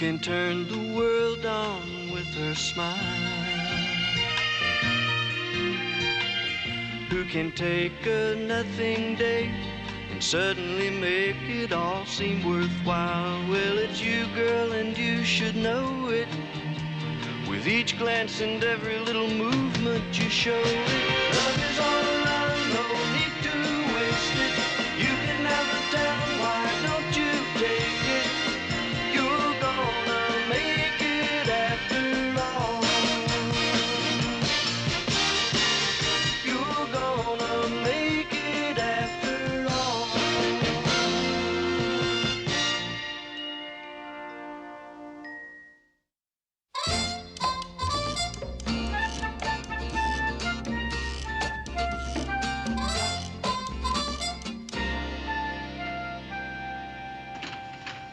can turn the world on with her smile? Who can take a nothing day and suddenly make it all seem worthwhile? Well, it's you, girl, and you should know it. With each glance and every little movement you show it. Love is all around, no need to waste it. You can have the town, why don't you take it? You're gonna make it after all. You're gonna make it after all.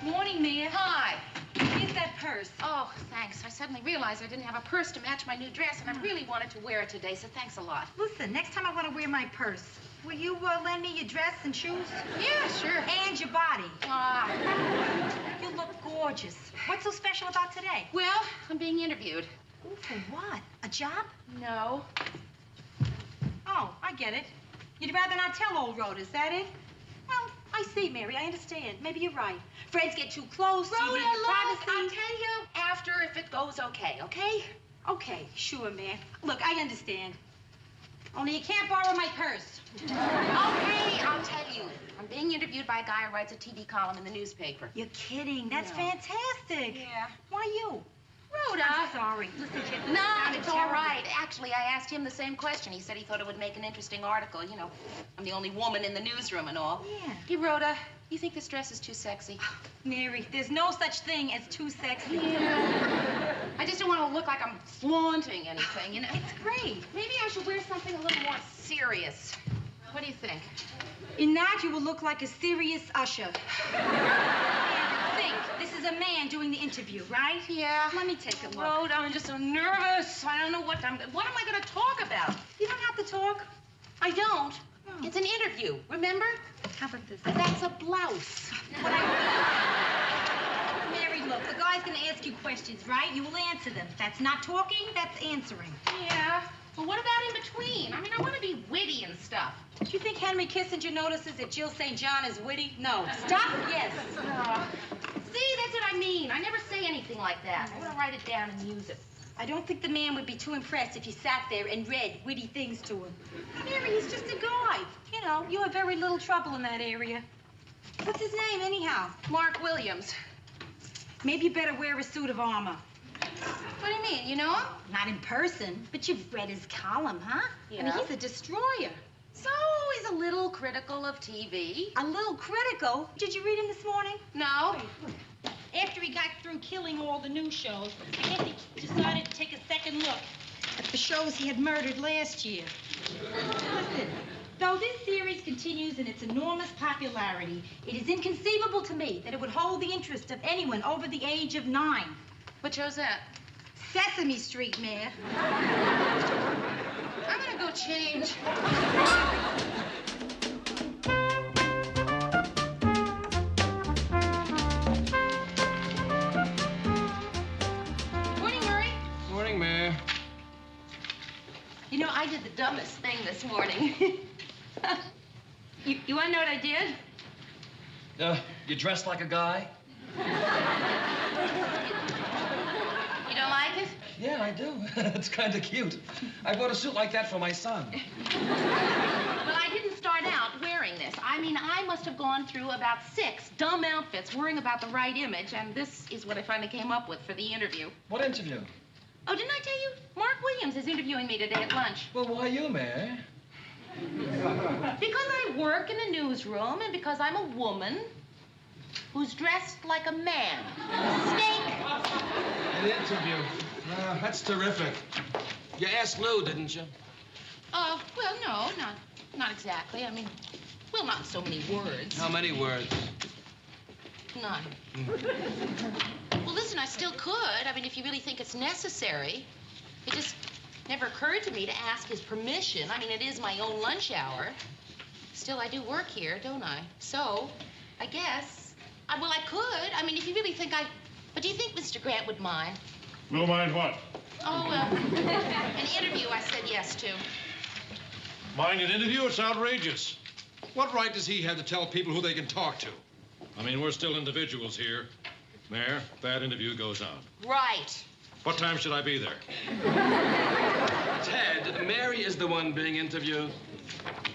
Morning, Mia. Hi. Here's that purse. Oh, thanks. I suddenly realized I didn't have a purse to match my new dress, and I really wanted to wear it today, so thanks a lot. Listen, next time I want to wear my purse, will you lend me your dress and shoes? Yeah, sure. And your body. You look gorgeous. What's so special about today? Well, I'm being interviewed. Ooh, for what? A job? No. Oh, I get it. You'd rather not tell old Rhoda, is that it? Well, I see, Mary. I understand. Maybe you're right. Friends get too close. Rhoda, you need your look, privacy. I'll tell you after if it goes okay, okay? Okay, sure, man. Look, I understand. Only you can't borrow my purse. Okay, I'll tell you. I'm being interviewed by a guy who writes a TV column in the newspaper. You're kidding. That's No. fantastic. Yeah. Why you? Rhoda. I'm sorry. Listen, kid. No, sounded it's all terrible. right. Actually, I asked him the same question. He said he thought it would make an interesting article. You know, I'm the only woman in the newsroom and all. Yeah. Hey, Rhoda, you think this dress is too sexy? Mary, there's no such thing as too sexy. Yeah. I just don't want to look like I'm flaunting anything, you know? It's great. Maybe I should wear something a little more serious. What do you think? In that, you will look like a serious usher. Think, this is a man doing the interview, right? Yeah. Let me take a look. Rhoda, I'm just so nervous. I don't know what am I going to talk about? You don't have to talk. I don't. Oh. It's an interview, remember? How about this? That's a blouse. What Mary, look, the guy's gonna ask you questions, right? You will answer them. That's not talking, that's answering. Yeah. Well, what about in between? I mean, I want to be witty and stuff. Do you think Henry Kissinger notices that Jill St. John is witty? No. Stuff? Yes. See, that's what I mean. I never say anything like that. I want to write it down and use it. I don't think the man would be too impressed if you sat there and read witty things to him. Mary, he's just a guy. You know, you have very little trouble in that area. What's his name, anyhow? Mark Williams. Maybe you better wear a suit of armor. What do you mean? You know him? Not in person, but you've read his column, huh? Yeah. I mean, he's a destroyer. So he's a little critical of TV. A little critical. Did you read him this morning? No. After he got through killing all the news shows, I guess he decided to take a second look at the shows he had murdered last year. Listen, though this series continues in its enormous popularity, it is inconceivable to me that it would hold the interest of anyone over the age of 9. What show's that? Sesame Street, Mayor. I'm gonna go change. Morning, Murray. Morning, Mayor. You know, I did the dumbest thing this morning. you want to know what I did? You dressed like a guy? You don't like it? Yeah, I do. It's kind of cute. I bought a suit like that for my son. Well, I didn't start out wearing this. I mean, I must have gone through about 6 dumb outfits worrying about the right image, and this is what I finally came up with for the interview. What interview? Oh, didn't I tell you? Mark Williams is interviewing me today at lunch. Well, why you, Mayor? Because I work in a newsroom and because I'm a woman who's dressed like a man. Snake. An interview. That's terrific. You asked Lou, didn't you? Well, no, not exactly. I mean, well, not in so many words. How many words? None. Well, listen, I still could. I mean, if you really think it's necessary. It just never occurred to me to ask his permission. I mean, it is my own lunch hour. Still, I do work here, don't I? So, I guess, well, I could. I mean, if you really think I But do you think Mr. Grant would mind? Will mind what? Oh, an interview I said yes to. Mind an interview? It's outrageous. What right does he have to tell people who they can talk to? I mean, we're still individuals here. Mayor, that interview goes on. Right. What time should I be there? Ted, Mary is the one being interviewed.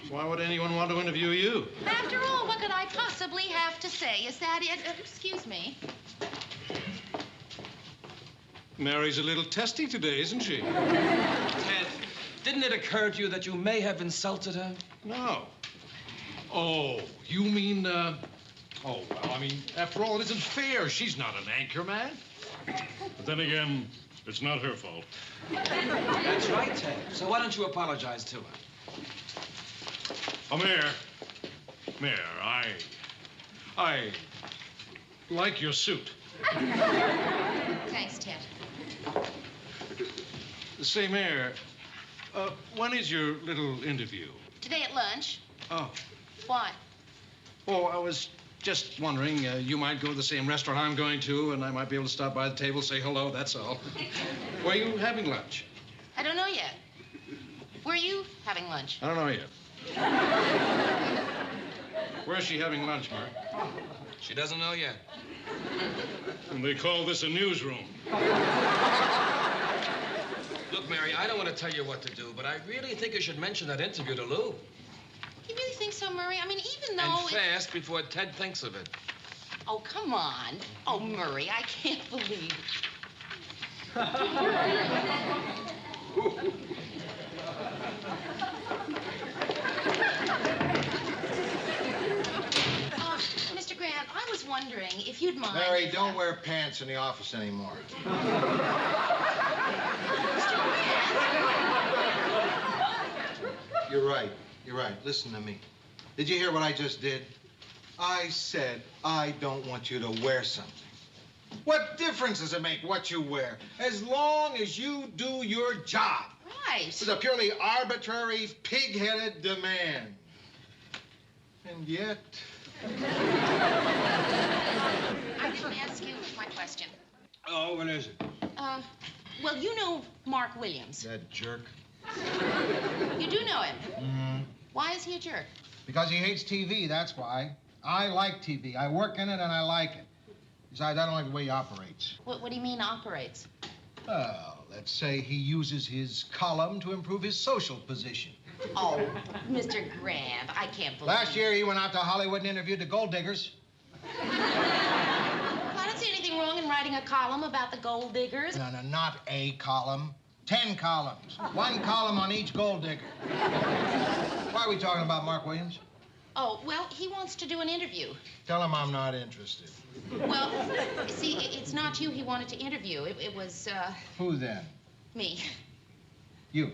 Why would anyone want to interview you? After all, what could I possibly have to say? Is that it? Excuse me. Mary's a little testy today, isn't she? Ted, didn't it occur to you that you may have insulted her? No. Oh, you mean, oh, well, I mean, after all, it isn't fair. She's not an anchor man. But then again, it's not her fault. That's right, Ted. So why don't you apologize to her? Oh, Mayor, I like your suit. Thanks, Ted. Say, Mayor, when is your little interview? Today at lunch. Oh. Why? Oh, I was just wondering, you might go to the same restaurant I'm going to, and I might be able to stop by the table, say hello, that's all. Where are you having lunch? I don't know yet. Where are you having lunch? I don't know yet. Where's she having lunch, Mark? She doesn't know yet. And they call this a newsroom. Look, Mary, I don't want to tell you what to do, but I really think you should mention that interview to Lou. You really think so, Murray? I mean, even though And fast before Ted thinks of it. Oh, come on. Oh, Murray, I can't believe Mr. Grant, I was wondering if you'd mind... Mary, don't wear pants in the office anymore. Mr. Grant? You're right. You're right. Listen to me. Did you hear what I just did? I said I don't want you to wear something. What difference does it make what you wear, as long as you do your job? Right. It's a purely arbitrary, pig-headed demand. And yet... I didn't ask you my question. Oh, what is it? Well, you know Mark Williams. That jerk. You do know him. Mm-hmm. Why is he a jerk? Because he hates TV, that's why. I like TV. I work in it and I like it. Besides, I don't like the way he operates. What do you mean operates? Well, let's say he uses his column to improve his social position. Oh, Mr. Grant, I can't believe... Last year, he went out to Hollywood and interviewed the gold diggers. Well, I don't see anything wrong in writing a column about the gold diggers. No, not a column. 10 columns. 1 column on each gold digger. Why are we talking about Mark Williams? Oh, well, he wants to do an interview. Tell him I'm not interested. Well, see, it's not you he wanted to interview. It was, Who then? me. You.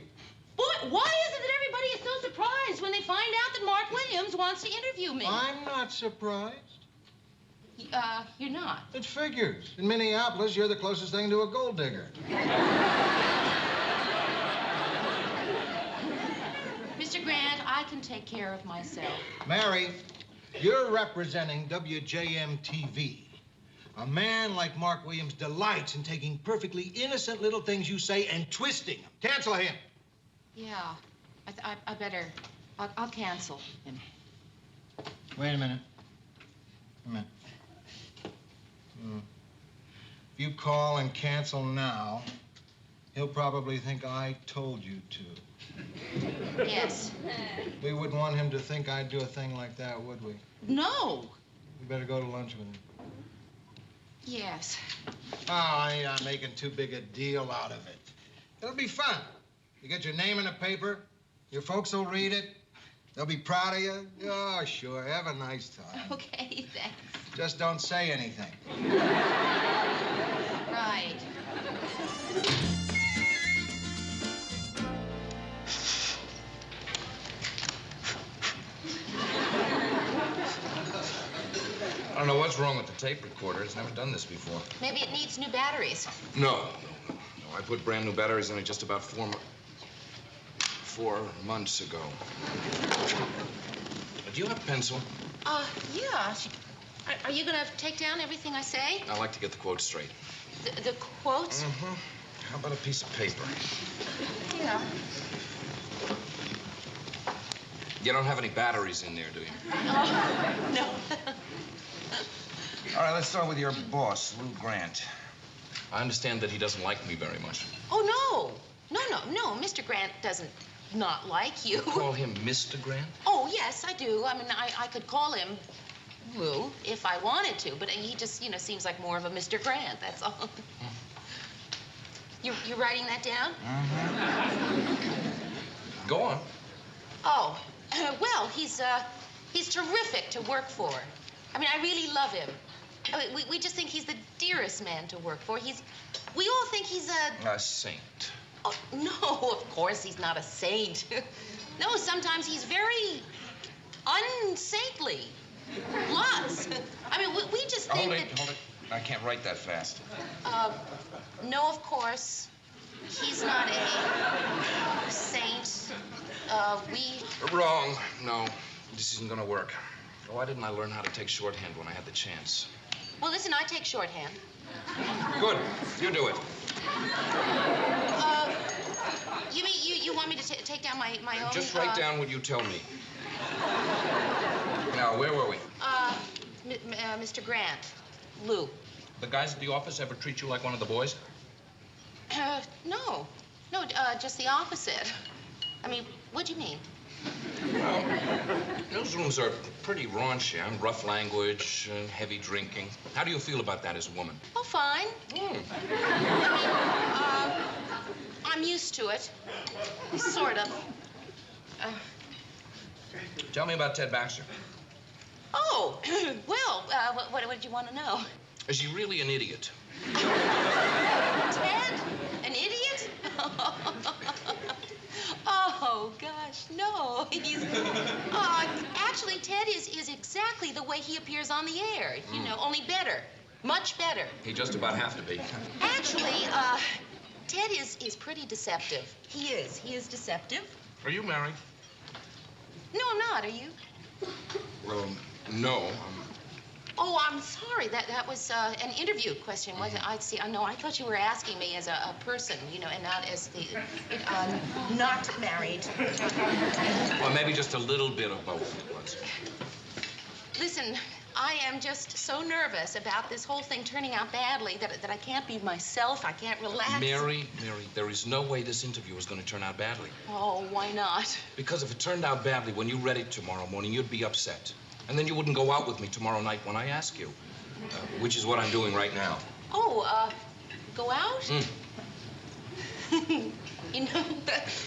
Boy, why is it that everybody is so surprised when they find out that Mark Williams wants to interview me? I'm not surprised. You're not. It figures. In Minneapolis, you're the closest thing to a gold digger. Mr. Grant, I can take care of myself. Mary, you're representing WJM-TV. A man like Mark Williams delights in taking perfectly innocent little things you say and twisting them. Cancel him. Yeah, I better. I'll cancel him. Wait a minute. A minute. If you call and cancel now, he'll probably think I told you to. Yes. We wouldn't want him to think I'd do a thing like that, would we? No. We better go to lunch with him. Yes. Oh, you're not making too big a deal out of it. It'll be fun. You get your name in the paper, your folks will read it, they'll be proud of you. Oh, sure, have a nice time. Okay, thanks. Just don't say anything. Right. I don't know what's wrong with the tape recorder. It's never done this before. Maybe it needs new batteries. No. I put brand new batteries in it just about 4 months ago. Do you have a pencil? Yeah. Are you going to take down everything I say? I like to get the quotes straight. The quotes? Mm-hmm. How about a piece of paper? Yeah. You don't have any batteries in there, do you? Oh, no. All right, let's start with your boss, Lou Grant. I understand that he doesn't like me very much. Oh, no. No. Mr. Grant doesn't not like you. You call him Mr. Grant? Oh, yes, I do. I mean, I could call him Lou if I wanted to, but he just, seems like more of a Mr. Grant, that's all. You writing that down? Mm-hmm. Go on. Oh, well, he's terrific to work for. I mean, I really love him. I mean, we just think he's the dearest man to work for. We all think he's A saint. Oh, no, of course he's not a saint. No, sometimes he's very unsaintly. Lots. I mean, we just think Hold it. I can't write that fast. No, of course. He's not a saint. Wrong. No, this isn't gonna work. Why didn't I learn how to take shorthand when I had the chance? Well, listen, I take shorthand. Good. You do it. You mean you want me to take down my own... Just write down what you tell me. Now, where were we? Mr. Grant. Lou. The guys at the office ever treat you like one of the boys? No. No, just the opposite. I mean, what do you mean? Well, newsrooms are pretty raunchy, and rough language, and heavy drinking. How do you feel about that as a woman? Oh, fine. Hmm. I mean, I'm used to it. Sort of. Tell me about Ted Baxter. Oh, well, what did you want to know? Is he really an idiot? Ted? An idiot? Oh, gosh, no. Actually, Ted is exactly the way he appears on the air. Only better. Much better. He just about have to be. Actually, Ted is pretty deceptive. He is deceptive. Are you married? No, I'm not. Are you? No. Oh, I'm sorry. That was an interview question, wasn't it? I see. No, I thought you were asking me as a person, and not as the not married. Well, maybe just a little bit of both it was. Listen, I am just so nervous about this whole thing turning out badly that I can't be myself. I can't relax. Mary, there is no way this interview is going to turn out badly. Oh, why not? Because if it turned out badly when you read it tomorrow morning, you'd be upset. And then you wouldn't go out with me tomorrow night when I ask you, which is what I'm doing right now. Oh, go out? You know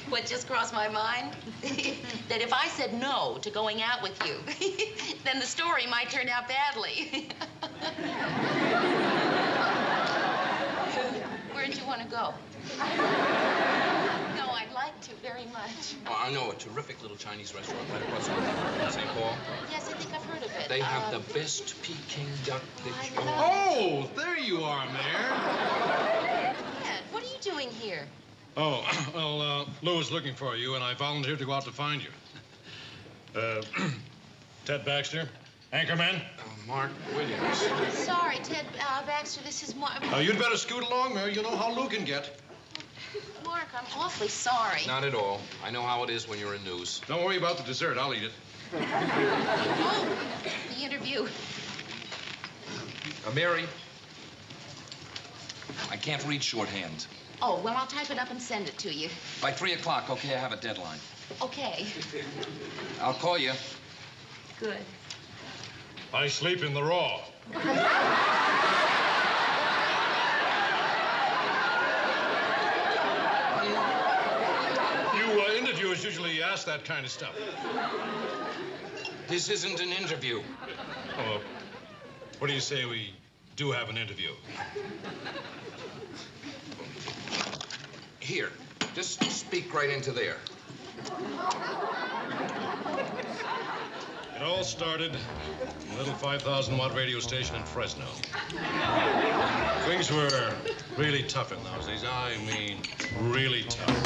what just crossed my mind? That if I said no to going out with you, then the story might turn out badly. Where'd you want to go? No, I'd like to very much. Oh, I know a terrific little Chinese restaurant right across from St. Paul. Yes, I think I've heard of it. They have the best Peking duck that you... Oh, there you are, Mayor. Ted, what are you doing here? Oh, well, Lou was looking for you, and I volunteered to go out to find you. Ted Baxter, anchorman. Mark Williams. Sorry, Ted Baxter, this is Mark. You'd better scoot along, Mayor. You know how Lou can get. Mark, I'm awfully sorry. Not at all. I know how it is when you're in news. Don't worry about the dessert. I'll eat it. Oh, the interview. Mary, I can't read shorthand. Oh, well, I'll type it up and send it to you. By 3 o'clock, okay? I have a deadline. Okay. I'll call you. Good. I sleep in the raw. You interviewers usually ask that kind of stuff. This isn't an interview. Oh, what do you say we do have an interview? Here, just speak right into there. It all started in a little 5,000-watt radio station in Fresno. Things were really tough in those days. I mean, really tough.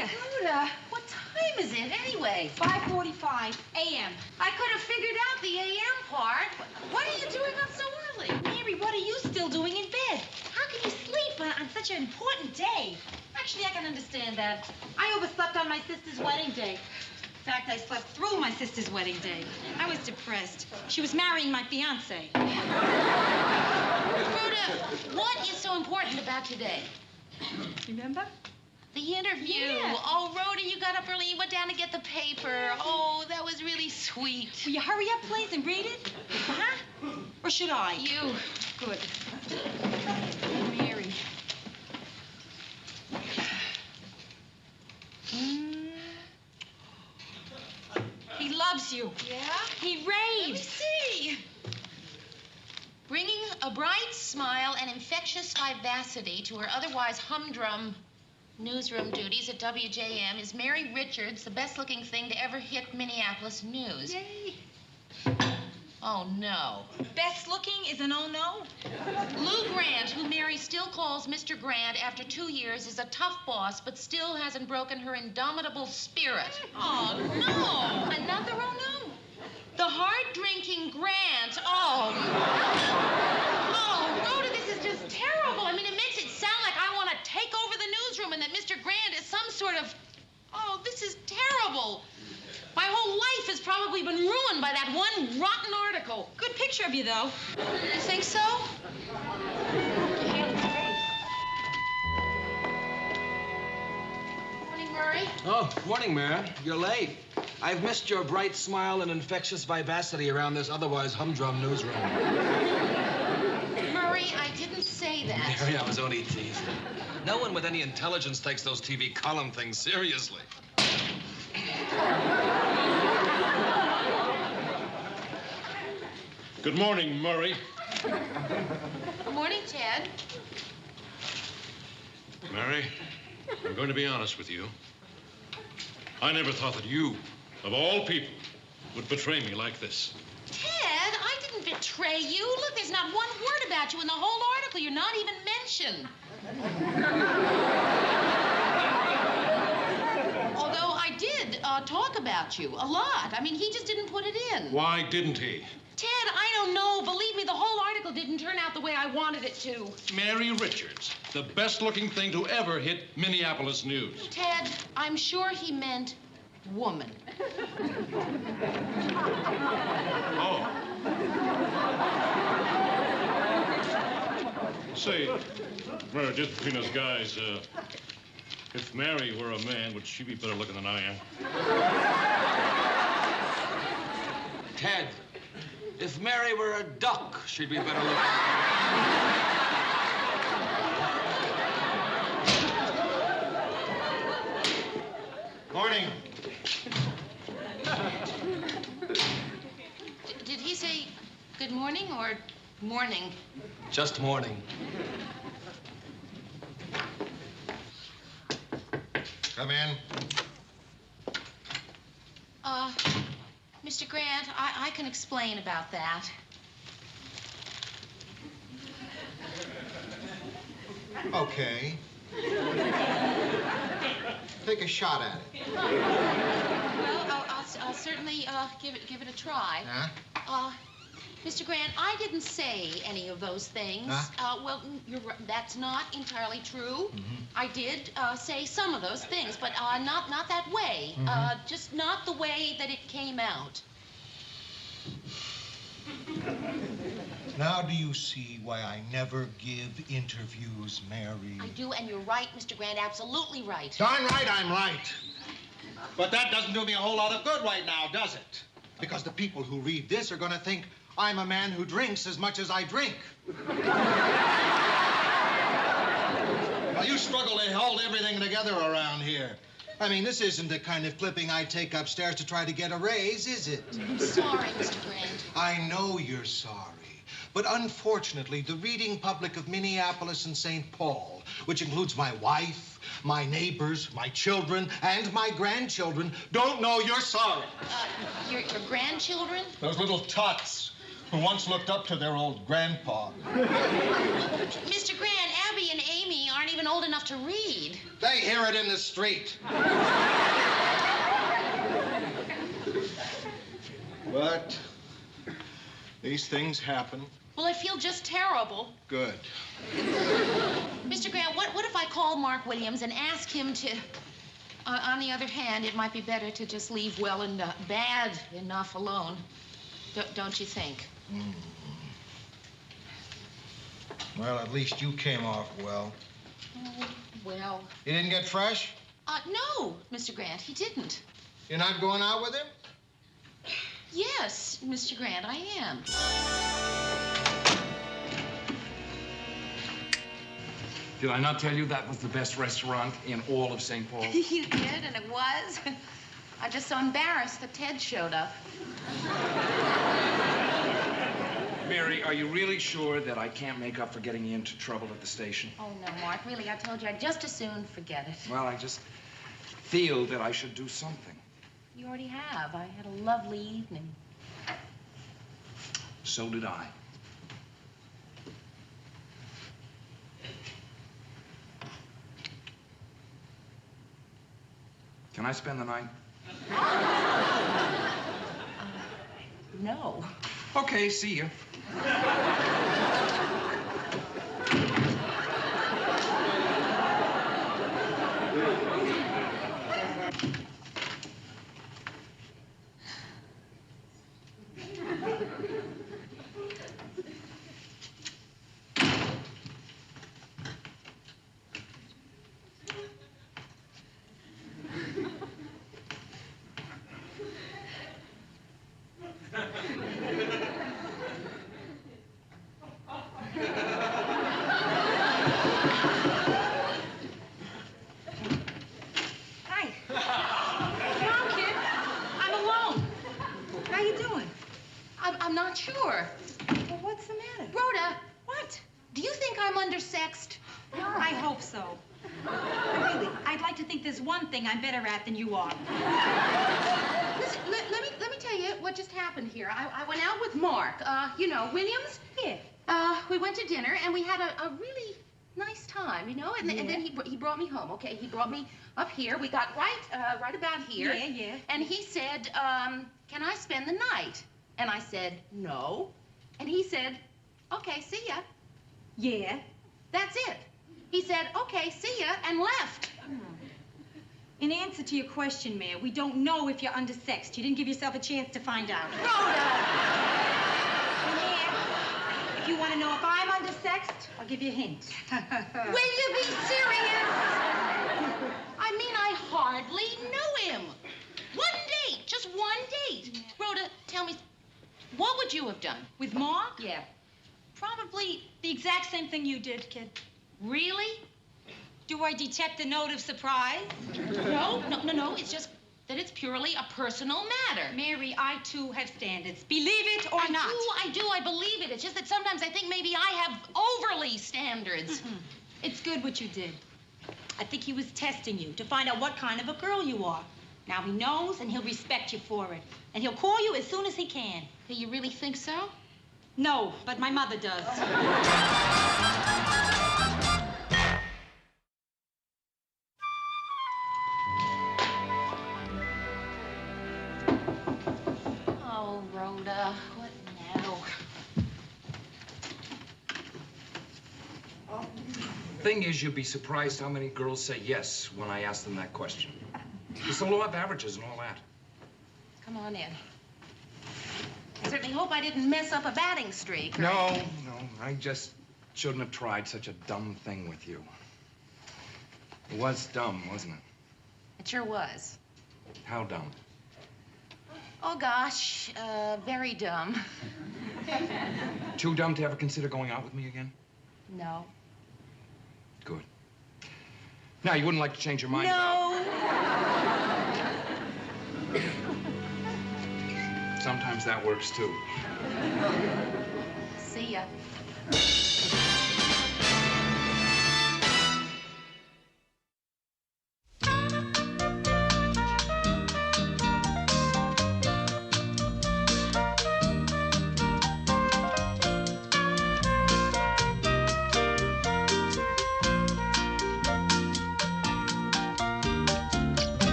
you? Rhoda, what time is it anyway? 5:45 a.m. I could have figured out the AM part. What are you doing up so early? Mary, what are you still doing in bed? How can you sleep on such an important day? Actually, I can understand that. I overslept on my sister's wedding day. In fact, I slept through my sister's wedding day. I was depressed. She was marrying my fiancé. Rhoda, what is so important about today? Remember? The interview. Yeah. Oh, Rhoda, you got up early. You went down to get the paper. Oh, that was really sweet. Will you hurry up, please, and read it? Huh? Or should I? You. Good. Mary. He loves you. Yeah? He Let me raves. see. Bringing a bright smile and infectious vivacity to her otherwise humdrum newsroom duties at WJM is Mary Richards, the best-looking thing to ever hit Minneapolis news. Yay. Oh, no. Best looking is a no-no. Lou Grant, who Mary still calls Mr. Grant after 2 years, is a tough boss, but still hasn't broken her indomitable spirit. Oh, no. Another oh, no. The hard-drinking Grant. Oh, Rhoda, this is just terrible. I mean, it makes it sound like I want to take over the newsroom and that Mr. Grant is some sort of... Oh, this is terrible. My whole life has probably been ruined by that one rotten article. Good picture of you, though. You think so? Morning, Murray. Oh, morning, Mary. You're late. I've missed your bright smile and infectious vivacity around this otherwise humdrum newsroom. Murray, I didn't say that. Mary, I was only teasing. No one with any intelligence takes those TV column things seriously. Good morning, Murray. Good morning, Ted. Mary, I'm going to be honest with you. I never thought that you, of all people, would betray me like this. Ted, I didn't betray you. Look, there's not one word about you in the whole article. You're not even mentioned. Although I did talk about you a lot. I mean, he just didn't put it in. Why didn't he? Ted, I don't know. Believe me, the whole article didn't turn out the way I wanted it to. Mary Richards, the best-looking thing to ever hit Minneapolis news. Ted, I'm sure he meant woman. Oh. Say, Mary, just between us guys, if Mary were a man, would she be better looking than I am? Ted, if Mary were a duck, she'd be better looking. Morning. Did he say good morning or morning? Just morning. Come in. Mr. Grant, I can explain about that. Okay. Take a shot at it. Well, I'll certainly give it a try. Huh? Mr. Grant, I didn't say any of those things. Huh? Well, that's not entirely true. Mm-hmm. I did say some of those things, but not that way. Mm-hmm. Just not the way that it came out. Now do you see why I never give interviews, Mary? I do, and you're right, Mr. Grant, absolutely right. Darn right I'm right. But that doesn't do me a whole lot of good right now, does it? Because the people who read this are going to think I'm a man who drinks as much as I drink. Now, you struggle to hold everything together around here. I mean, this isn't the kind of clipping I take upstairs to try to get a raise, is it? I'm sorry, Mr. Grant. I know you're sorry. But unfortunately, the reading public of Minneapolis and St. Paul, which includes my wife, my neighbors, my children, and my grandchildren, don't know you're sorry. Your grandchildren? Those little tots who once looked up to their old grandpa. Mr. Grant, Abby and Amy aren't even even old enough to read. They hear it in the street. But these things happen. Well, I feel just terrible. Good. Mr. Grant, what if I call Mark Williams and ask him to... on the other hand, it might be better to just leave well and bad enough alone. Don't you think? Mm. Well, at least you came off well. Oh, well... You didn't get fresh? No, Mr. Grant, he didn't. You're not going out with him? Yes, Mr. Grant, I am. Did I not tell you that was the best restaurant in all of St. Paul? You did, and it was. I'm just so embarrassed that Ted showed up. Mary, are you really sure that I can't make up for getting you into trouble at the station? Oh, no, Mark, really, I told you I'd just as soon forget it. Well, I just feel that I should do something. You already have. I had a lovely evening. So did I. Can I spend the night? No. Okay, see you. I'm not sure. Well, what's the matter? Rhoda. What? Do you think I'm undersexed? I hope so. Really, I'd like to think there's one thing I'm better at than you are. Listen, let me tell you what just happened here. I went out with Mark, you know, Williams. Yeah. We went to dinner, and we had a really nice time, you know? And then he brought me home, okay? He brought me up here. We got right about here. Yeah, yeah. And he said, can I spend the night? And I said, no. And he said, okay, see ya. Yeah. That's it. He said, okay, see ya, and left. In answer to your question, Mayor, we don't know if you're undersexed. You didn't give yourself a chance to find out. Rhoda! Mayor, if you want to know if I'm undersexed, I'll give you a hint. Will you be serious? I mean, I hardly knew him. One date, just one date. Rhoda, tell me, what would you have done? With Mark? Yeah. Probably the exact same thing you did, kid. Really? Do I detect a note of surprise? No. It's just that it's purely a personal matter. Mary, I too have standards. Believe it or not. I do. I believe it. It's just that sometimes I think maybe I have overly standards. It's good what you did. I think he was testing you to find out what kind of a girl you are. Now he knows, and he'll respect you for it. And he'll call you as soon as he can. Hey, you really think so? No, but my mother does. Oh, Rhoda, what now? Thing is, you'd be surprised how many girls say yes when I ask them that question. It's the law of averages and all that. Come on in. I certainly hope I didn't mess up a batting streak. Or... No, I just shouldn't have tried such a dumb thing with you. It was dumb, wasn't it? It sure was. How dumb? Oh, gosh, very dumb. Too dumb to ever consider going out with me again? No. Good. Now, you wouldn't like to change your mind No. Sometimes that works, too. See ya.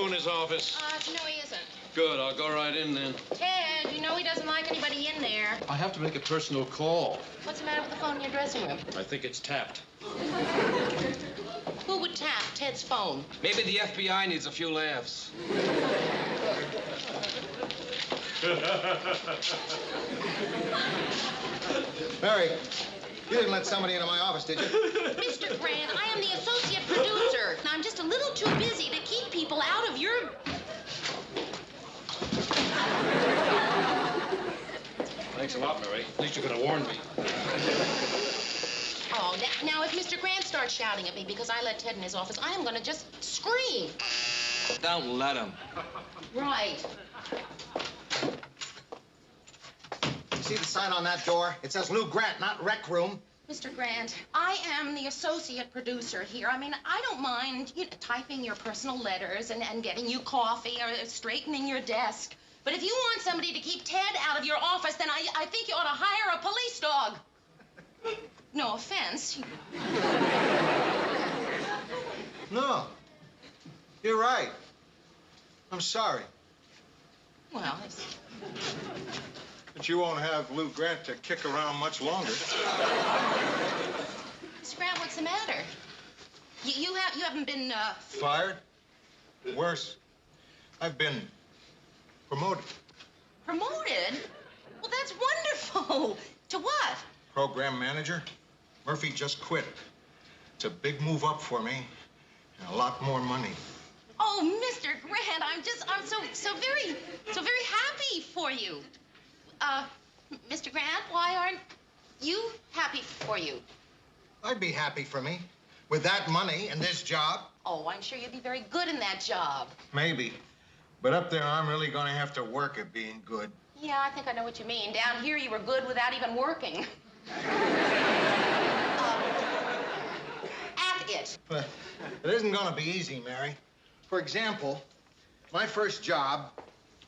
in his office? No, he isn't. Good, I'll go right in then. Ted, you know he doesn't like anybody in there. I have to make a personal call. What's the matter with the phone in your dressing room? I think it's tapped. Who would tap Ted's phone? Maybe the FBI needs a few laughs. Mary, you didn't let somebody into my office, did you? Mr. Grant, I am the associate producer, and I'm just a little too busy to keep people out of your... Thanks a lot, Mary. At least you could have warned me. Oh, now if Mr. Grant starts shouting at me because I let Ted in his office, I am going to just scream. Don't let him. Right. You see the sign on that door? It says Lou Grant, not Rec Room. Mr. Grant, I am the associate producer here. I mean, I don't mind typing your personal letters and getting you coffee or straightening your desk. But if you want somebody to keep Ted out of your office, then I think you ought to hire a police dog. No offense. No. You're right. I'm sorry. Well, it's... But you won't have Lou Grant to kick around much longer. Mr. Grant, what's the matter? You haven't been, Fired? Worse. I've been promoted. promoted? Well, that's wonderful. To what? Program manager. Murphy just quit. It's a big move up for me and a lot more money. Oh, Mr. Grant, I'm so very happy for you. Mr. Grant, why aren't you happy for you? I'd be happy for me. With that money and this job. Oh, I'm sure you'd be very good in that job. Maybe. But up there, I'm really going to have to work at being good. Yeah, I think I know what you mean. Down here, you were good without even working. At it. But it isn't going to be easy, Mary. For example, my first job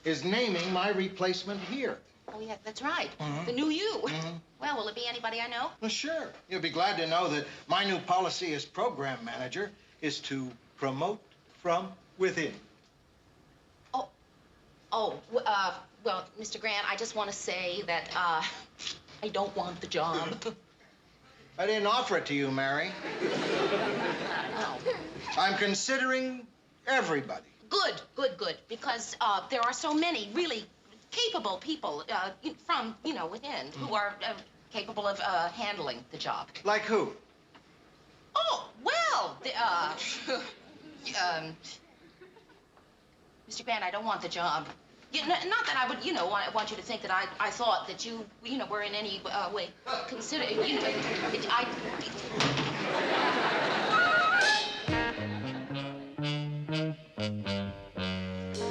is naming my replacement here. Oh, yeah, that's right. Mhm. The new you. Mhm. Well, will it be anybody I know? Well, sure. You'll be glad to know that my new policy as program manager is to promote from within. Well, Mr. Grant, I just want to say that, I don't want the job. I didn't offer it to you, Mary. Oh. I'm considering everybody. Good. Because there are so many really capable people from, within who are capable of handling the job. Like who? Oh, well, Mr. Grant, I don't want the job. Not that I would, want you to think that I thought that you, were in any way consider,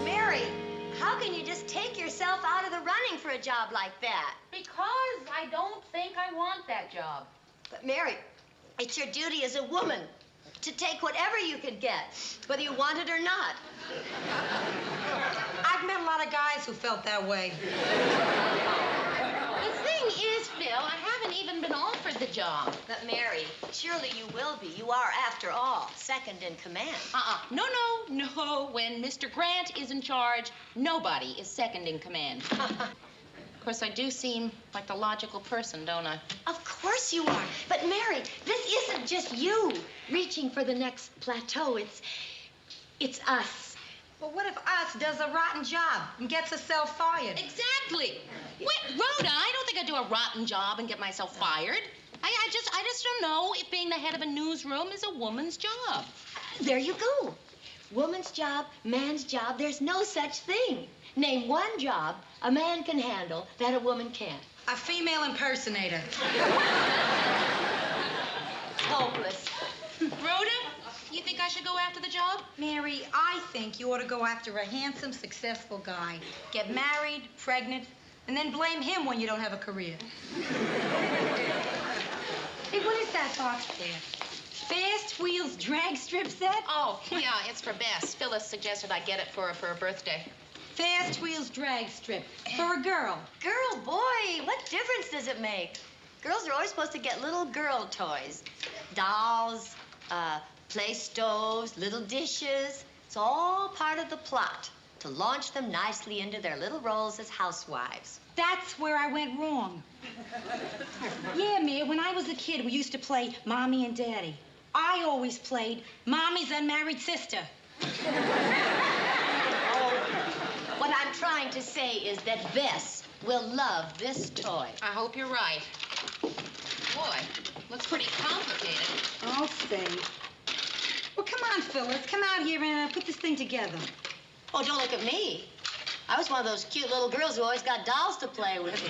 Mary, how can you just take yourself out of the running for a job like that? Because I don't think I want that job. But Mary, it's your duty as a woman to take whatever you could get, whether you want it or not. I've met a lot of guys who felt that way. The thing is, Phil, I haven't even been offered the job. But Mary, surely you will be. You are, after all, second in command. No. When Mr. Grant is in charge, nobody is second in command. Of course, I do seem like the logical person, don't I? Of course you are. But Mary, this isn't just you reaching for the next plateau. It's us. But what if us does a rotten job and gets herself fired? Exactly. Wait, Rhoda, I don't think I'd do a rotten job and get myself fired. I just don't know if being the head of a newsroom is a woman's job. There you go. Woman's job, man's job, there's no such thing. Name one job a man can handle that a woman can't. A female impersonator. Hopeless. Rhoda, you think I should go after the job? Mary, I think you ought to go after a handsome, successful guy. Get married, pregnant, and then blame him when you don't have a career. Hey, what is that box there? Fast Wheels drag strip set? Oh, yeah, it's for Bess. Phyllis suggested I get it for her birthday. Fast Wheels drag strip for a girl. Girl, boy, what difference does it make? Girls are always supposed to get little girl toys. Dolls, play stoves, little dishes. It's all part of the plot to launch them nicely into their little roles as housewives. That's where I went wrong. Yeah, Mia, when I was a kid, we used to play Mommy and Daddy. I always played Mommy's unmarried sister. What I'm trying to say is that Bess will love this toy. I hope you're right. Boy, looks pretty complicated. I'll say. Well, come on, Phyllis. Come out here and put this thing together. Oh, don't look at me. I was one of those cute little girls who always got dolls to play with.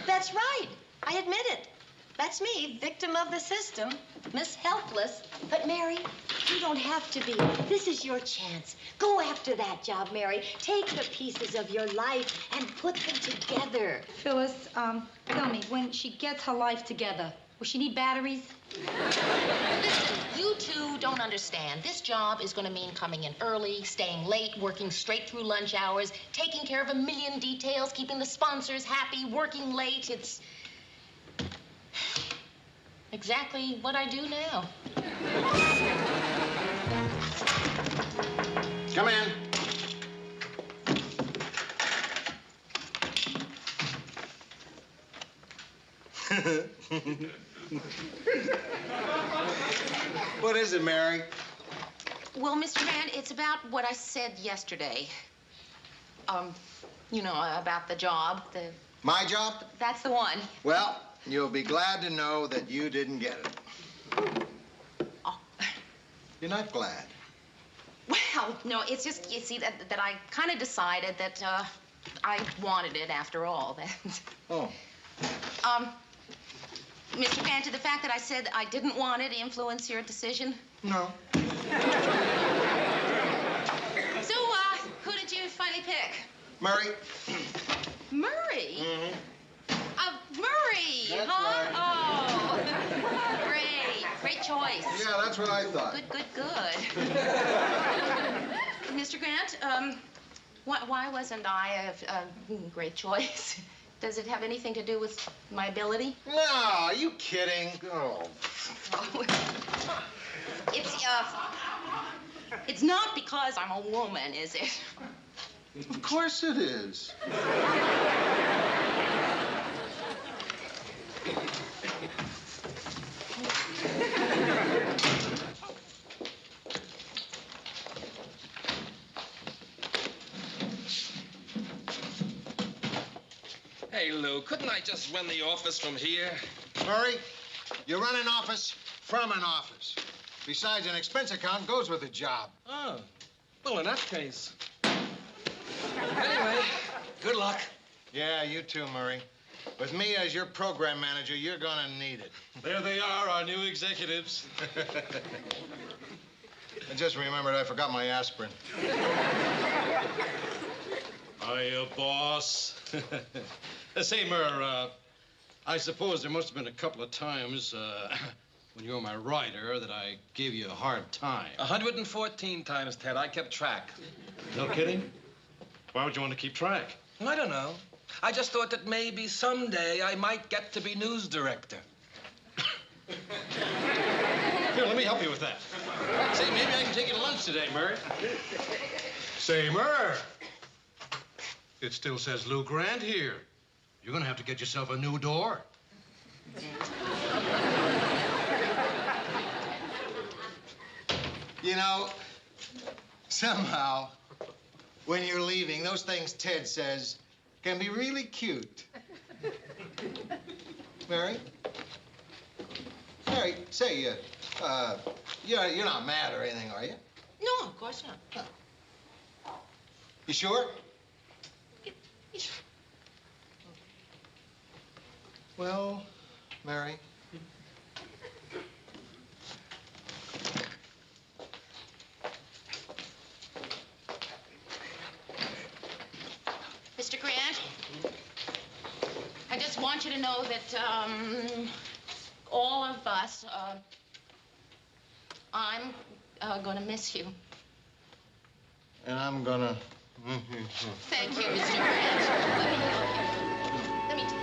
That's right. I admit it. That's me, victim of the system, Miss Helpless. But, Mary, you don't have to be. This is your chance. Go after that job, Mary. Take the pieces of your life and put them together. Phyllis, tell me, when she gets her life together, will she need batteries? Listen, you two don't understand. This job is going to mean coming in early, staying late, working straight through lunch hours, taking care of a million details, keeping the sponsors happy, working late. It's exactly what I do now. Come in. What is it, Mary? Well, Mr. Grant, it's about what I said yesterday. You know, about the job, My job? That's the one. Well, you'll be glad to know that you didn't get it. Oh. You're not glad. Well, no, it's just, you see, that I kind of decided that, I wanted it after all. Oh. Mr. Grant, did the fact that I said I didn't want it influence your decision? No. So, who did you finally pick? Murray? Murray? Mm-hmm. Murray, That's huh? right. Oh, great choice. Yeah, that's what I thought. Good. Mr. Grant, why wasn't I a great choice? Does it have anything to do with my ability? No, are you kidding? Oh. It's not because I'm a woman, is it? Of course it is. Hey, Lou, couldn't I just run the office from here? Murray, you run an office from an office. Besides, an expense account goes with the job. Oh, well, in that case. Anyway, good luck. Yeah, you too, Murray. With me as your program manager, you're gonna need it. There they are, our new executives. I just remembered I forgot my aspirin. Hiya, boss. Say, Murr, I suppose there must have been a couple of times when you were my rider that I gave you a hard time. 114 times, Ted. I kept track. No kidding? Why would you want to keep track? I don't know. I just thought that maybe someday I might get to be news director. Here, let me help you with that. Say, maybe I can take you to lunch today, Murray. Say, Murr. It still says Lou Grant here. You're gonna have to get yourself a new door. You know, somehow, when you're leaving, those things Ted says can be really cute. Mary? Mary, say, you're not mad or anything, are you? No, of course not. Huh. You sure? Well, Mary. Mr. Grant, I just want you to know that, all of us, I'm gonna miss you. And I'm gonna... Thank you, Mr. Grant. Let me help you. Let me take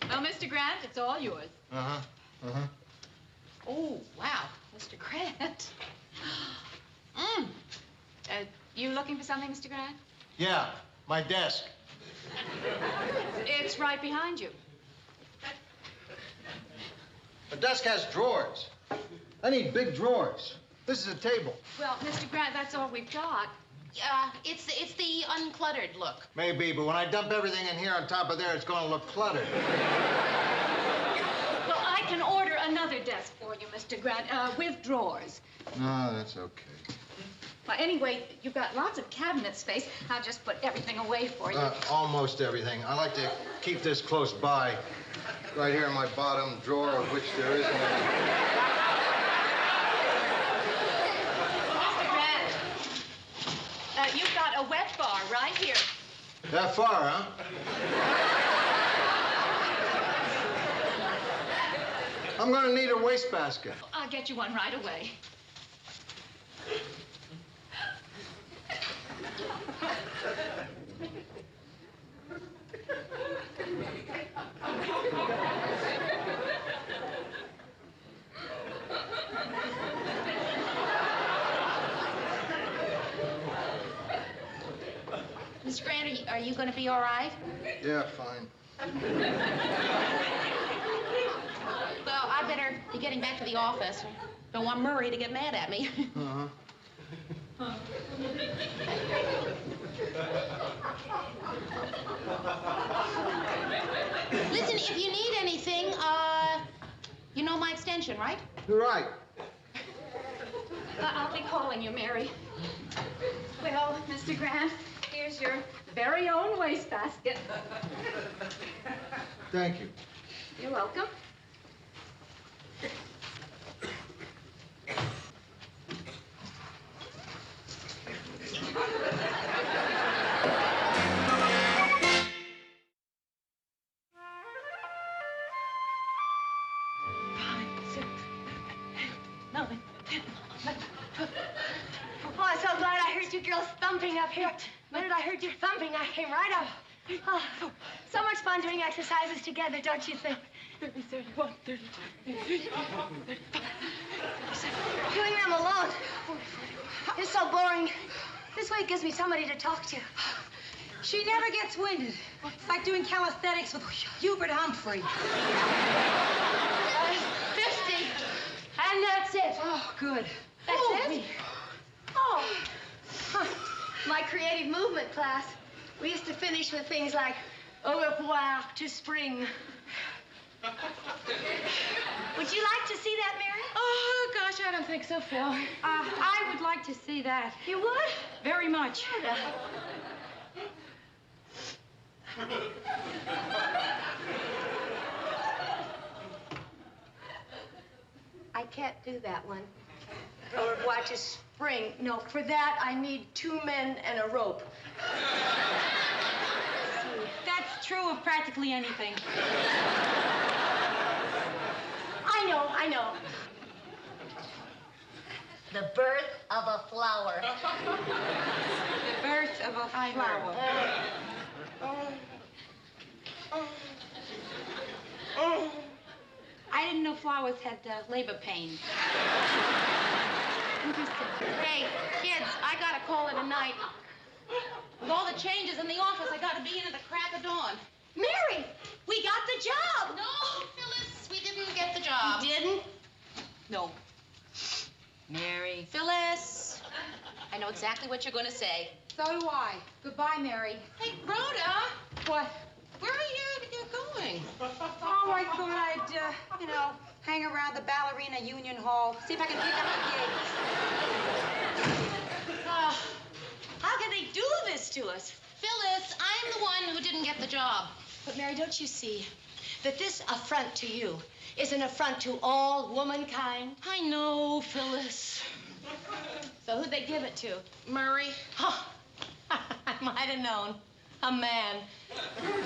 Well, Mr. Grant, Grant, it's all yours. Uh-huh. Uh-huh. Oh, wow, Mr. Grant. You looking for something, Mr. Grant? Yeah, my desk. It's right behind you. The desk has drawers. I need big drawers. This is a table. Well, Mr. Grant, that's all we've got. It's the uncluttered look. Maybe, but when I dump everything in here on top of there, it's going to look cluttered. Well, I can order another desk for you, Mr. Grant, with drawers. No, that's okay. Well, anyway, you've got lots of cabinet space. I'll just put everything away for you. Almost everything. I like to keep this close by. Right here in my bottom drawer, of which there is one. Mr. Grant, you've got a wet bar right here. That far, huh? I'm going to need a wastebasket. I'll get you one right away. Mr. Grant, are you going to be all right? Yeah, fine. Well, I better be getting back to the office. Don't want Murray to get mad at me. Uh-huh. Listen, if you need anything, you know my extension, right? You're right. I'll be calling you, Mary. Well, Mr. Grant, here's your very own wastebasket. Thank you. You're welcome. Oh, I'm so glad I heard you girls thumping up here. The minute I heard you thumping, I came right up. Oh, so much fun doing exercises together, don't you think? 30, 31, 32, 35. Doing them alone is so boring. This way it gives me somebody to talk to. She never gets winded. It's like doing calisthenics with Hubert Humphrey. 50. And that's it. Oh, good. That's it? Oh. Huh. My creative movement class, we used to finish with things like au revoir to spring. Would you like to see that, Mary? Oh, gosh, I don't think so, Phil. I would like to see that. You would? Very much. I can't do that one. Au revoir to spring. No, for that, I need 2 men and a rope. That's true of practically anything. I know. The birth of a flower. The birth of a flower. I didn't know flowers had labor pains. Interesting. Hey, kids, I gotta call it a night. With all the changes in the office, I gotta be in at the crack of dawn. Mary, we got the job. No, Phyllis, we didn't get the job. You didn't? No. Mary. Phyllis, I know exactly what you're gonna say. So do I. Goodbye, Mary. Hey, Rhoda, What? where are you going? Oh, I thought I'd, hang around the Ballerina Union Hall, see if I can pick up a gig. How can they do this to us? Phyllis, I'm the one who didn't get the job. But, Mary, don't you see that this affront to you is an affront to all womankind? I know, Phyllis. So who'd they give it to? Murray. Oh, I might have known. A man.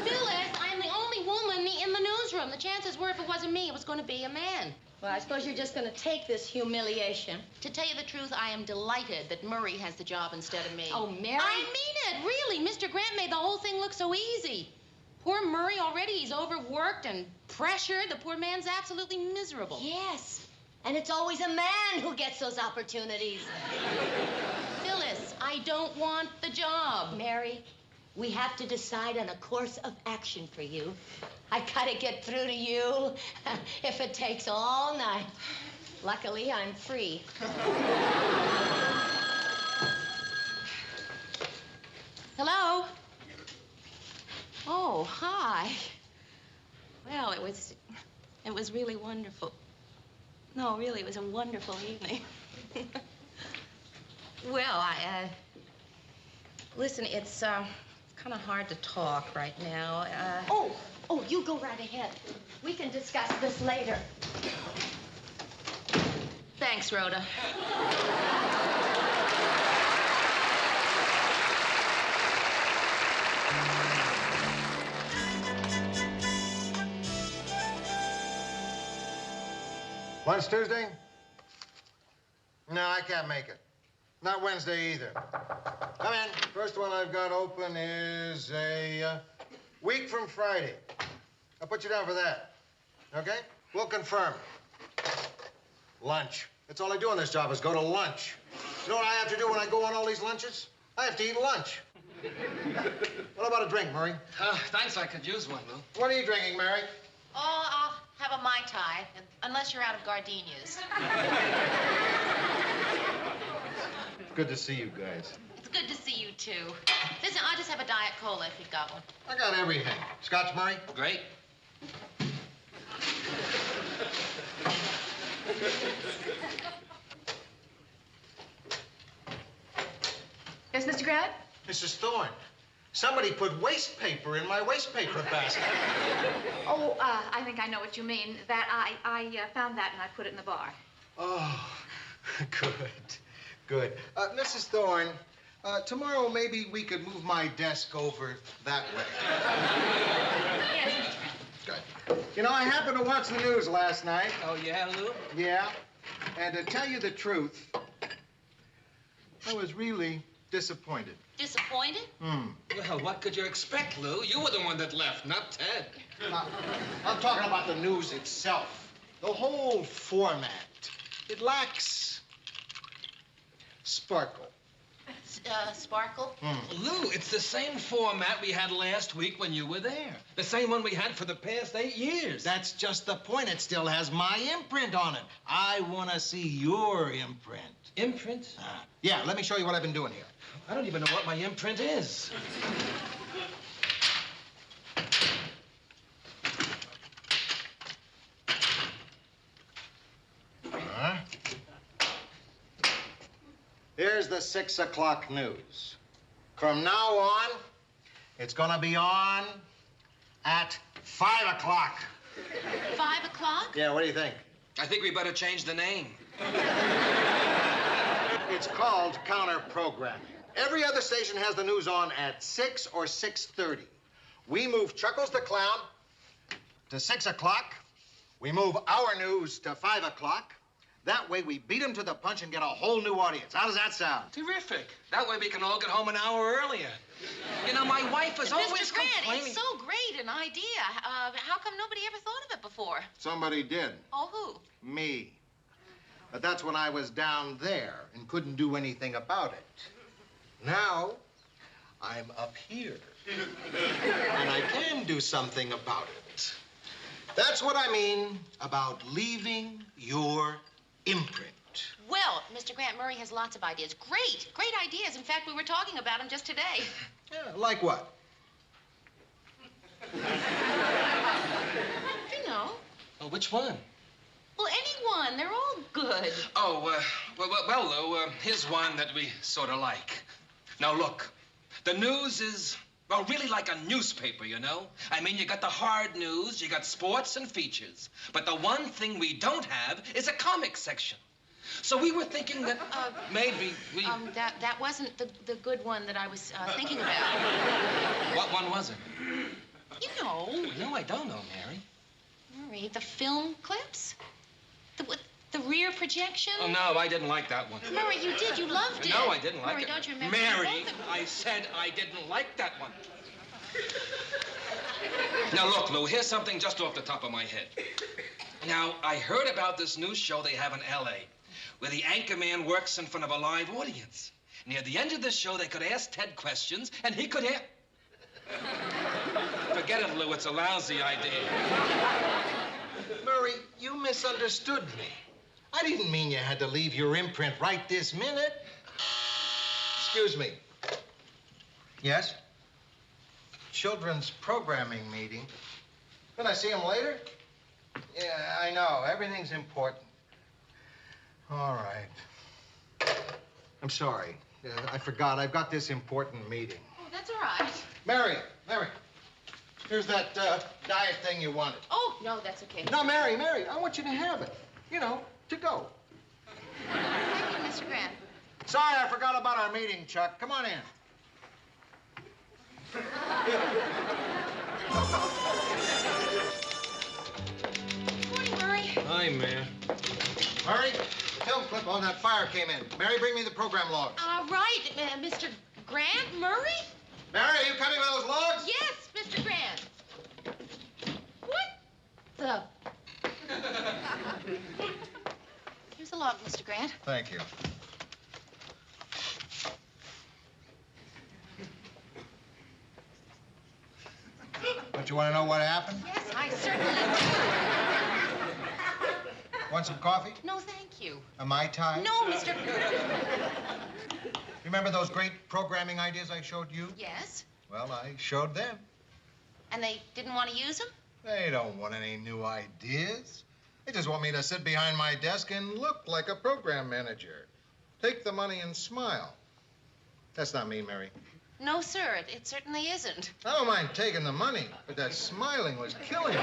Phyllis, I'm the only woman in the newsroom. The chances were if it wasn't me, it was going to be a man. Well, I suppose you're just going to take this humiliation. To tell you the truth, I am delighted that Murray has the job instead of me. Oh, Mary. I mean it, really. Mr. Grant made the whole thing look so easy. Poor Murray already, he's overworked and pressured. The poor man's absolutely miserable. Yes, and it's always a man who gets those opportunities. Phyllis, I don't want the job. Mary, we have to decide on a course of action for you. I gotta get through to you if it takes all night. Luckily, I'm free. Hello? Oh, hi. Well, it was really wonderful. No, really, it was a wonderful evening. Well, listen, it's kind of hard to talk right now. Oh, you go right ahead. We can discuss this later. Thanks, Rhoda. Lunch Tuesday? No, I can't make it. Not Wednesday either. Come in. First one I've got open is a week from Friday. I'll put you down for that. Okay? We'll confirm. Lunch. That's all I do on this job is go to lunch. You know what I have to do when I go on all these lunches? I have to eat lunch. What about a drink, Murray? Thanks, I could use one, Lou. What are you drinking, Mary? Oh, I'll have a Mai Tai, unless you're out of gardenias. Good to see you guys. It's good to see you, too. Listen, I'll just have a Diet Cola if you've got one. I got everything. Scotch, Murray? Great. Yes, Mr. Grant? Mrs. Thorne, somebody put waste paper in my waste paper basket. Oh, I think I know what you mean. That I found that and I put it in the bar. Oh, good. Mrs. Thorne, tomorrow maybe we could move my desk over that way. Yes, Mr. Grant. Good. You know, I happened to watch the news last night. Oh, yeah, Lou? Yeah. And to tell you the truth, I was really disappointed. Disappointed? Well, what could you expect, Lou? You were the one that left, not Ted. I'm talking about the news itself. The whole format. It lacks sparkle. Sparkle? Lou, it's the same format we had last week when you were there. The same one we had for the past 8 years. That's just the point. It still has my imprint on it. I want to see your imprint. Imprint? Yeah, let me show you what I've been doing here. I don't even know what my imprint is. Here's the 6 o'clock news. From now on, it's gonna be on at 5 o'clock. 5 o'clock? Yeah, what do you think? I think we better change the name. It's called counter-programming. Every other station has the news on at 6 or 6:30. We move Chuckles the Clown to 6 o'clock. We move our news to 5 o'clock. That way we beat them to the punch and get a whole new audience. How does that sound? Terrific. That way we can all get home an hour earlier. You know, my wife is always Mr. Grant, complaining. it's so great an idea. How come nobody ever thought of it before? Somebody did. Oh, who? Me. But that's when I was down there and couldn't do anything about it. Now, I'm up here. And I can do something about it. That's what I mean about leaving your imprint. Well, Mr. Grant, Murray has lots of ideas. Great ideas. In fact, we were talking about them just today. Yeah, like what? You know. Oh, which one? Well, anyone. They're all good. Oh, well, Lou, here's one that we sort of like. Now, look, the news is, well, really like a newspaper, you know? I mean, you got the hard news, you got sports and features. But the one thing we don't have is a comic section. So we were thinking that maybe we... That wasn't the good one that I was thinking about. What one was it? You know. No, I don't know, Mary. Murray, the film clips? The rear projection? Oh, no, I didn't like that one. Murray, you did. You loved it. No, I didn't like Murray, it. don't you remember? Mary, I said I didn't like that one. Now, look, Lou, here's something just off the top of my head. Now, I heard about this new show they have in L.A., where the anchor man works in front of a live audience. Near the end of the show, they could ask Ted questions, and he could answer. Forget it, Lou. It's a lousy idea. Murray, you misunderstood me. I didn't mean you had to leave your imprint right this minute. Excuse me. Yes? Children's programming meeting. Can I see him later? Yeah, I know. Everything's important. All right. I'm sorry. I forgot. I've got this important meeting. Oh, that's all right. Mary, here's that diet thing you wanted. Oh, no, that's okay. No, Mary, I want you to have it. You know, to go. Thank you, Mr. Grant. Sorry, I forgot about our meeting, Chuck. Come on in. Good morning, Murray. Hi, Mayor. Murray, the film clip on that fire came in. Mary, bring me the program logs. Right, Mr. Grant, Murray? Mary, are you coming with those logs? Yes, Mr. Grant. What the? Here's the log, Mr. Grant. Thank you. Don't you want to know what happened? Yes, I certainly do. Want some coffee? No, thank you. A Mai Tai? No, Mr. Remember those great programming ideas I showed you? Yes? Well, I showed them. And they didn't want to use them? They don't want any new ideas. They just want me to sit behind my desk and look like a program manager. Take the money and smile. That's not me, Mary. No, sir, it certainly isn't. I don't mind taking the money, but that smiling was killing me.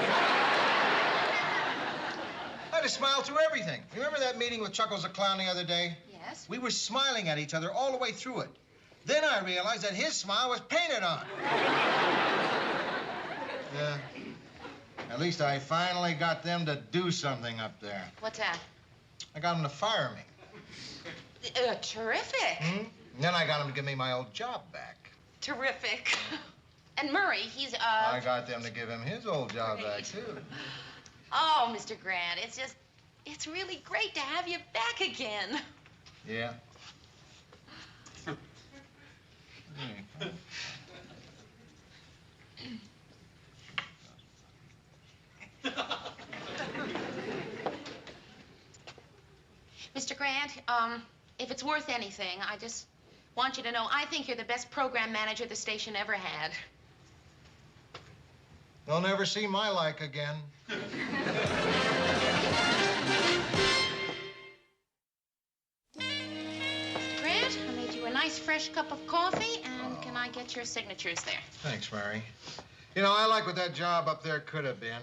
I had to smile through everything. Remember that meeting with Chuckles the Clown the other day? Yes? We were smiling at each other all the way through it. Then I realized that his smile was painted on. Yeah. At least I finally got them to do something up there. What's that? I got them to fire me. Terrific. And then I got them to give me my old job back. Terrific. And Murray, he's, I got them to give him his old job back, too. Oh, Mr. Grant, it's really great to have you back again. Yeah. Mr. Grant, if it's worth anything, I just want you to know I think you're the best program manager the station ever had. They'll never see my like again. Mr. Grant, I made you a nice fresh cup of coffee, and can I get your signatures there? Thanks, Mary. You know, I like what that job up there could have been.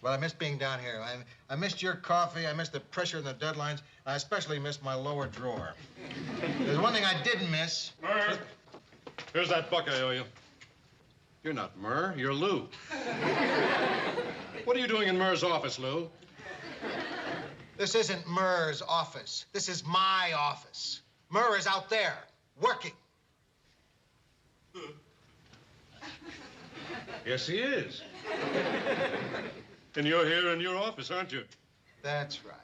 But I missed being down here. I missed your coffee. I missed the pressure and the deadlines. I especially missed my lower drawer. There's one thing I didn't miss. Murr, here's that buck I owe you. You're not Murr, you're Lou. What are you doing in Murr's office, Lou? This isn't Murr's office. This is my office. Murr is out there, working. Yes, he is. And you're here in your office, aren't you? That's right.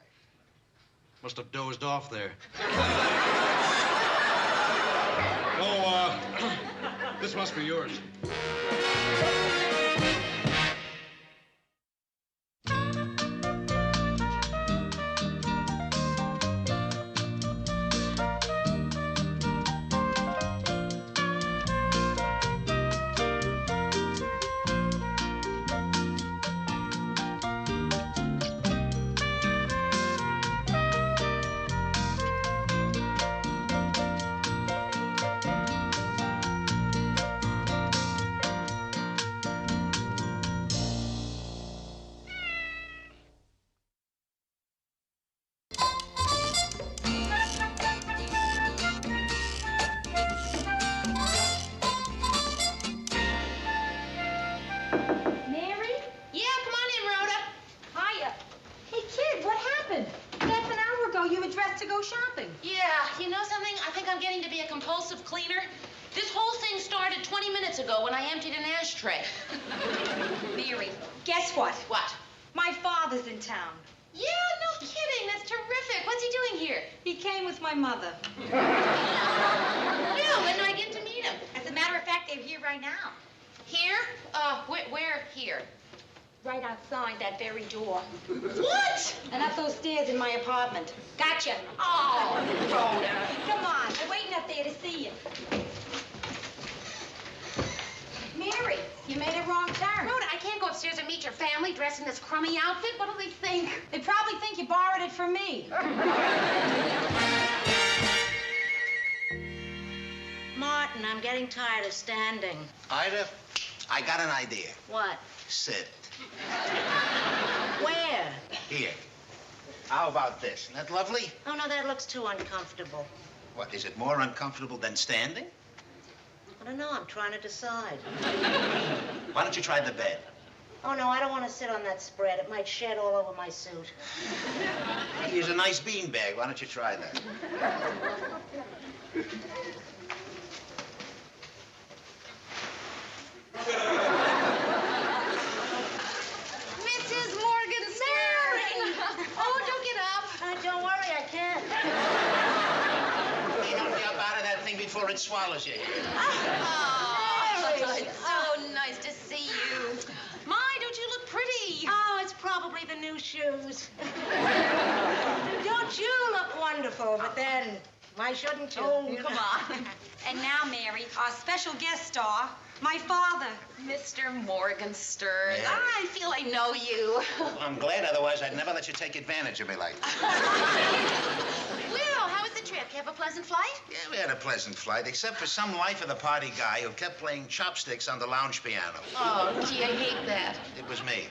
Must have dozed off there. This must be yours. To go shopping. Yeah, you know something? I think I'm getting to be a compulsive cleaner. This whole thing started 20 minutes ago when I emptied an ashtray. Mary, guess what? What? My father's in town. Yeah, no kidding. That's terrific. What's he doing here? He came with my mother. Well, when do I get to meet him? As a matter of fact, they're here right now. Here? Where here? Right outside that very door. What? And up those stairs in my apartment. Gotcha. Oh, Rhoda. Come on, we're waiting up there to see you. Mary, you made a wrong turn. Rhoda, I can't go upstairs and meet your family dressed in this crummy outfit. What'll they think? They probably think you borrowed it from me. Martin, I'm getting tired of standing. Ida, I got an idea. What? Sit. Where? Here. How about this? Isn't that lovely? Oh, no, that looks too uncomfortable. What, is it more uncomfortable than standing? I don't know. I'm trying to decide. Why don't you try the bed? Oh, no, I don't want to sit on that spread. It might shed all over my suit. Here's a nice beanbag. Why don't you try that? Mrs. Morgenstern! Oh, don't get up. Don't worry, I can't. Hey, help me up out of that thing before it swallows you. Oh, it's so nice to see you. My, don't you look pretty? Oh, it's probably the new shoes. Don't you look wonderful, but then, why shouldn't you? Oh, come on. And now, Mary, our special guest star, my father. Mr. Morgenstern. Mary. I feel I know you. Well, I'm glad, otherwise I'd never let you take advantage of me like that. Well, how was the trip? You have a pleasant flight? Yeah, we had a pleasant flight, except for some life-of-the-party guy who kept playing chopsticks on the lounge piano. Oh, gee, I hate that. It was me.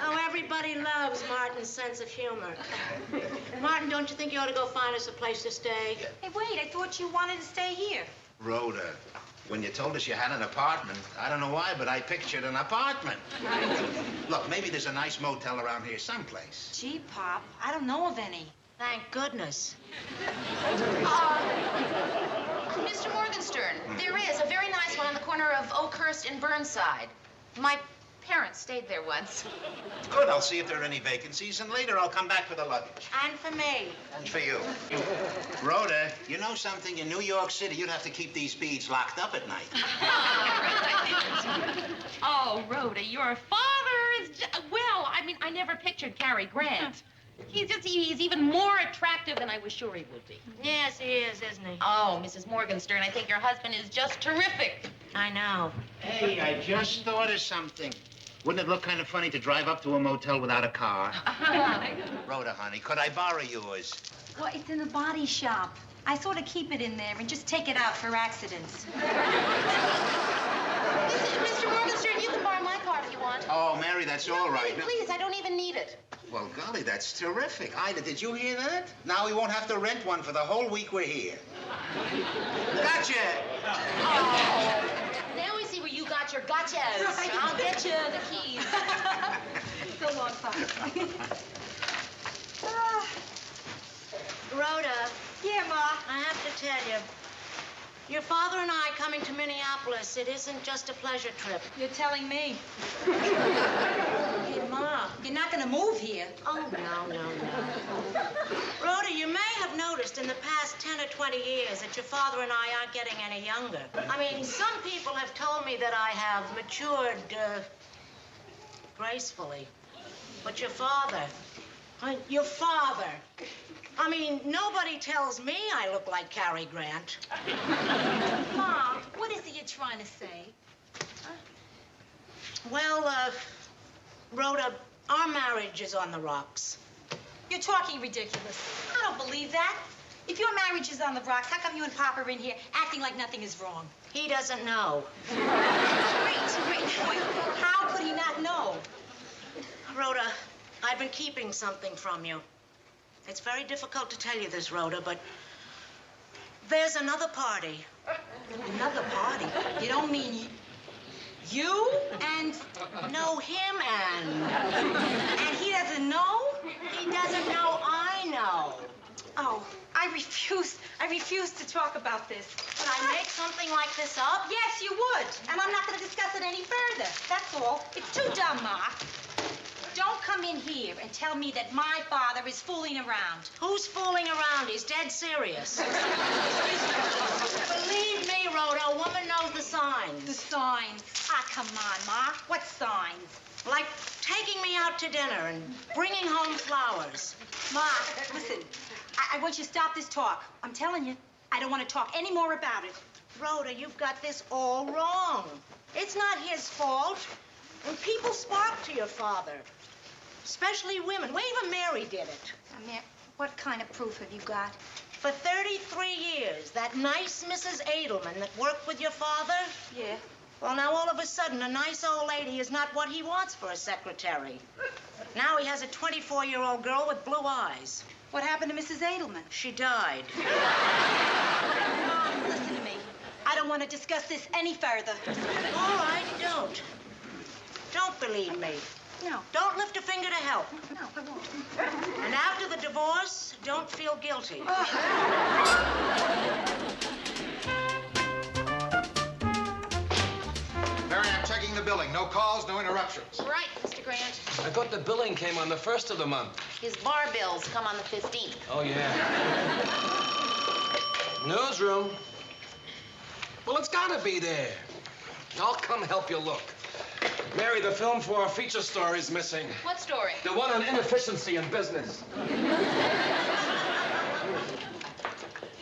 Oh, everybody loves Martin's sense of humor. Martin, don't you think you ought to go find us a place to stay? Hey, wait, I thought you wanted to stay here. Rhoda, when you told us you had an apartment, I don't know why, but I pictured an apartment. Look, maybe there's a nice motel around here someplace. Gee, Pop, I don't know of any. Thank goodness. Mr. Morgenstern, there is a very nice one on the corner of Oakhurst and Burnside. My parents stayed there once. Good, I'll see if there are any vacancies, and later I'll come back for the luggage. And for me. And for you. Rhoda, you know something? In New York City, you'd have to keep these beads locked up at night. Oh, Rhoda, your father is, well, I mean, I never pictured Cary Grant. He's even more attractive than I was sure he would be. Yes, he is, isn't he? Oh, Mrs. Morgenstern, I think your husband is just terrific. I know. Hey, I just thought of something. Wouldn't it look kind of funny to drive up to a motel without a car? Rhoda, honey, could I borrow yours? Well, it's in the body shop. I sort of keep it in there and just take it out for accidents. Mr. Morgenstern, you can borrow my car if you want. Oh, Mary, that's all right. Please, I don't even need it. Well, golly, that's terrific. Ida, did you hear that? Now we won't have to rent one for the whole week we're here. Gotcha! Oh. Now we see where you got your gotchas. Right. I'll get you the keys. So long, Pop. Rhoda, Yeah, Ma. I have to tell you, your father and I coming to Minneapolis, it isn't just a pleasure trip. You're telling me. Hey, Ma. You're not going to move here. Oh, no. Rhoda, you may have noticed in the past 10 or 20 years that your father and I aren't getting any younger. I mean, some people have told me that I have matured, gracefully. But your father, I mean, nobody tells me I look like Cary Grant. Mom, what is it you're trying to say? Well, Rhoda, our marriage is on the rocks. You're talking ridiculous. I don't believe that. If your marriage is on the rocks, how come you and Pop are in here acting like nothing is wrong? He doesn't know. Wait. How could he not know? Rhoda, I've been keeping something from you. It's very difficult to tell you this, Rhoda, but there's another party. Another party? You don't mean you and... No, him and... And he doesn't know? He doesn't know I know. Oh, I refuse to talk about this. Could I make something like this up? Yes, you would. And I'm not going to discuss it any further. That's all. It's too dumb, Ma. Don't come in here and tell me that my father is fooling around. Who's fooling around? He's dead serious. Believe me, Rhoda, a woman knows the signs. The signs. Ah, come on, Ma. What signs? Like taking me out to dinner and bringing home flowers. Ma, listen. I want you to stop this talk. I'm telling you, I don't want to talk any more about it. Rhoda, you've got this all wrong. It's not his fault. When people spark to your father, especially women. Well, even Mary did it. What kind of proof have you got? For 33 years, that nice Mrs. Edelman that worked with your father? Yeah. Well, now all of a sudden, a nice old lady is not what he wants for a secretary. Now he has a 24-year-old girl with blue eyes. What happened to Mrs. Edelman? She died. Mom, listen to me. I don't want to discuss this any further. All right, don't. Don't believe me. No. Don't lift a finger to help. No, I won't. And after the divorce, don't feel guilty. Mary, I'm checking the billing. No calls, no interruptions. Right, Mr. Grant. I thought the billing came on the 1st of the month. His bar bills come on the 15th. Oh, yeah. Newsroom. Well, it's gotta be there. I'll come help you look. Mary, the film for our feature story is missing. What story? The one on inefficiency in business.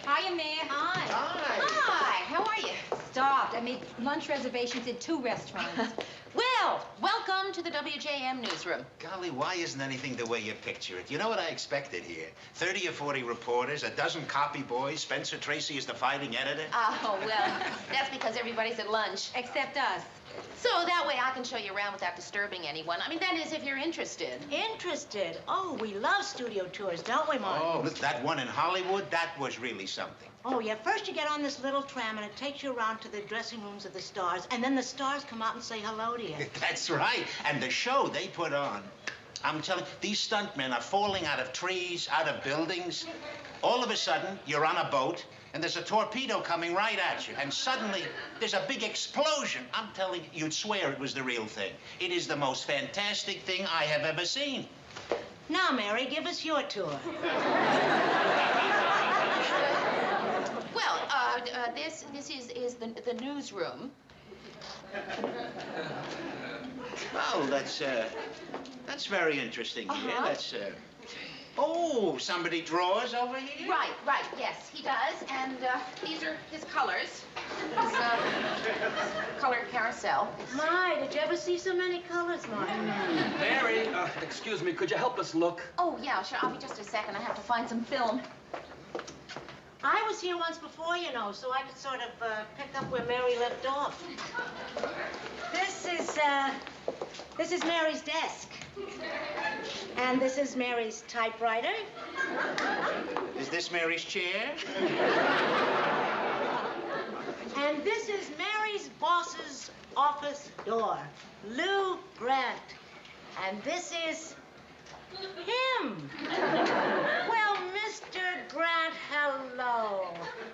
Hiya, Mayor. Hi. Hi, how are you? Stopped. I made lunch reservations in 2 restaurants. Well, welcome to the WJM newsroom. Golly, why isn't anything the way you picture it? You know what I expected here? 30 or 40 reporters, a dozen copy boys. Spencer Tracy is the fighting editor. Oh, well, that's because everybody's at lunch. Except us. So that way I can show you around without disturbing anyone. I mean, that is, if you're interested. Interested? Oh, we love studio tours, don't we, Martin? Oh, look, that one in Hollywood, that was really something. Oh, yeah. First you get on this little tram, and it takes you around to the dressing rooms of the stars, and then the stars come out and say hello to you. That's right. And the show they put on. I'm telling you, these stuntmen are falling out of trees, out of buildings. All of a sudden, you're on a boat, and there's a torpedo coming right at you. And suddenly, there's a big explosion. I'm telling you, you'd swear it was the real thing. It is the most fantastic thing I have ever seen. Now, Mary, give us your tour. Well, this is the newsroom. Well, that's very interesting here. That's, oh, somebody draws over here? Right, yes, he does. And these are his colors. His colored carousel. My, did you ever see so many colors, Martin? Mary, excuse me, could you help us look? Oh, yeah, sure. I'll be just a second. I have to find some film. I was here once before, you know, so I could sort of pick up where Mary left off. This is Mary's desk. And this is Mary's typewriter. Is this Mary's chair? And this is Mary's boss's office door, Lou Grant. And this is him. Well, Mr. Grant, hello.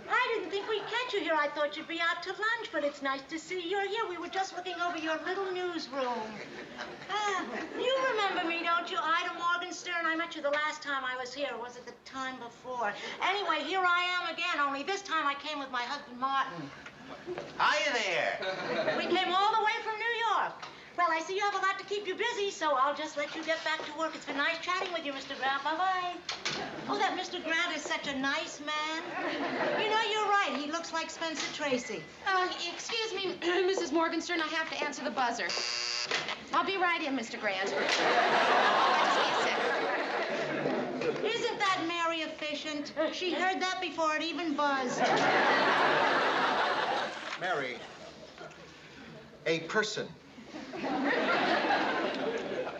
I didn't think we'd catch you here. I thought you'd be out to lunch, but it's nice to see you're here. We were just looking over your little newsroom. You remember me, don't you? Ida Morgenstern. I met you the last time I was here. Or was it the time before? Anyway, here I am again, only this time I came with my husband, Martin. Hiya there. We came all the way from New York. Well, I see you have a lot to keep you busy, so I'll just let you get back to work. It's been nice chatting with you, Mr. Grant. Bye-bye. Oh, that Mr. Grant is such a nice man. You know, you're right. He looks like Spencer Tracy. Excuse me, Mrs. Morgenstern, I have to answer the buzzer. I'll be right in, Mr. Grant. Just be a second. Isn't that Mary efficient? She heard that before it even buzzed. Mary, a person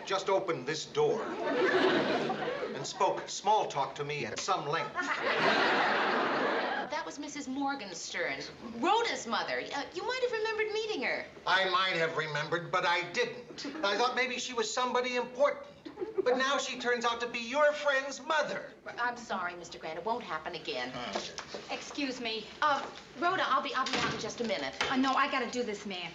just opened this door and spoke small talk to me at some length. That was Mrs. Morgenstern, Rhoda's mother. You might have remembered meeting her. I might have remembered, but I didn't. I thought maybe she was somebody important. But now she turns out to be your friend's mother. I'm sorry, Mr. Grant. It won't happen again. Excuse me. Rhoda, I'll be out in just a minute. No, I gotta do this, ma'am.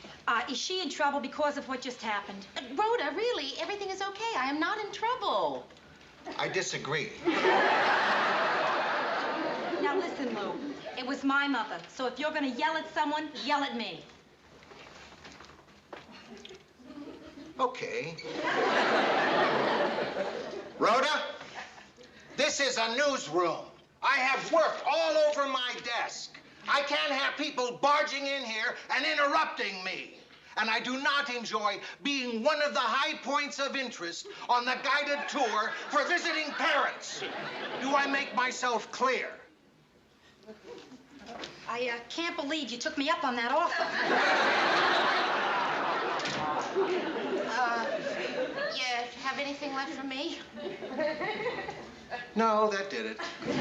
Is she in trouble because of what just happened? Rhoda, really, everything is okay. I am not in trouble. I disagree. Now listen, Lou. It was my mother, so if you're gonna yell at someone, yell at me. Okay. Rhoda, this is a newsroom. I have work all over my desk. I can't have people barging in here and interrupting me. And I do not enjoy being one of the high points of interest on the guided tour for visiting parents. Do I make myself clear? I can't believe you took me up on that offer. You have anything left for me? No, that did it. Mary,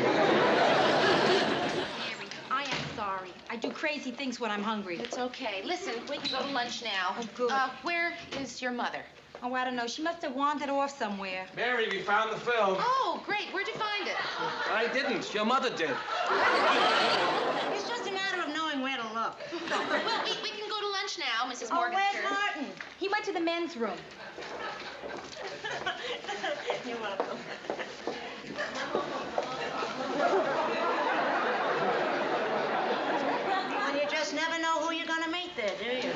I am sorry. I do crazy things when I'm hungry. It's okay. Listen, we can go to lunch now. Oh, good. Where is your mother? Oh, I don't know. She must have wandered off somewhere. Mary, we found the film. Oh, great. Where'd you find it? I didn't. Your mother did. It's just a matter of knowing where to look. Well, we can go to lunch now, Mrs. Oh, Morgan. where's Martin? He went to the men's room. You're welcome. Well, you just never know who you're gonna meet there, do you?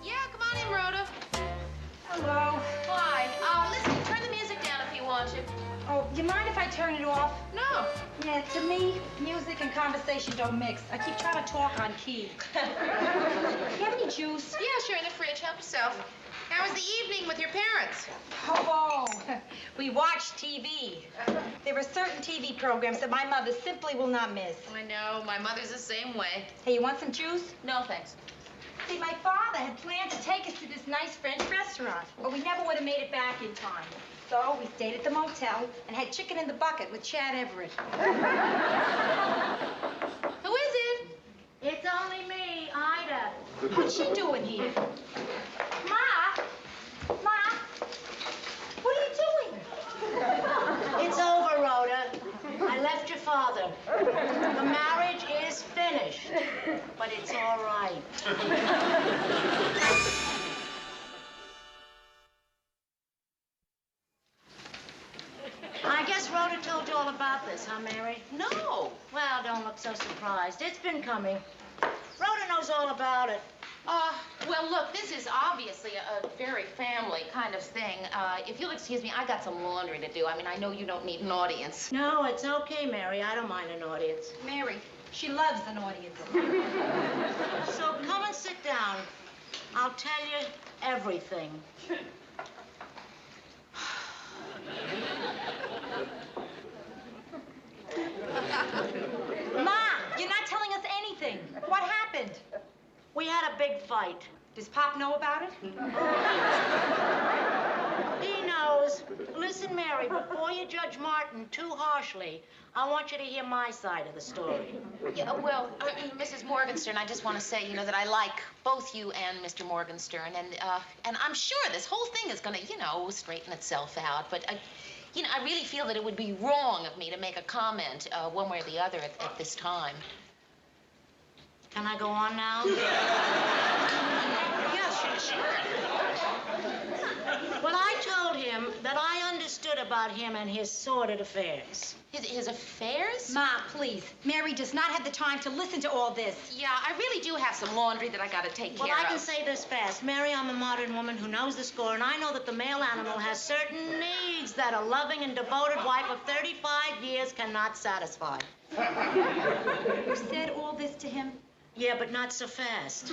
Yeah, come on in, Rhoda. Hello. Hi. Listen, turn the music down if you want to. Oh, you mind if I turn it off? No. Yeah, to me, music and conversation don't mix. I keep trying to talk on key. You have any juice? Yeah, sure, in the fridge. Help yourself. How was the evening with your parents? Oh, we watch TV. There are certain TV programs that my mother simply will not miss. I know. My mother's the same way. Hey, you want some juice? No, thanks. See, my father had planned to take us to this nice French restaurant, but we never would have made it back in time. So we stayed at the motel and had chicken in the bucket with Chad Everett. Who is it? It's only me, Ida. What's she doing here? Ma? Ma? What are you doing? It's over, Rhoda. I left your father. The marriage is finished, but it's all right. I guess Rhoda told you all about this, huh, Mary? No. Well, don't look so surprised. It's been coming. Rhoda knows all about it. Well, look, this is obviously a very family kind of thing. If you'll excuse me, I got some laundry to do. I mean, I know you don't need an audience. No, it's okay, Mary. I don't mind an audience. Mary, she loves an audience. So come and sit down. I'll tell you everything. Ma, you're not telling us anything. What happened? We had a big fight. Does Pop know about it? He knows. Listen, Mary, before you judge Martin too harshly, I want you to hear my side of the story. Yeah, well, Mrs. Morgenstern, I just want to say, that I like both you and Mr. Morgenstern, and I'm sure this whole thing is going to, straighten itself out. But, I really feel that it would be wrong of me to make a comment one way or the other at this time. Can I go on now? Yeah, sure. Well, I told him that I understood about him and his sordid affairs. His affairs? Ma, please. Mary does not have the time to listen to all this. Yeah, I really do have some laundry that I got to take Well, care of. I can say this fast. Mary, I'm a modern woman who knows the score, and I know that the male animal has certain needs that a loving and devoted wife of 35 years cannot satisfy. You said all this to him? Yeah, but not so fast.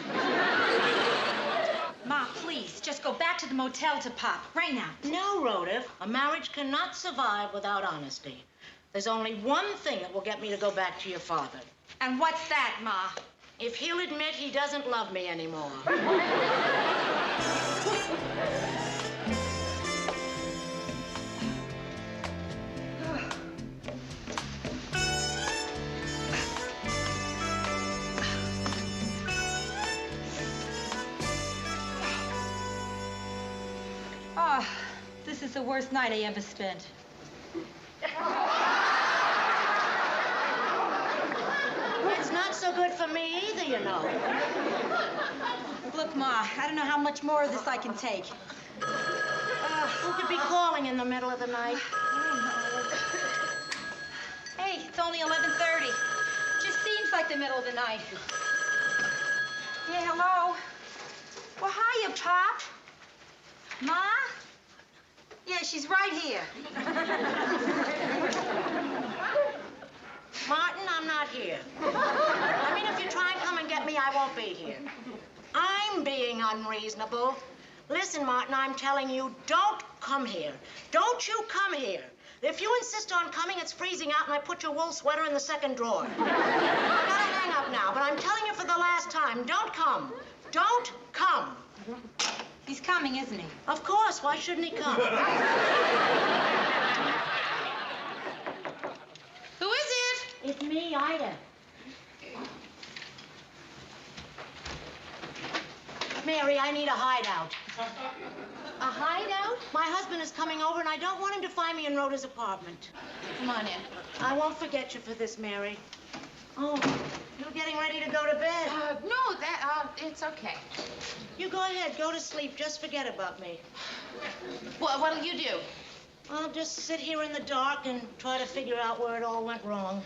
Ma, please, just go back to the motel to Pop, right now. No, Rhoda. A marriage cannot survive without honesty. There's only one thing that will get me to go back to your father. And what's that, Ma? If he'll admit he doesn't love me anymore. this is the worst night I ever spent. It's not so good for me either, you know. Look, Ma, I don't know how much more of this I can take. Who could be calling in the middle of the night? Hey, it's only 11:30. Just seems like the middle of the night. Yeah, hello? Well, hiya, Pop. Ma? Yeah, she's right here. Martin, I'm not here. I mean, if you try and come and get me, I won't be here. I'm being unreasonable. Listen, Martin, I'm telling you, don't come here. Don't you come here. If you insist on coming, it's freezing out, and I put your wool sweater in the second drawer. I gotta hang up now, but I'm telling you for the last time, don't come. Don't come. He's coming, isn't he? Of course. Why shouldn't he come? Who is it? It's me, Ida. Mary, I need a hideout. A hideout? My husband is coming over, and I don't want him to find me in Rhoda's apartment. Come on in. I won't forget you for this, Mary. Oh, you're getting ready to go to bed. No, it's okay. You go ahead. Go to sleep. Just forget about me. What'll you do? I'll just sit here in the dark and try to figure out where it all went wrong.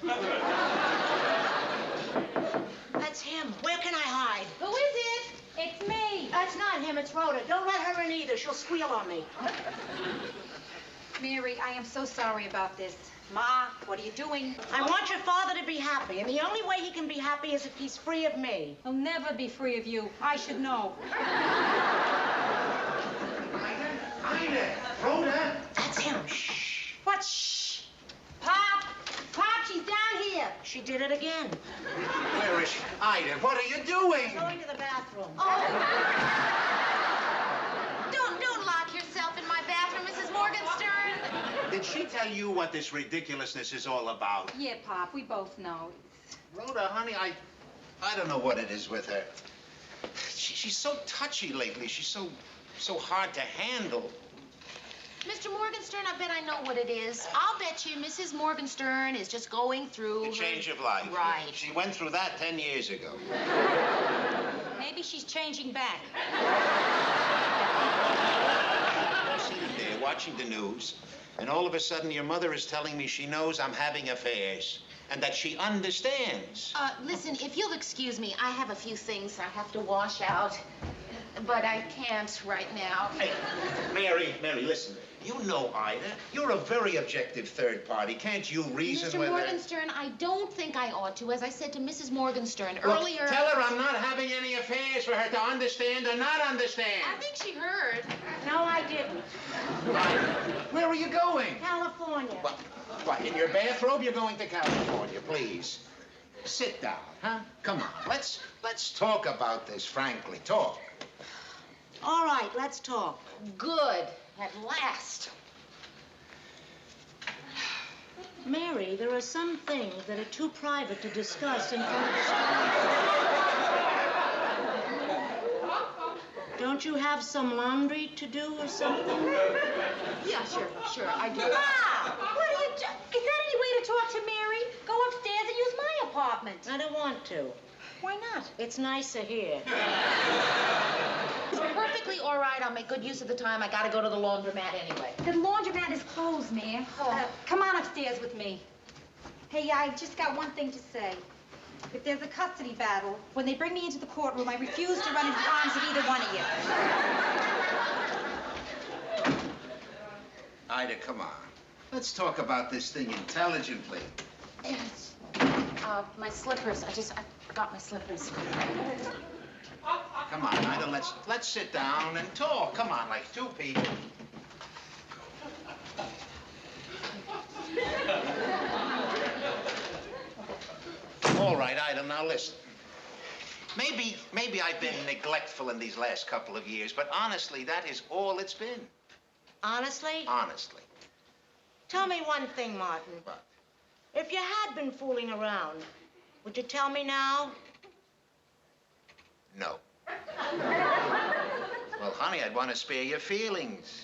That's him. Where can I hide? Who is it? It's me. That's not him. It's Rhoda. Don't let her in either. She'll squeal on me. Mary, I am so sorry about this. Ma, what are you doing? I want your father to be happy, and the only way he can be happy is if he's free of me. He'll never be free of you. I should know. Ida! Rhoda! That's him. Shh. What? Shh. Pop! Pop, she's down here. She did it again. Where is she? Ida, what are you doing? Going to the bathroom. Don't lock yourself in my bathroom, Mrs. Morgenstern. Did she tell you what this ridiculousness is all about? Yeah, Pop, we both know. Rhoda, honey, I don't know what it is with her. She's so touchy lately. She's so hard to handle. Mr. Morgenstern, I bet I know what it is. I'll bet you Mrs. Morgenstern is just going through A change of life. Right. She went through that 10 years ago. Maybe she's changing back. You're sitting there watching the news, and all of a sudden your mother is telling me she knows I'm having affairs and that she understands. Listen, if you'll excuse me, I have a few things I have to wash out, but I can't right now. Hey, Mary, listen. You know Ida. You're a very objective third party. Can't you reason Mr. with her? Morgenstern, I don't think I ought to. As I said to Mrs. Morgenstern Look, earlier... Tell her I'm not having any affairs for her to understand or not understand. I think she heard. No, I didn't. Ida, where are you going? California. What, in your bathrobe? You're going to California, please. Sit down, huh? Come on. Let's talk about this, frankly. Talk. All right, let's talk. Good. At last. Mary, there are some things that are too private to discuss in front of strangers. Don't you have some laundry to do or something? Yeah, sure, I do. Ma! What are you doing? Is that any way to talk to Mary? Go upstairs and use my apartment. I don't want to. Why not? It's nicer here. Perfectly all right. I'll make good use of the time. I gotta go to the laundromat anyway. The laundromat is closed, ma'am. Come on upstairs with me. Hey, I just got one thing to say. If there's a custody battle, when they bring me into the courtroom, I refuse to run into the arms of either one of you. Ida, come on. Let's talk about this thing intelligently. Yes. My slippers. I forgot my slippers. Come on, Ida, let's sit down and talk. Come on, like two people. All right, Ida, now listen. Maybe I've been neglectful in these last couple of years, but honestly, that is all it's been. Honestly? Honestly. Tell me one thing, Martin. What? If you had been fooling around, would you tell me now? No. Well, honey, I'd want to spare your feelings.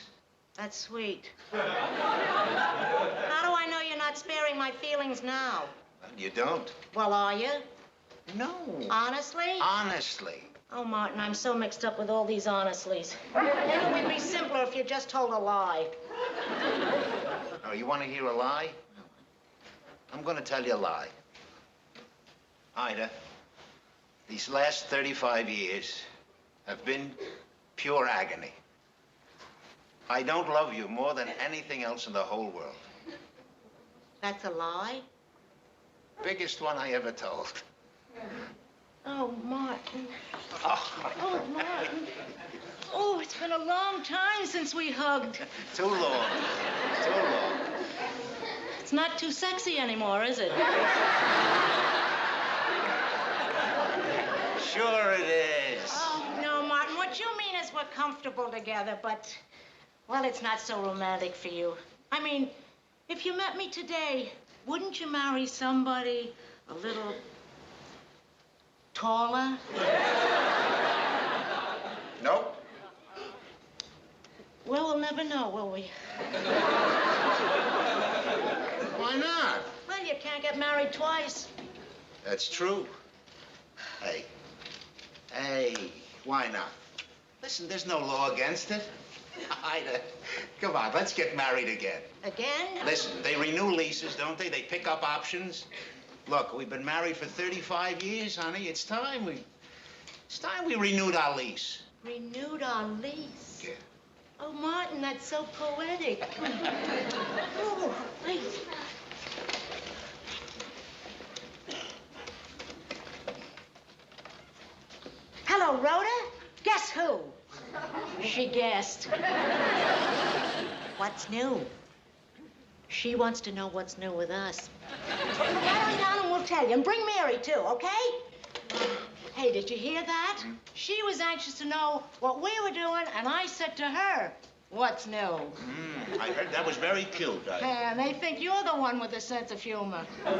That's sweet. How do I know you're not sparing my feelings now? You don't? Well, are you? No. Honestly? Honestly. Oh, Martin, I'm so mixed up with all these honestlys. It would be simpler if you just told a lie. Oh, you want to hear a lie? I'm going to tell you a lie. Ida, these last 35 years have been pure agony. I don't love you more than anything else in the whole world. That's a lie? Biggest one I ever told. Oh, Martin. Oh, Oh, Martin. Oh, it's been a long time since we hugged. too long. Too long. It's not too sexy anymore, is it? Sure it is. Oh, no, Martin. What you mean is we're comfortable together, but, well, it's not so romantic for you. I mean, if you met me today, wouldn't you marry somebody a little taller? Nope. Well, we'll never know, will we? Why not? Well, you can't get married twice. That's true. Hey, why not? Listen, there's no law against it. Ida, come on, let's get married again. Again? Listen, they renew leases, don't they? They pick up options. Look, we've been married for 35 years, honey. It's time we renewed our lease. Renewed our lease? Yeah. Oh, Martin, that's so poetic. Oh, wait. Hello, Rhoda. Guess who? She guessed. What's new? She wants to know what's new with us. Right on down and we'll tell you. And bring Mary, too, okay? Hey, did you hear that? She was anxious to know what we were doing, and I said to her, what's new? I heard that was very cute. And they think you're the one with a sense of humor. Oh,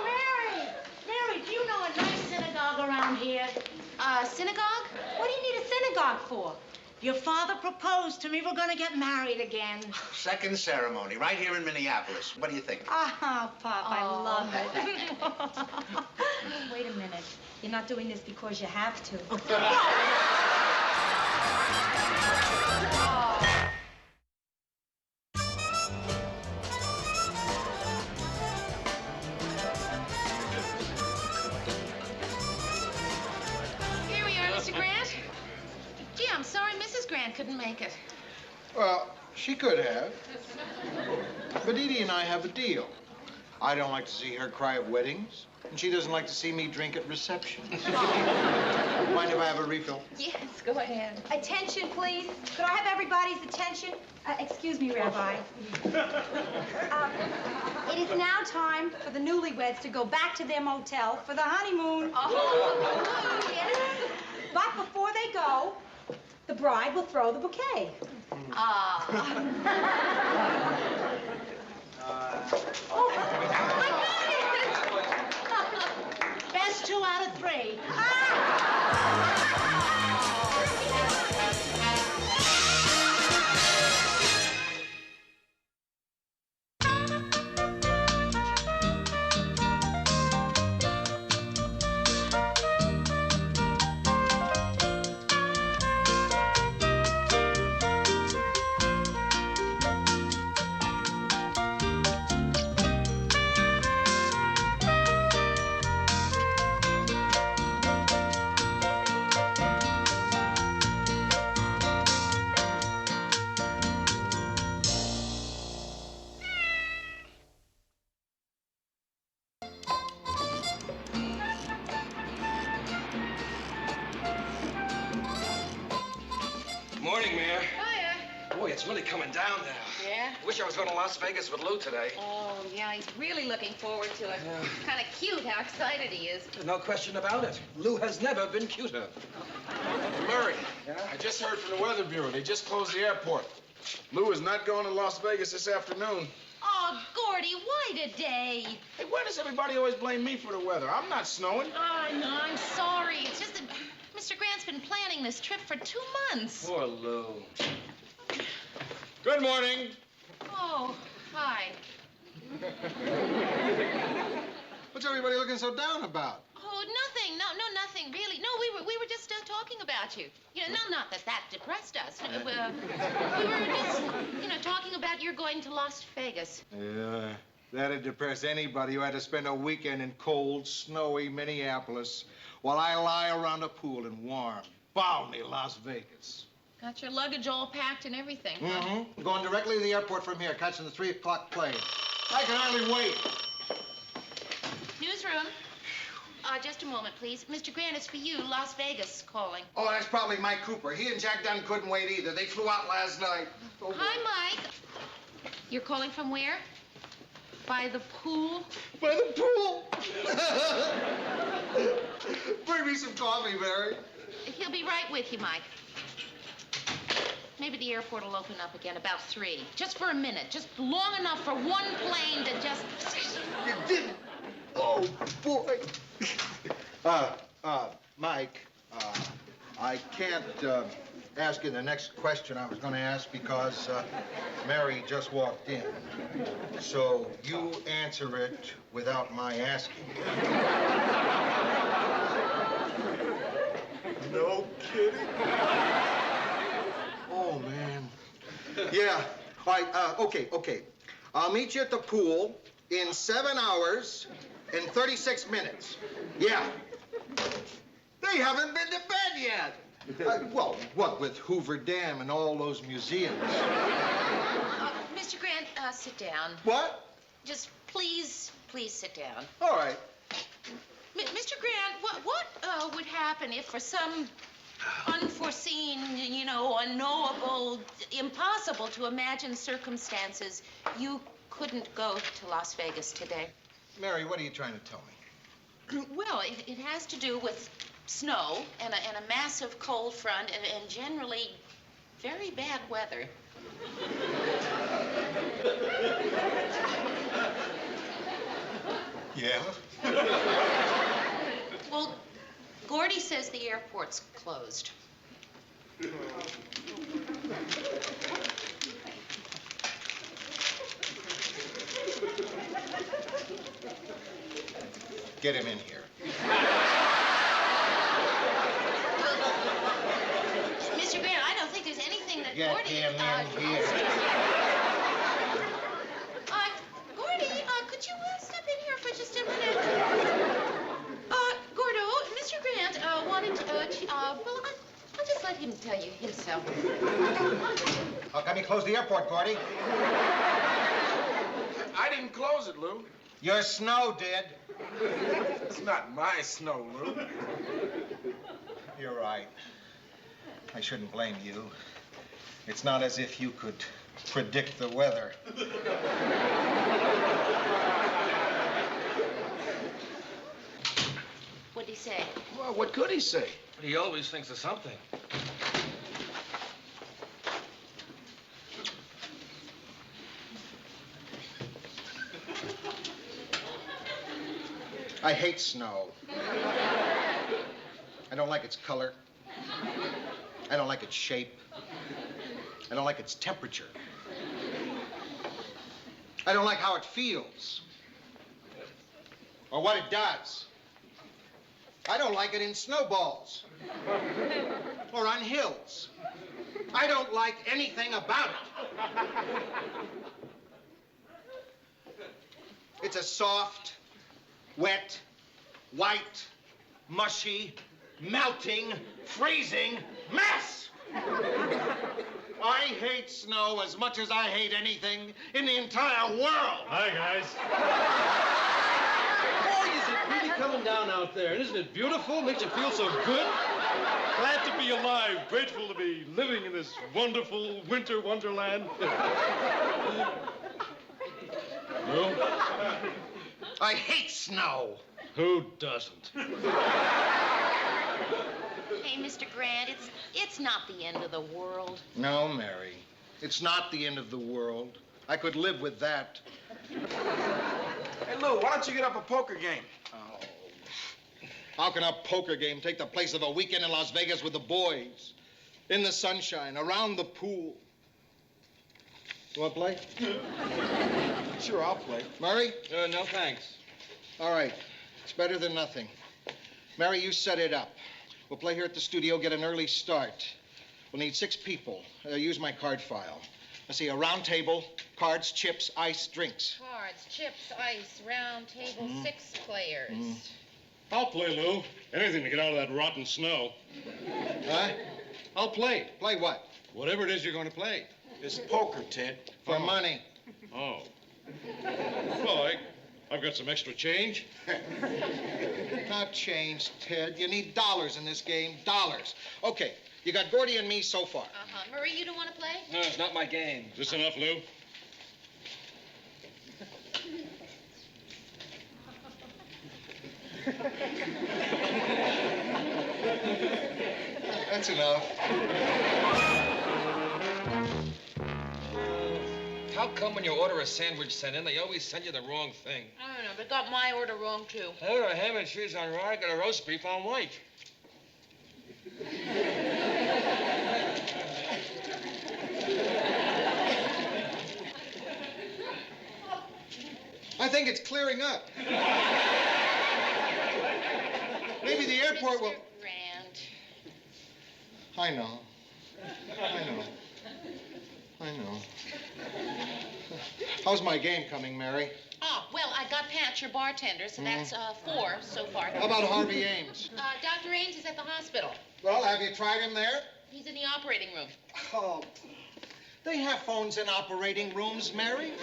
Mary! Mary, do you know a nice synagogue around here? Synagogue? What do you need a synagogue for? Your father proposed to me. We're gonna get married again. Second ceremony, right here in Minneapolis. What do you think? Oh, Pop, I Oh. love it. Wait a minute. You're not doing this because you have to. Here we are, Mr. Grant. Gee, I'm sorry Mrs. Grant couldn't make it. Well, she could have. But Edie and I have a deal. I don't like to see her cry at weddings, and she doesn't like to see me drink at receptions. Mind if I have a refill? Yes, go ahead. Attention, please. Could I have everybody's attention? Excuse me, Rabbi. It is now time for the newlyweds to go back to their motel for the honeymoon. Oh, yes. But before they go, the bride will throw the bouquet. Ah. Oh, I got it! Best 2 out of 3. Morning, Mayor. Hiya. Boy, it's really coming down now. Yeah? Wish I was going to Las Vegas with Lou today. Oh, yeah, he's really looking forward to it. Yeah. Kind of cute how excited he is. There's no question about it. Lou has never been cuter. Murray, Yeah? I just heard from the Weather Bureau. They just closed the airport. Lou is not going to Las Vegas this afternoon. Oh, Gordy, why today? Hey, why does everybody always blame me for the weather? I'm not snowing. I know, I'm sorry. It's just that Mr. Grant's been planning this trip for 2 months. Poor Lou. Good morning. Oh, hi. What's everybody looking so down about? Oh, nothing. No, nothing, really. No, we were just talking about you. You know, not that depressed us. We were just, talking about your going to Las Vegas. Yeah, that'd depress anybody who had to spend a weekend in cold, snowy Minneapolis while I lie around a pool in warm, balmy Las Vegas. Got your luggage all packed and everything, huh? Mm-hmm. Going directly to the airport from here, catching the 3 o'clock plane. I can hardly wait. Newsroom. Just a moment, please. Mr. Grant, it's for you. Las Vegas calling. Oh, that's probably Mike Cooper. He and Jack Dunn couldn't wait either. They flew out last night. Oh, Hi, Mike. You're calling from where? By the pool? By the pool? Bring me some coffee, Mary. He'll be right with you, Mike. Maybe the airport will open up again about 3. Just for a minute. Just long enough for one plane to just... You didn't. Oh, boy. Mike, I can't ask you the next question I was going to ask because Mary just walked in. So you answer it without my asking. No kidding? Oh, man. Yeah. All right, okay. I'll meet you at the pool in 7 hours and 36 minutes. Yeah. They haven't been to bed yet. Well, what with Hoover Dam and all those museums? Mr. Grant, sit down. What? Just please sit down. All right. Mr. Grant, what would happen if for some unforeseen, unknowable, impossible to imagine circumstances, you couldn't go to Las Vegas today? Mary, what are you trying to tell me? Well, it has to do with snow and a massive cold front and generally very bad weather. Yeah? Well, Gordy says the airport's closed. Get him in here. Mr. Grant, I don't think there's anything that Get Gordy... him in here. Gordy, could you step in here for just a minute? Gordo, Mr. Grant wanted to, well, I'll just let him tell you himself. How come you closed the airport, Gordy? I didn't close it, Lou. Your snow did. It's not my snow, Lou. You're right. I shouldn't blame you. It's not as if you could predict the weather. What'd he say? Well, what could he say? He always thinks of something. I hate snow. I don't like its color. I don't like its shape. I don't like its temperature. I don't like how it feels. Or what it does. I don't like it in snowballs. Or on hills. I don't like anything about it. It's a soft, wet, white, mushy, melting, freezing mess! I hate snow as much as I hate anything in the entire world. Hi, guys. Boy, is it really coming down out there. Isn't it beautiful? Makes you feel so good. Glad to be alive. Grateful to be living in this wonderful winter wonderland. No? I hate snow. Who doesn't? Hey, Mr. Grant, it's not the end of the world. No, Mary. It's not the end of the world. I could live with that. Hey, Lou, why don't you get up a poker game? Oh. How can a poker game take the place of a weekend in Las Vegas with the boys? In the sunshine, around the pool. You want to play? Sure, I'll play. Murray? No, thanks. All right. It's better than nothing. Mary, you set it up. We'll play here at the studio, get an early start. We'll need 6 people. Use my card file. Let's see, a round table, cards, chips, ice, drinks. Cards, chips, ice, round table, 6 players. I'll play, Lou. Anything to get out of that rotten snow. Huh? I'll play. Play what? Whatever it is you're going to play. It's poker, Ted. For money. Oh. Well, I've got some extra change. Not change, Ted. You need dollars in this game. Dollars. Okay, you got Gordy and me so far. Marie, you don't want to play? No, it's not my game. Is this enough, Lou? That's enough. How come when you order a sandwich sent in, they always send you the wrong thing? I don't know. They got my order wrong, too. I order a ham and cheese on rye, got a roast beef on white. I think it's clearing up. Maybe the airport will... Grant. I know. How's my game coming, Mary? Oh, well, I got Pat, your bartender, so that's 4 so far. How about Harvey Ames? Dr. Ames is at the hospital. Well, have you tried him there? He's in the operating room. Oh, they have phones in operating rooms, Mary.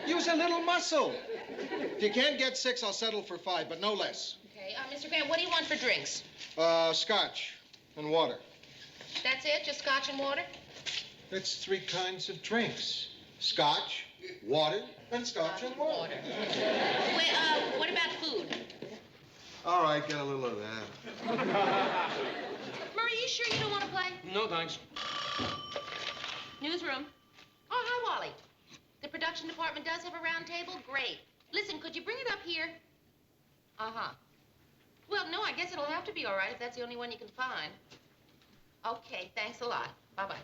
Use a little muscle. If you can't get 6, I'll settle for 5, but no less. Okay, Mr. Grant, what do you want for drinks? Scotch and water. That's it? Just scotch and water? It's 3 kinds of drinks. Scotch, water, and scotch and water. Wait, what about food? All right, get a little of that. Murray, you sure you don't want to play? No, thanks. Newsroom. Oh, hi, Wally. The production department does have a round table? Great. Listen, could you bring it up here? Uh-huh. Well, no, I guess it'll have to be all right if that's the only one you can find. Okay, thanks a lot. Bye-bye.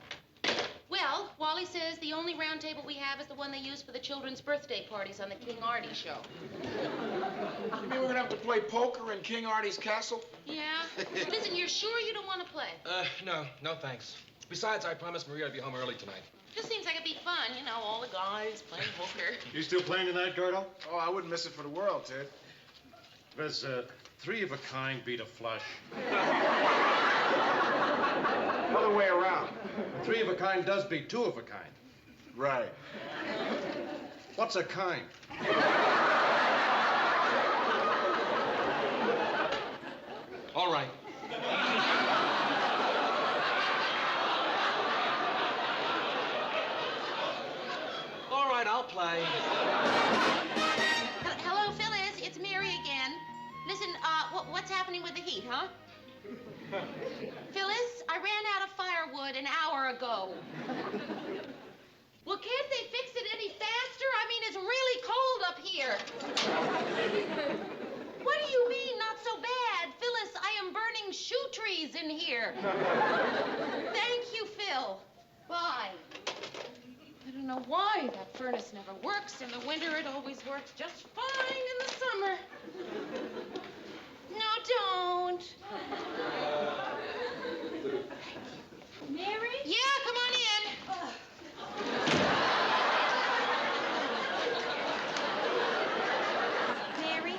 Well, Wally says the only round table we have is the one they use for the children's birthday parties on the King Artie show. You mean we're gonna have to play poker in King Artie's castle? Yeah? Listen, you're sure you don't want to play? No, thanks. Besides, I promised Maria I'd be home early tonight. Just seems like it'd be fun, you know, all the guys playing poker. You still playing tonight, Gordo? Oh, I wouldn't miss it for the world, Ted. There's 3 of a kind beat a flush. Other way around. 3 of a kind does beat 2 of a kind. Right. What's a kind? All right. All right, I'll play. Hello, Phyllis. It's Mary again. Listen, what's happening with the heat, huh? Phyllis, I ran out of firewood an hour ago. Well, can't they fix it any faster? I mean, it's really cold up here. What do you mean, not so bad? Phyllis, I am burning shoe trees in here. Thank you, Phil. Bye. I don't know why that furnace never works. In the winter, it always works just fine in the summer. No, don't. Mary? Yeah, come on in. Mary,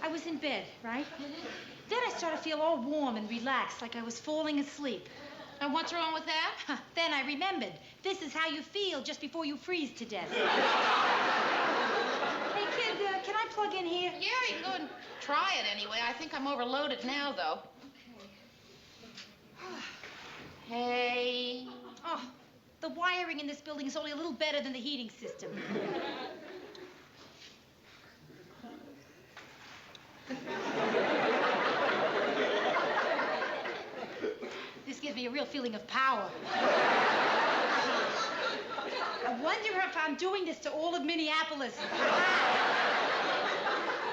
I was in bed, right? Then I started to feel all warm and relaxed, like I was falling asleep. And what's wrong with that? Then I remembered. This is how you feel just before you freeze to death. Hey, kid, can I plug in here? Yeah, you can go and try it anyway. I think I'm overloaded now, though. Hey. Oh, the wiring in this building is only a little better than the heating system. This gives me a real feeling of power. I wonder if I'm doing this to all of Minneapolis.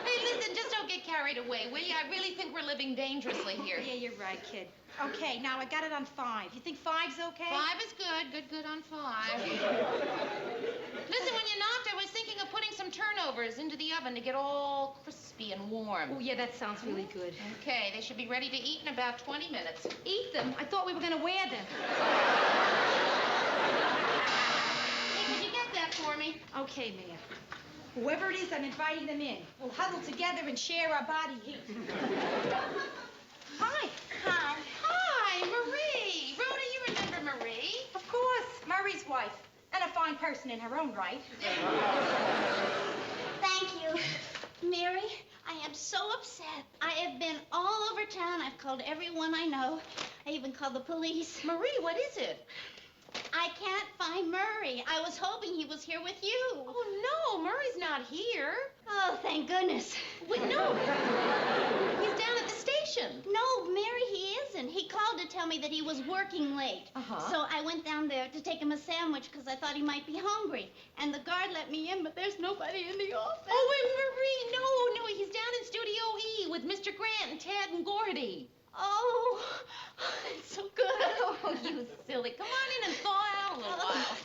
Hey, listen, just don't get carried away, will you? I really think we're living dangerously here. Yeah, you're right, kid. Okay, now I got it on 5. You think 5's okay? 5 is good. Good on 5. turnovers into the oven to get all crispy and warm. Oh, yeah, that sounds really good. Okay, they should be ready to eat in about 20 minutes. Eat them? I thought we were going to wear them. Hey, could you get that for me? Okay, Mayor. Whoever it is, I'm inviting them in. We'll huddle together and share our body heat. Hi. Hi. Hi, Marie. Rhoda, you remember Marie? Of course, Murray's wife. And a fine person in her own right. Thank you. Mary, I am so upset. I have been all over town. I've called everyone I know. I even called the police. Marie, what is it? I can't find Murray. I was hoping he was here with you. Oh, no, Murray's not here. Oh, thank goodness. Wait, no. He's down at the station. No, Mary, he isn't. He called to tell me that he was working late. So I went down there to take him a sandwich because I thought he might be hungry. And the guard let me in, but there's nobody in the office. Oh, wait, Marie, no, he's down in Studio E with Mr. Grant and Ted and Gordy. Oh, it's so good. Oh, you silly. Come on in and thaw out a little while.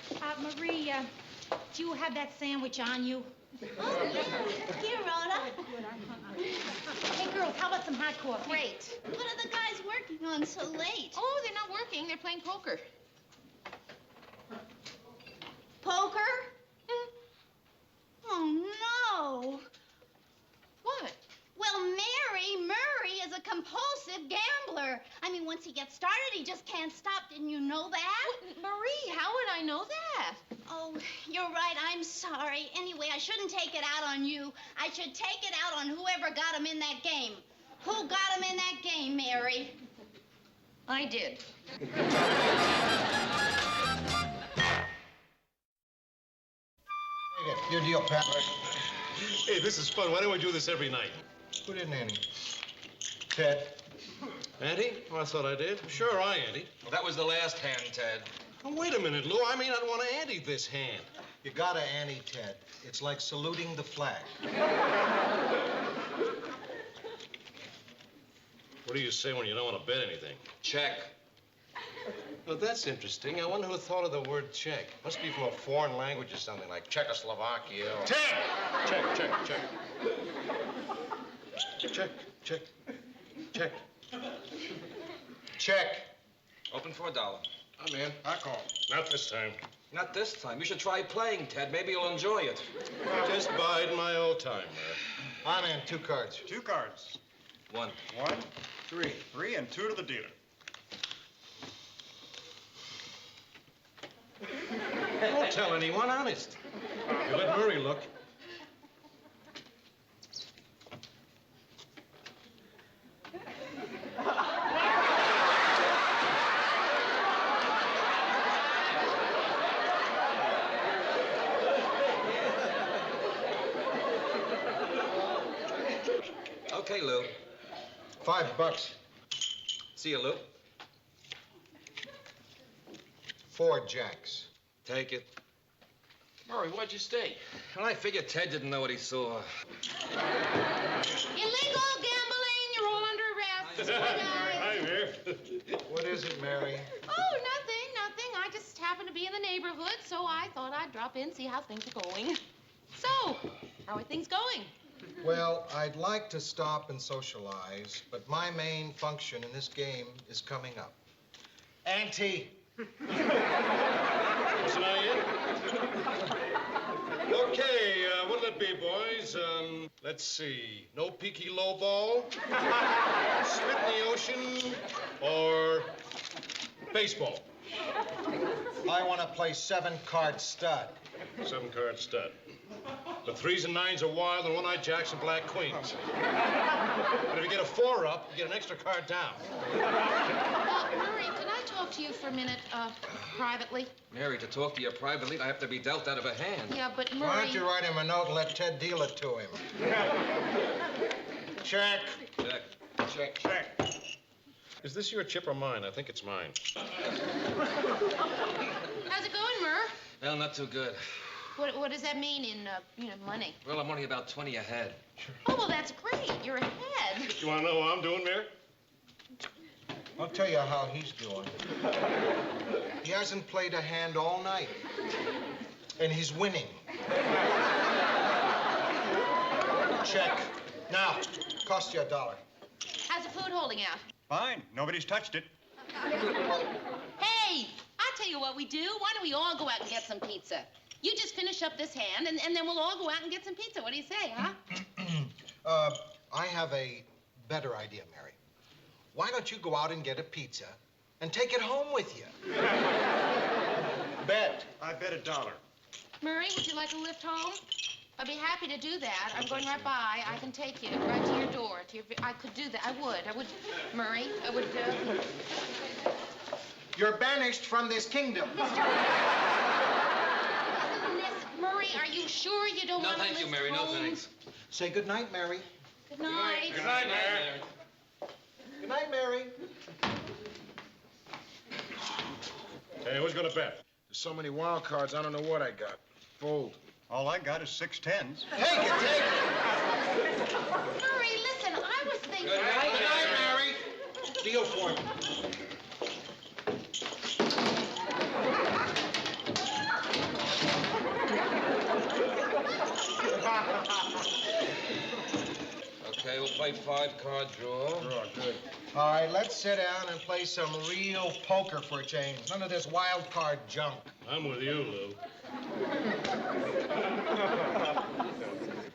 Marie, do you have that sandwich on you? Oh, yeah. Here, Rhoda. Hey, girls, how about some hot coffee? Great. What are the guys working on so late? Oh, they're not working. They're playing poker. Poker? Oh, no. What? Well, Murray is a compulsive gambler. I mean, once he gets started, he just can't stop. Didn't you know that? Marie, how would I know that? Oh, you're right. I'm sorry. Anyway, I shouldn't take it out on you. I should take it out on whoever got him in that game. Who got him in that game, Mary? I did. Your deal, Pat. Hey, this is fun. Why don't we do this every night? Who didn't, Annie? Ted. Ante? Oh, I thought I did. Sure, I ante. Well, that was the last hand, Ted. Oh, wait a minute, Lou. I may not want to ante this hand. You gotta ante, Ted. It's like saluting the flag. What do you say when you don't want to bet anything? Check. Well, that's interesting. I wonder who thought of the word check. Must be from a foreign language or something like Czechoslovakia or... Ted! Check. Check. Open for $1. I'm in. I call. Not this time. Not this time. You should try playing, Ted. Maybe you'll enjoy it. Just bide my old time, I'm in. 2 cards. 2 cards. 1. 1, 3. 3 and 2 to the dealer. Don't tell anyone, honest. You let Murray look. Okay, Lou. $5. See you, Lou. 4 jacks. Take it. Murray, why'd you stay? Well, I figured Ted didn't know what he saw. Illegal gambling. You're all under arrest. Hi, guys. Hi there. What is it, Mary? Oh, nothing. I just happened to be in the neighborhood, so I thought I'd drop in, see how things are going. So, how are things going? Well, I'd like to stop and socialize, but my main function in this game is coming up. Ante. Wasn't I in? Okay, what'll it be, boys? Let's see. No peaky low ball, spit in the ocean, or baseball? I want to play 7-card stud. 7-card stud. The 3s and 9s are wild, and 1-eyed jacks and black queens. But if you get a 4-up, you get an extra card down. Murray, can I talk to you for a minute, privately? Mary, to talk to you privately, I have to be dealt out of a hand. Yeah, but Murray... Why don't you write him a note and let Ted deal it to him? Check. Check. Is this your chip or mine? I think it's mine. How's it going, Murr? Well, not too good. What does that mean in, money? Well, I'm only about 20 ahead. Oh, well, that's great. You're ahead. You want to know how I'm doing, Mary? I'll tell you how he's doing. He hasn't played a hand all night, and he's winning. Check. Now, cost you $1. How's the food holding out? Fine. Nobody's touched it. Hey, I'll tell you what we do. Why don't we all go out and get some pizza? You just finish up this hand, and then we'll all go out and get some pizza. What do you say, huh? I have a better idea, Mary. Why don't you go out and get a pizza and take it home with you? Bet. I bet $1. Murray, would you like a lift home? I'd be happy to do that. I'm going right by. I can take you right to your door. I could do that. I would. Murray, I would. You're banished from this kingdom. Murray, are you sure you don't want to lift No, thank you, Mary. home? No, thanks. Say good night, Mary. Good night. Good night, Mary. Good night, Mary. Hey, who's gonna bet? There's so many wild cards, I don't know what I got. Fold. All I got is 6 10s. Take it. Murray, listen, I was thinking... Good night, Mary. Deal for me. Okay, we'll play 5-card draw. Draw, good. All right, let's sit down and play some real poker for a change. None of this wild card junk. I'm with you, Lou.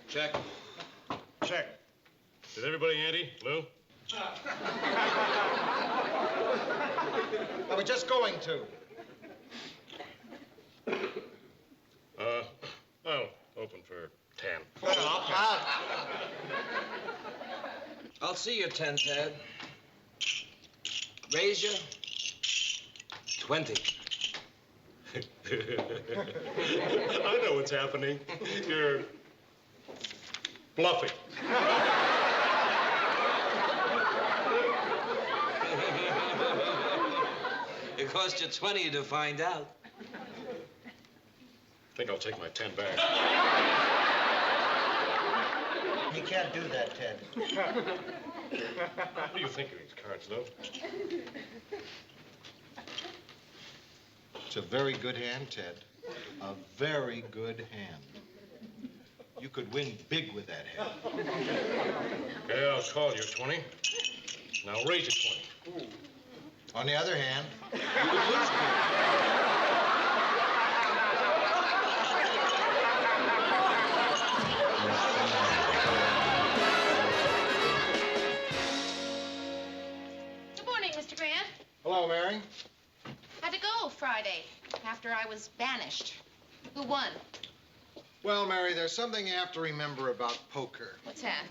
Check. Check. Did everybody ante, Lou? I was just going to. I'll open for 10. I'll see you 10, Ted. Raise you 20. I know what's happening. You're bluffing. It cost you 20 to find out. I think I'll take my 10 back. You can't do that, Ted. What do you think of these cards, Lou? It's a very good hand, Ted. A very good hand. You could win big with that hand. Okay, I'll call you 20. Now raise it 20. On the other hand, you would lose big. Good morning, Mr. Grant. Hello, Mary. How'd it go Friday, after I was banished? Who won? Well, Mary, there's something you have to remember about poker. What's that?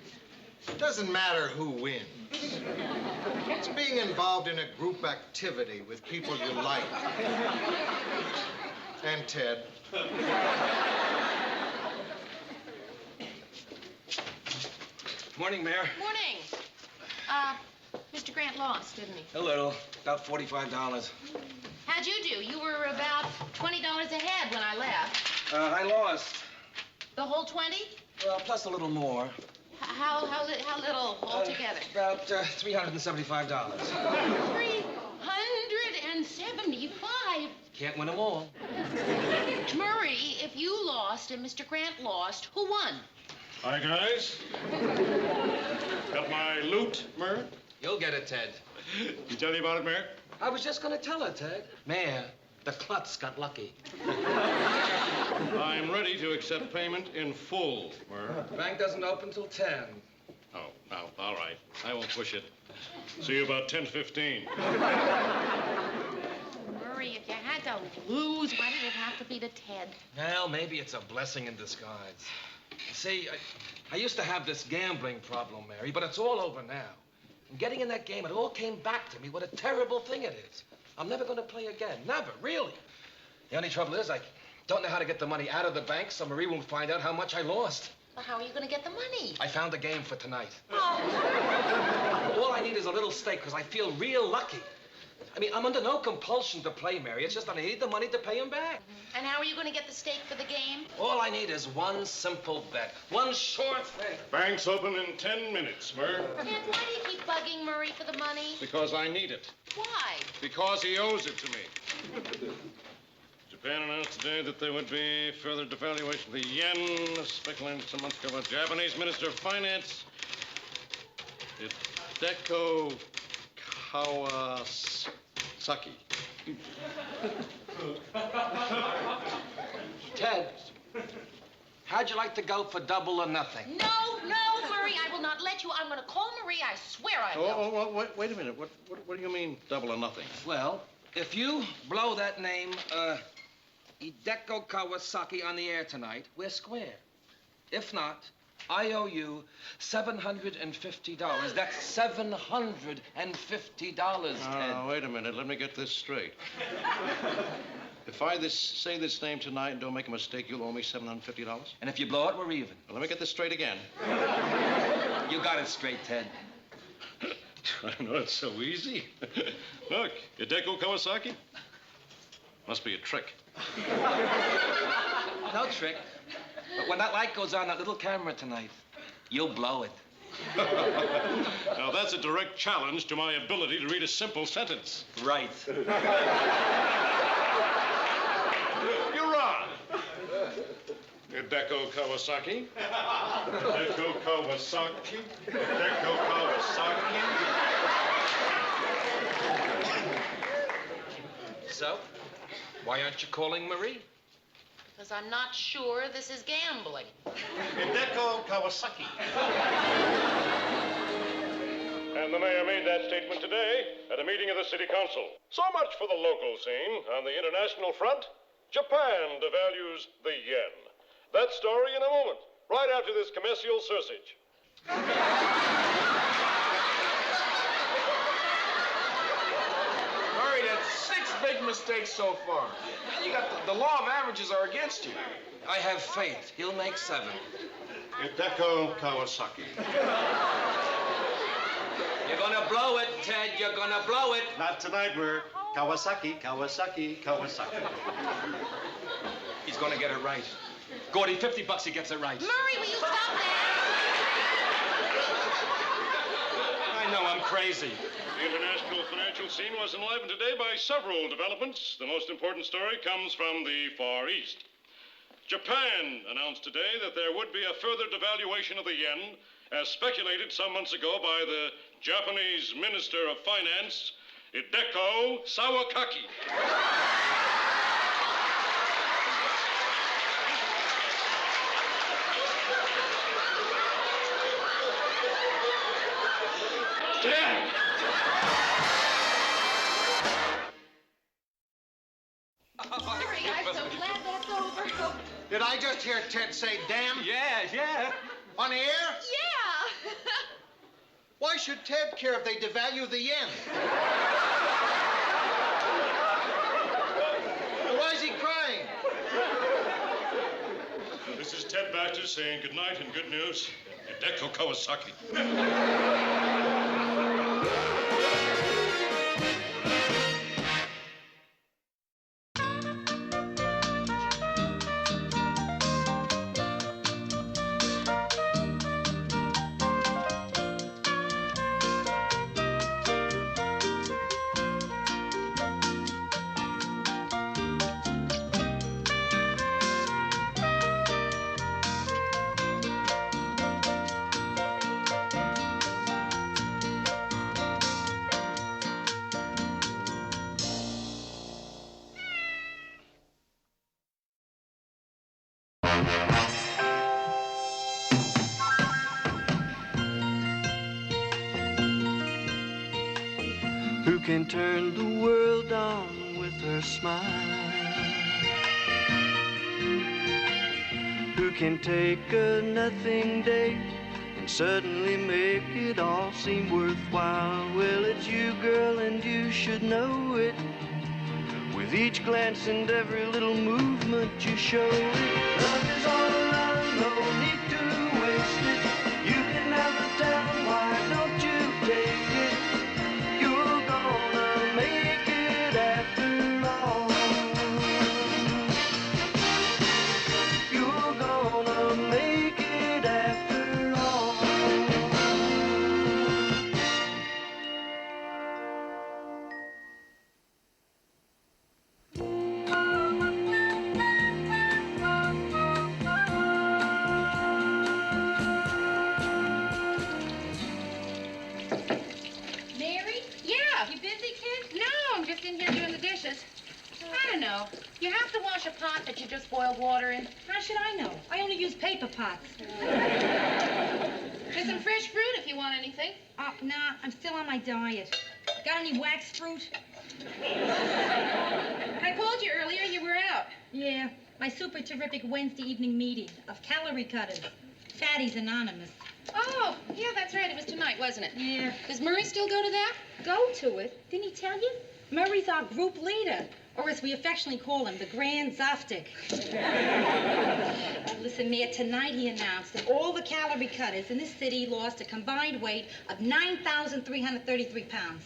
It doesn't matter who wins. It's being involved in a group activity with people you like. And Ted. Morning, Mayor. Morning. Mr. Grant lost, didn't he? A little. About $45. How'd you do? You were about $20 ahead when I left. I lost. The whole 20? Well, plus a little more. How little altogether? About $375. 375. Can't win them all. Murray, if you lost and Mr. Grant lost, who won? Hi, guys. Got my loot, Murr? You'll get it, Ted. You tell you about it, Mayor? I was just going to tell her, Ted. Mayor, the klutz got lucky. I'm ready to accept payment in full, Murr. The bank doesn't open till 10. Oh, all right. I won't push it. See you about 10:15. Murray, if you had to lose, why did it have to be to Ted? Well, maybe it's a blessing in disguise. See, I used to have this gambling problem, Mary, but it's all over now. And getting in that game, it all came back to me. What a terrible thing it is. I'm never going to play again. Never, really. The only trouble is I don't know how to get the money out of the bank so Marie won't find out how much I lost. Well, how are you going to get the money? I found a game for tonight. Oh. All I need is a little stake because I feel real lucky. I mean, I'm under no compulsion to play, Mary. It's just that I need the money to pay him back. And how are you going to get the stake for the game? All I need is one simple bet. One short thing. Bank's open in 10 minutes, Murr. Ted, why do you keep bugging Murray for the money? Because I need it. Why? Because he owes it to me. To Japan announced today that there would be further devaluation of the yen, speculating some months ago about Japanese Minister of Finance, Hideko Kawasaki. Ted, how'd you like to go for double or nothing? No, Murray, I will not let you. I'm going to call Marie. I swear I will. Wait a minute. What do you mean, double or nothing? Well, if you blow that name, Hideko Kawasaki on the air tonight, we're square. If not, I owe you $750. That's $750, Ted. Wait a minute. Let me get this straight. If I say this name tonight and don't make a mistake, you'll owe me $750? And if you blow it, we're even. Well, let me get this straight again. You got it straight, Ted. I know, it's so easy. Look, Hideko Kawasaki. Must be a trick. No trick. But when that light goes on that little camera tonight, you'll blow it. Now, that's a direct challenge to my ability to read a simple sentence. Right. You're wrong. Hideko Kawasaki. Hideko Kawasaki. Hideko Kawasaki. So, why aren't you calling Marie? Because I'm not sure this is gambling. Hideko Kawasaki. And the mayor made that statement today at a meeting of the city council. So much for the local scene. On the international front, Japan devalues the yen. That story in a moment, right after this commercial sausage. Murray, that's 6 big mistakes so far. You got the law of averages are against you. I have faith. He'll make 7. Hideko Kawasaki. You're gonna blow it, Ted. You're gonna blow it. Not tonight, we're Kawasaki, Kawasaki, Kawasaki. He's gonna get it right. Gordy, $50 he gets it right. Murray, will you stop that? I know, I'm crazy. The international financial scene was enlivened today by several developments. The most important story comes from the Far East. Japan announced today that there would be a further devaluation of the yen, as speculated some months ago by the Japanese Minister of Finance, Hideko Kawasaki. Damn! Murray, I'm so glad that's over. Did I just hear Ted say damn? Yeah. On the air? Yeah. Why should Ted care if they devalue the yen? Why is he crying? This is Ted Baxter saying good night and good news. Hideko Kawasaki. Who can turn the world on with her smile? Who can take a nothing day and suddenly make it all seem worthwhile? Well, it's you, girl, and you should know it. With each glance and every little movement you show it. Love is all around, no need to waste it. You can have the town, why don't you take it? You're gonna make it after all. You're gonna make it after all. pot that you just boiled water in? How should I know? I only use paper pots. There's some fresh fruit if you want anything. Nah, I'm still on my diet. Got any wax fruit? I called you earlier. You were out. Yeah, my super terrific Wednesday evening meeting of calorie cutters. Fatties Anonymous. Oh, yeah, that's right. It was tonight, wasn't it? Yeah. Does Murray still go to that? Go to it? Didn't he tell you? Murray's our group leader, or as we affectionately call him, the Grand Zoftic. Listen, Mayor, tonight he announced that all the calorie cutters in this city lost a combined weight of 9,333 pounds.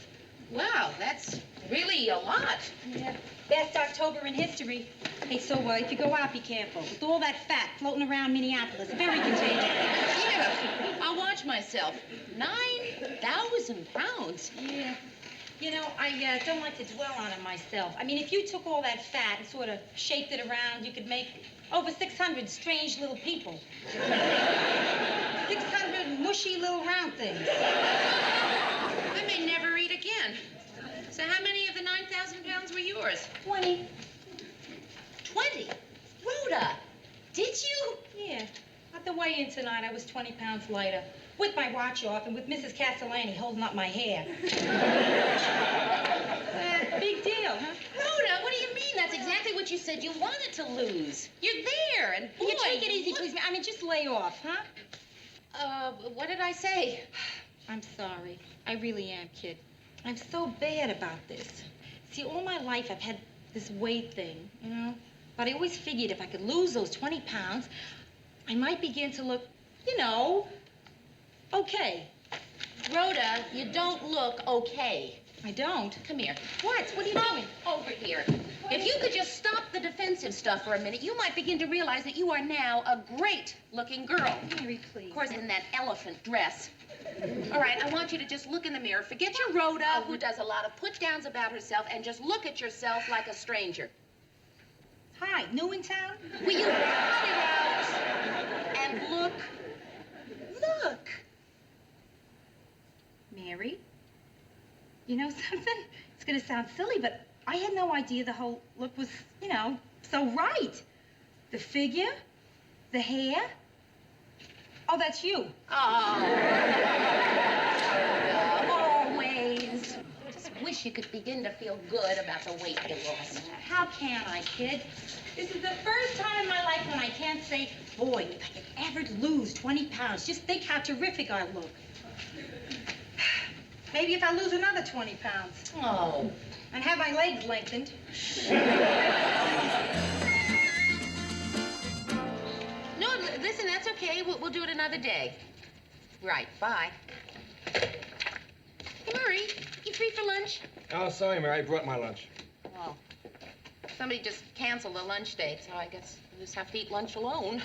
Wow, that's really a lot. Yeah. Best October in history. Hey, so if you go out, be careful. With all that fat floating around Minneapolis, very contagious. Yeah, I'll watch myself. 9,000 pounds. Yeah. You know, I don't like to dwell on it myself. I mean, if you took all that fat and sort of shaped it around, you could make over 600 strange little people. 600 mushy little round things. I may never eat again. So how many of the 9,000 pounds were yours? 20. 20? Rhoda, did you? Yeah. At the weigh-in tonight, I was 20 pounds lighter. With my watch off and with Mrs. Castellani holding up my hair. Big deal, huh? Rhoda, what do you mean? That's exactly what you said you wanted to lose. You're there, and boy, Will you take it easy, please? I mean, just lay off, huh? What did I say? I'm sorry. I really am, kid. I'm so bad about this. See, all my life I've had this weight thing, you know? But I always figured if I could lose those 20 pounds, I might begin to look, you know, okay. Rhoda, you don't look okay. I don't? Come here. What? What are you doing? Over here. If you could just stop the defensive stuff for a minute, you might begin to realize that you are now a great-looking girl. Mary, please. Of course, in that elephant dress. All right, I want you to just look in the mirror. Forget your Rhoda, who does a lot of put-downs about herself, and just look at yourself like a stranger. Hi, new in town? Will you cut it out and look? Look. Mary, you know something? It's going to sound silly, but I had no idea the whole look was, you know, so right. The figure, the hair. Oh, that's you. Oh. Always. Just wish you could begin to feel good about the weight you lost. How can I, kid? This is the first time in my life when I can't say, boy, if I could ever lose 20 pounds, just think how terrific I look. Maybe if I lose another 20 pounds. Oh. And have my legs lengthened. No, listen, that's okay. We'll do it another day. Right, bye. Hey, Murray, you free for lunch? Oh, sorry, Mary. I brought my lunch. Oh. Somebody just canceled the lunch date, so I guess I'll just have to eat lunch alone.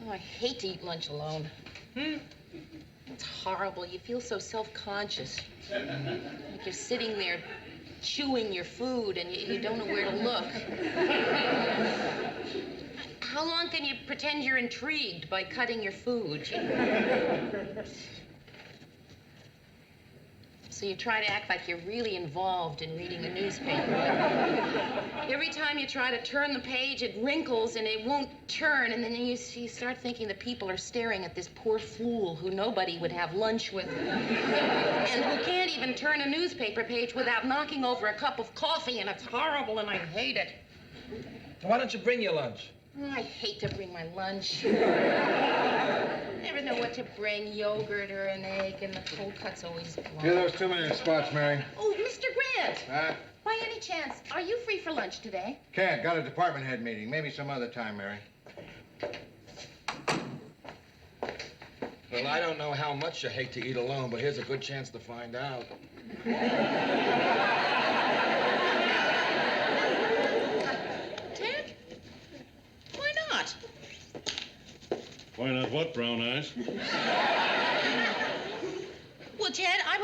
Oh, I hate to eat lunch alone. It's horrible. You feel so self-conscious. Like you're sitting there chewing your food and you don't know where to look. How long can you pretend you're intrigued by cutting your food? So you try to act like you're really involved in reading the newspaper. Every time you try to turn the page, it wrinkles and it won't turn. And then you start thinking that people are staring at this poor fool who nobody would have lunch with. And who can't even turn a newspaper page without knocking over a cup of coffee. And it's horrible and I hate it. Why don't you bring your lunch? Oh, I hate to bring my lunch. Never know what to bring, yogurt or an egg, and the cold cut's always gone. Yeah, those 2 minute spots, Mary. Oh, Mr. Grant. Huh? By any chance, are you free for lunch today? Can't. Got a department head meeting. Maybe some other time, Mary. Well, I don't know how much you hate to eat alone, but here's a good chance to find out. Ted? Why not? Why not what, Brown Eyes? Well, Ted, I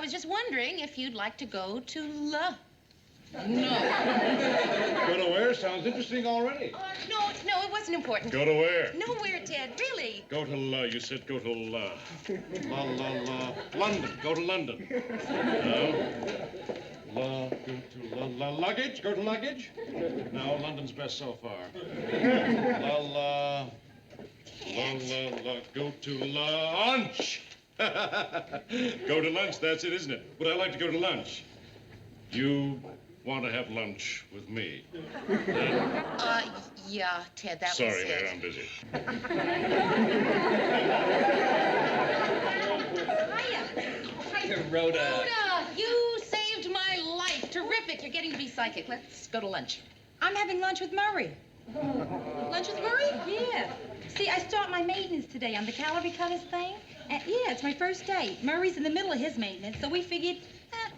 was just wondering if you'd like to go to No. Go to where? Sounds interesting already. No, it wasn't important. Go to where? Nowhere, Ted, really. Go to You said go to La. London. Go to London. No. Luggage. Go to luggage. Now, London's best so far. Go to lunch. Go to lunch, that's it, isn't it? Would I like to go to lunch? You want to have lunch with me? Yeah, Ted, that was Sorry, it. Mary, I'm busy. Hiya, Rhoda. Rhoda, you saved my life. Terrific. You're getting to be psychic. Let's go to lunch. I'm having lunch with Murray. Lunch with Murray? Yeah. See, I start my maintenance today on the calorie cutters thing. And yeah, it's my first day. Murray's in the middle of his maintenance, so we figured,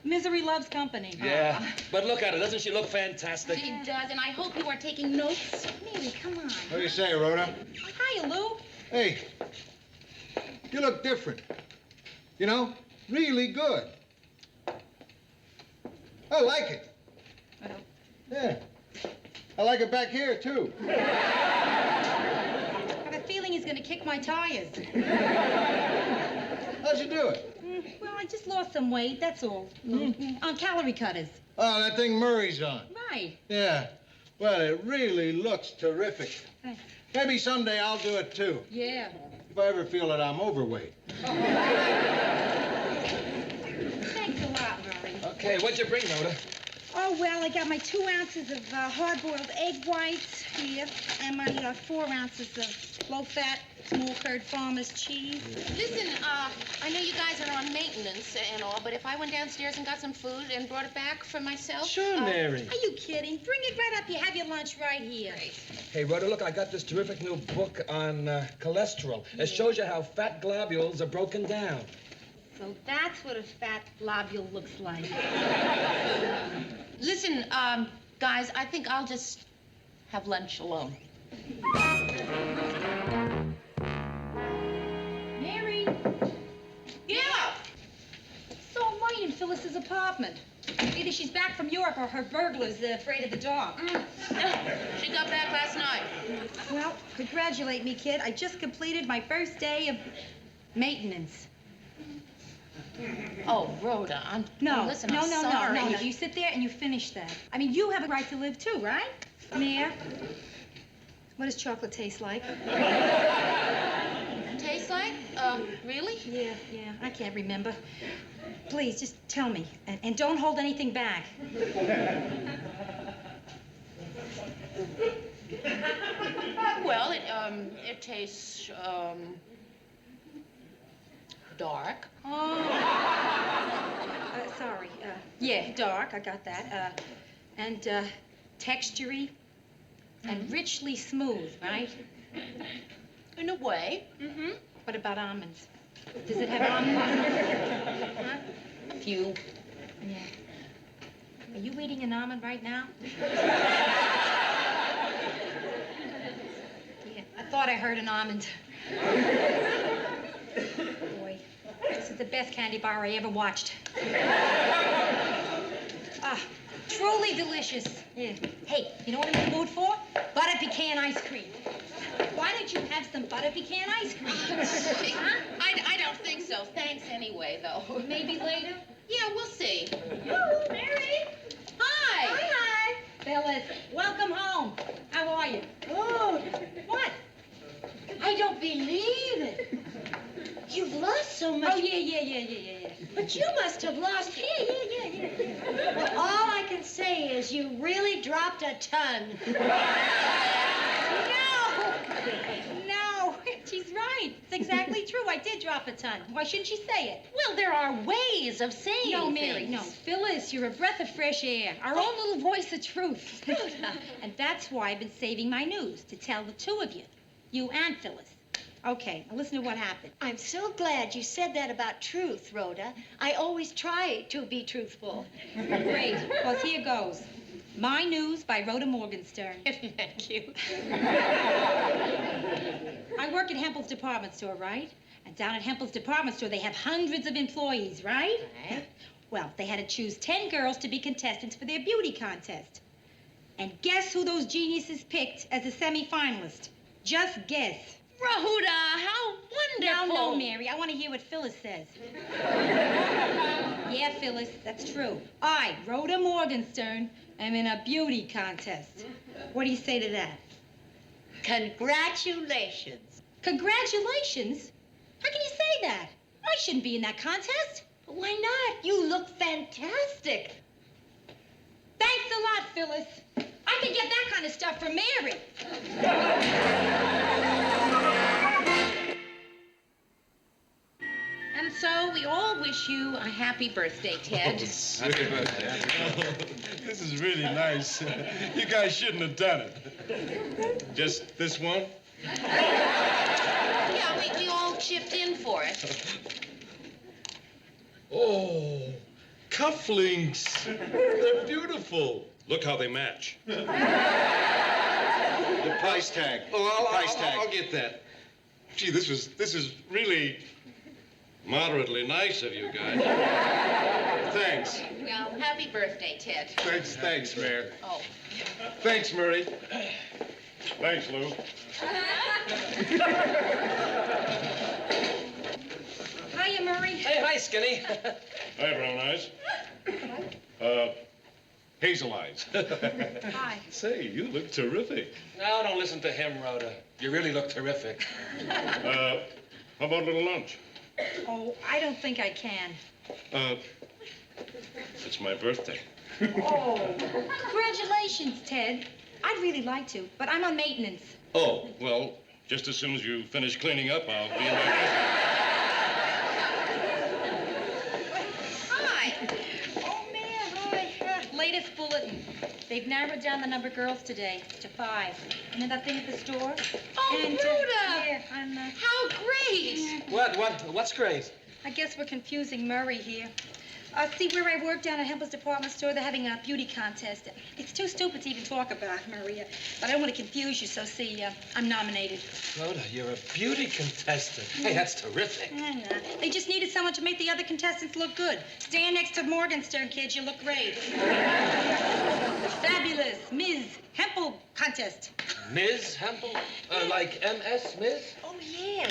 misery loves company. Yeah, but look at her. Doesn't she look fantastic? She does, and I hope you are taking notes. Mary, come on. What do you say, Rhoda? Hiya, Lou. Hey, you look different. You know, really good. I like it. Yeah. I like it back here, too. I have a feeling he's going to kick my tires. How'd you do it? Well, I just lost some weight, that's all. On calorie cutters. Oh, that thing Murray's on. Right. Yeah. Well, it really looks terrific. Thanks. Maybe someday I'll do it, too. Yeah. If I ever feel that I'm overweight. Thanks a lot, Murray. Okay, what'd you bring, Rhoda? Oh, well, I got my 2 ounces of hard-boiled egg whites here, and my 4 ounces of low-fat, small-curd farmer's cheese. Listen, I know you guys are on maintenance and all, but if I went downstairs and got some food and brought it back for myself... Sure, Mary. Are you kidding? Bring it right up. You have your lunch right here. Hey, Rhoda, look, I got this terrific new book on cholesterol. It shows you how fat globules are broken down. So that's what a fat globule looks like. Listen, guys, I think I'll just have lunch alone. Mary? Yeah! So I'm right in Phyllis's apartment. Either she's back from Europe or her burglar's afraid of the dark. She got back last night. Well, congratulate me, kid. I just completed my first day of maintenance. Oh, Rhoda, I'm... No, listen, no, I'm no, sorry. no. You sit there and you finish that. I mean, you have a right to live too, right? Mia? What does chocolate taste like? Taste like? Really? Yeah, I can't remember. Please, just tell me. And don't hold anything back. Well, it tastes, dark. Oh. Sorry. Yeah, dark. I got that. And textury and richly smooth, right? In a way. Mm-hmm. What about almonds? Does it have almonds? Huh? A few. Yeah. Are you eating an almond right now? Yeah, I thought I heard an almond. Boy, this is the best candy bar I ever watched. Ah, truly delicious. Yeah. Hey, you know what I'm in the mood for? Butter pecan ice cream. Why don't you have some butter pecan ice cream? Huh? I don't think so. Thanks anyway, though. Maybe later? Yeah, we'll see. Oh, Mary. Hi. Hi. Phyllis, welcome home. How are you? Oh, what? I don't believe it. You've lost so much. Oh, yeah. But you must have lost. Yeah. Well, all I can say is you really dropped a ton. No, she's right. It's exactly true. I did drop a ton. Why shouldn't she say it? Well, there are ways of saying No, Mary, things. no. Phyllis, you're a breath of fresh air. Our own little voice of truth. And that's why I've been saving my news, to tell the two of you. You and Phyllis. Okay, now listen to what happened. I'm so glad you said that about truth, Rhoda. I always try to be truthful. Great. Well, here goes. My News by Rhoda Morgenstern. Thank you. I work at Hempel's department store, right? And down at Hempel's department store, they have hundreds of employees, right? Right. Well, they had to choose 10 girls to be contestants for their beauty contest. And guess who those geniuses picked as a semi-finalist? Just guess. Rhoda, how wonderful. No, Mary. I want to hear what Phyllis says. Yeah, Phyllis, that's true. I, Rhoda Morgenstern, am in a beauty contest. What do you say to that? Congratulations. Congratulations? How can you say that? I shouldn't be in that contest. Why not? You look fantastic. Thanks a lot, Phyllis. I can get that kind of stuff from Mary. And so we all wish you a happy birthday, Ted. Happy birthday. This is really nice. You guys shouldn't have done it. Just this one? Yeah, we all chipped in for it. Oh, cufflinks. They're beautiful. Look how they match. The price tag. Oh, Price tag. I'll get that. Gee, this is really moderately nice of you guys. Thanks. Well, happy birthday, Ted. Thanks, Mayor. Oh. Thanks, Murray. Thanks, Lou. Hiya, Murray. Hey, hi, Skinny. Hi, Brown Eyes. Hazel eyes. Hi. Say, you look terrific. No, don't listen to him, Rhoda. You really look terrific. How about a little lunch? Oh, I don't think I can. It's my birthday. Oh, congratulations, Ted. I'd really like to, but I'm on maintenance. Oh, well, just as soon as you finish cleaning up, I'll be in my business. Hi. Oh, man, hi. Latest bulletin. They've narrowed down the number of girls today to 5. You know that thing at the store? Oh, And, Rhoda! yeah, I'm, How great! What's great? I guess we're confusing Murray here. See, where I work down at Hempel's department store, they're having a beauty contest. It's too stupid to even talk about, Maria. But I don't want to confuse you, so see, I'm nominated. Rhoda, you're a beauty contestant. Hey, that's terrific. I know. They just needed someone to make the other contestants look good. Stand next to Morgenstern, kids. You look great. Fabulous Ms. Hempel contest. Ms. Hempel? Like MS Ms? Oh, yeah.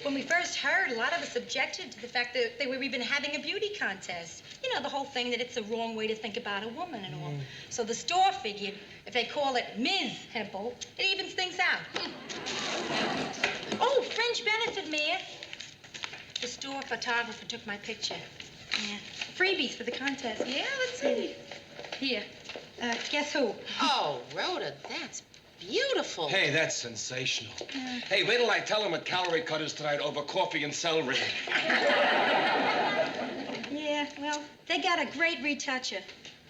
When we first heard, a lot of us objected to the fact that they were even having a beauty contest. You know, the whole thing that it's the wrong way to think about a woman and all. So the store figured if they call it Ms. Hempel, it evens things out. Oh, fringe benefit, Mayor. The store photographer took my picture. Yeah. Freebies for the contest. Yeah, let's see. Here. Guess who? Oh, Rhoda, that's beautiful. Hey, that's sensational. Hey, wait till I tell them what calorie cut is tonight over coffee and celery. Yeah, well, they got a great retoucher.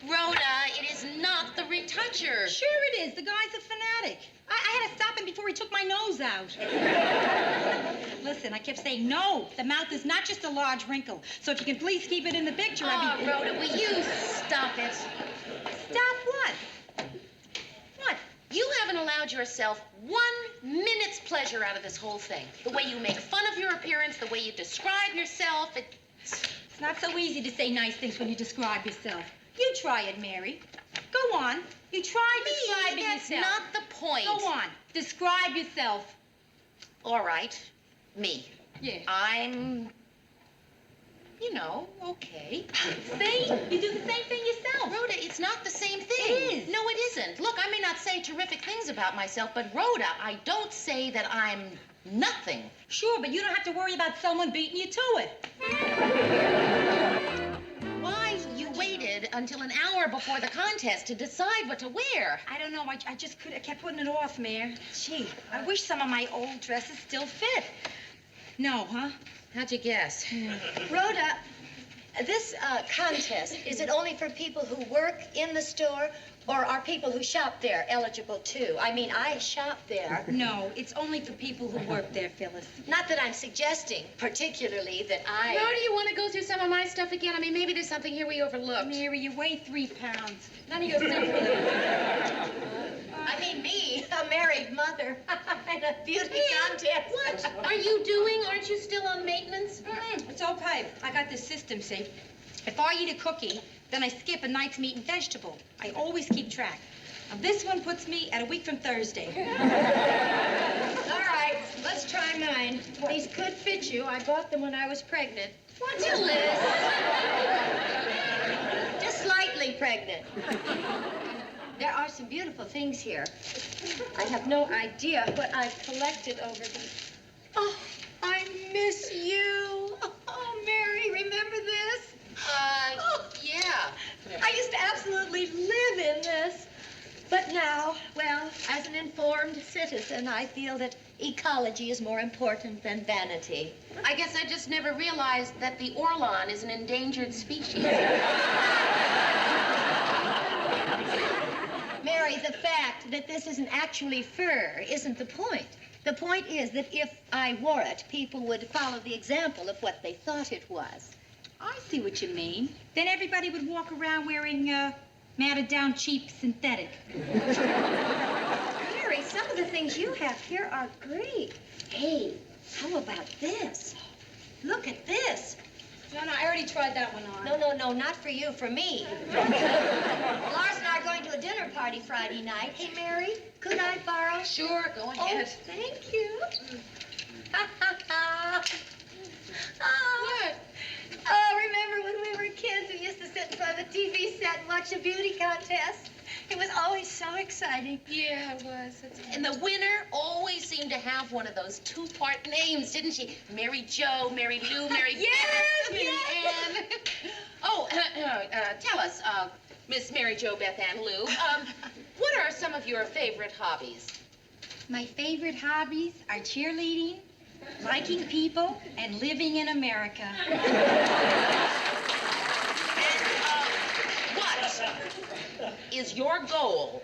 Rhoda, it is not the retoucher. Sure it is. The guy's a fanatic. I had to stop him before he took my nose out. Listen, I kept saying, no, the mouth is not just a large wrinkle. So if you can please keep it in the picture, I'd be... Rhoda, will you stop it? Stop what? What? You haven't allowed yourself 1 minute's pleasure out of this whole thing. The way you make fun of your appearance, the way you describe yourself, It's not so easy to say nice things when you describe yourself. You try it, Mary. Go on. You try describing that's yourself. not the point. Go on. Describe yourself. All right. Me. Yeah. I'm, okay. See? You do the same thing yourself. Rhoda, it's not the same thing. It is. No, it isn't. Look, I may not say terrific things about myself, but Rhoda, I don't say that I'm nothing. Sure, but you don't have to worry about someone beating you to it. Why you waited until an hour before the contest to decide what to wear? I don't know. I kept putting it off, Mayor. Gee, I wish some of my old dresses still fit. No, huh? How'd you guess? Rhoda, this contest, is it only for people who work in the store, or are people who shop there eligible too? I mean, I shop there. No, it's only for people who work there, Phyllis. Not that I'm suggesting particularly that I... Rhoda, you want to go through some of my stuff again? I mean, maybe there's something here we overlooked. Mary, you weigh 3 pounds. None of your stuff. I mean, me, a married mother, in a beauty contest. What are you doing? Aren't you still on maintenance? It's okay. I got this system, see? If I eat a cookie, then I skip a night's meat and vegetable. I always keep track. Now, this one puts me at a week from Thursday. All right, let's these could fit you. I bought them when I was pregnant. What's your list? Just slightly pregnant. There are some beautiful things here. I have no idea what I've collected over the... Oh, I miss you. Oh, Mary, remember this? Yeah. I used to absolutely live in this. But now, well, as an informed citizen, I feel that ecology is more important than vanity. I guess I just never realized that the Orlan is an endangered species. Mary, the fact that this isn't actually fur isn't the point. The point is that if I wore it, people would follow the example of what they thought it was. I see what you mean. Then everybody would walk around wearing, matted down cheap synthetic. Mary, some of the things you have here are great. Hey, how about this? Look at this. No, I already tried that one on. No, not for you, for me. Lars and I are going to a dinner party Friday night. Hey, Mary, could I borrow? Sure, go ahead. Oh, thank you. What? Oh, remember when we were kids, we used to sit in front of the TV set and watch a beauty contest? It was always so exciting. Yeah, it was. And the winner always seemed to have one of those two-part names, didn't she? Mary Jo, Mary Lou, Mary Mary Ann. Oh, tell us, Miss Mary Jo Beth Ann Lou, what are some of your favorite hobbies? My favorite hobbies are cheerleading, liking people, and living in America. What is your goal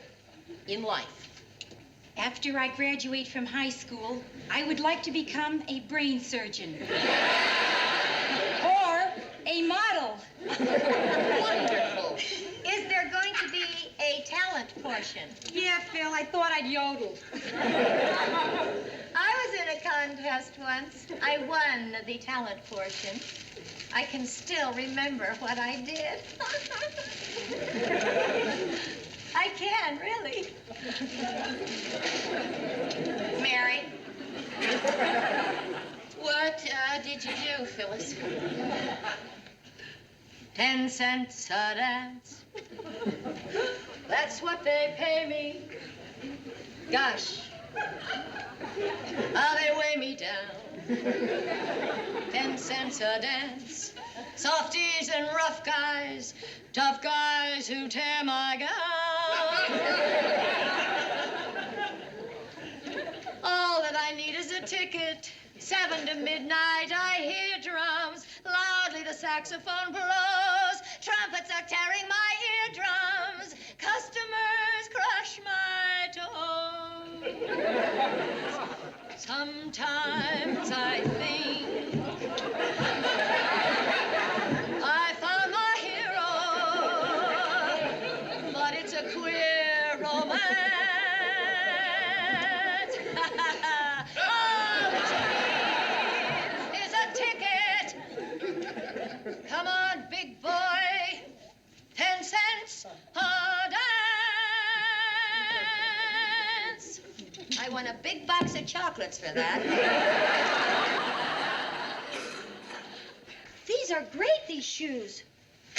in life? After I graduate from high school, I would like to become a brain surgeon. Or a model. Wonderful. Is there going to be a talent portion? Yeah, Phil, I thought I'd yodel. I was in a contest once. I won the talent portion. I can still remember what I did. I can, really. Mary? What did you do, Phyllis? 10 cents a dance. That's what they pay me. Gosh. How they weigh me down. 10 cents a dance. Softies and rough guys. Tough guys who tear my gown. All that I need is a ticket. 7 to midnight, I hear drums. Loudly the saxophone blows. Trumpets are tearing my eardrums. Customers crush my toes. Sometimes I think I found my hero, but it's a queer romance. Come on, big boy. 10 cents a dance. I won a big box of chocolates for that. These are great, these shoes.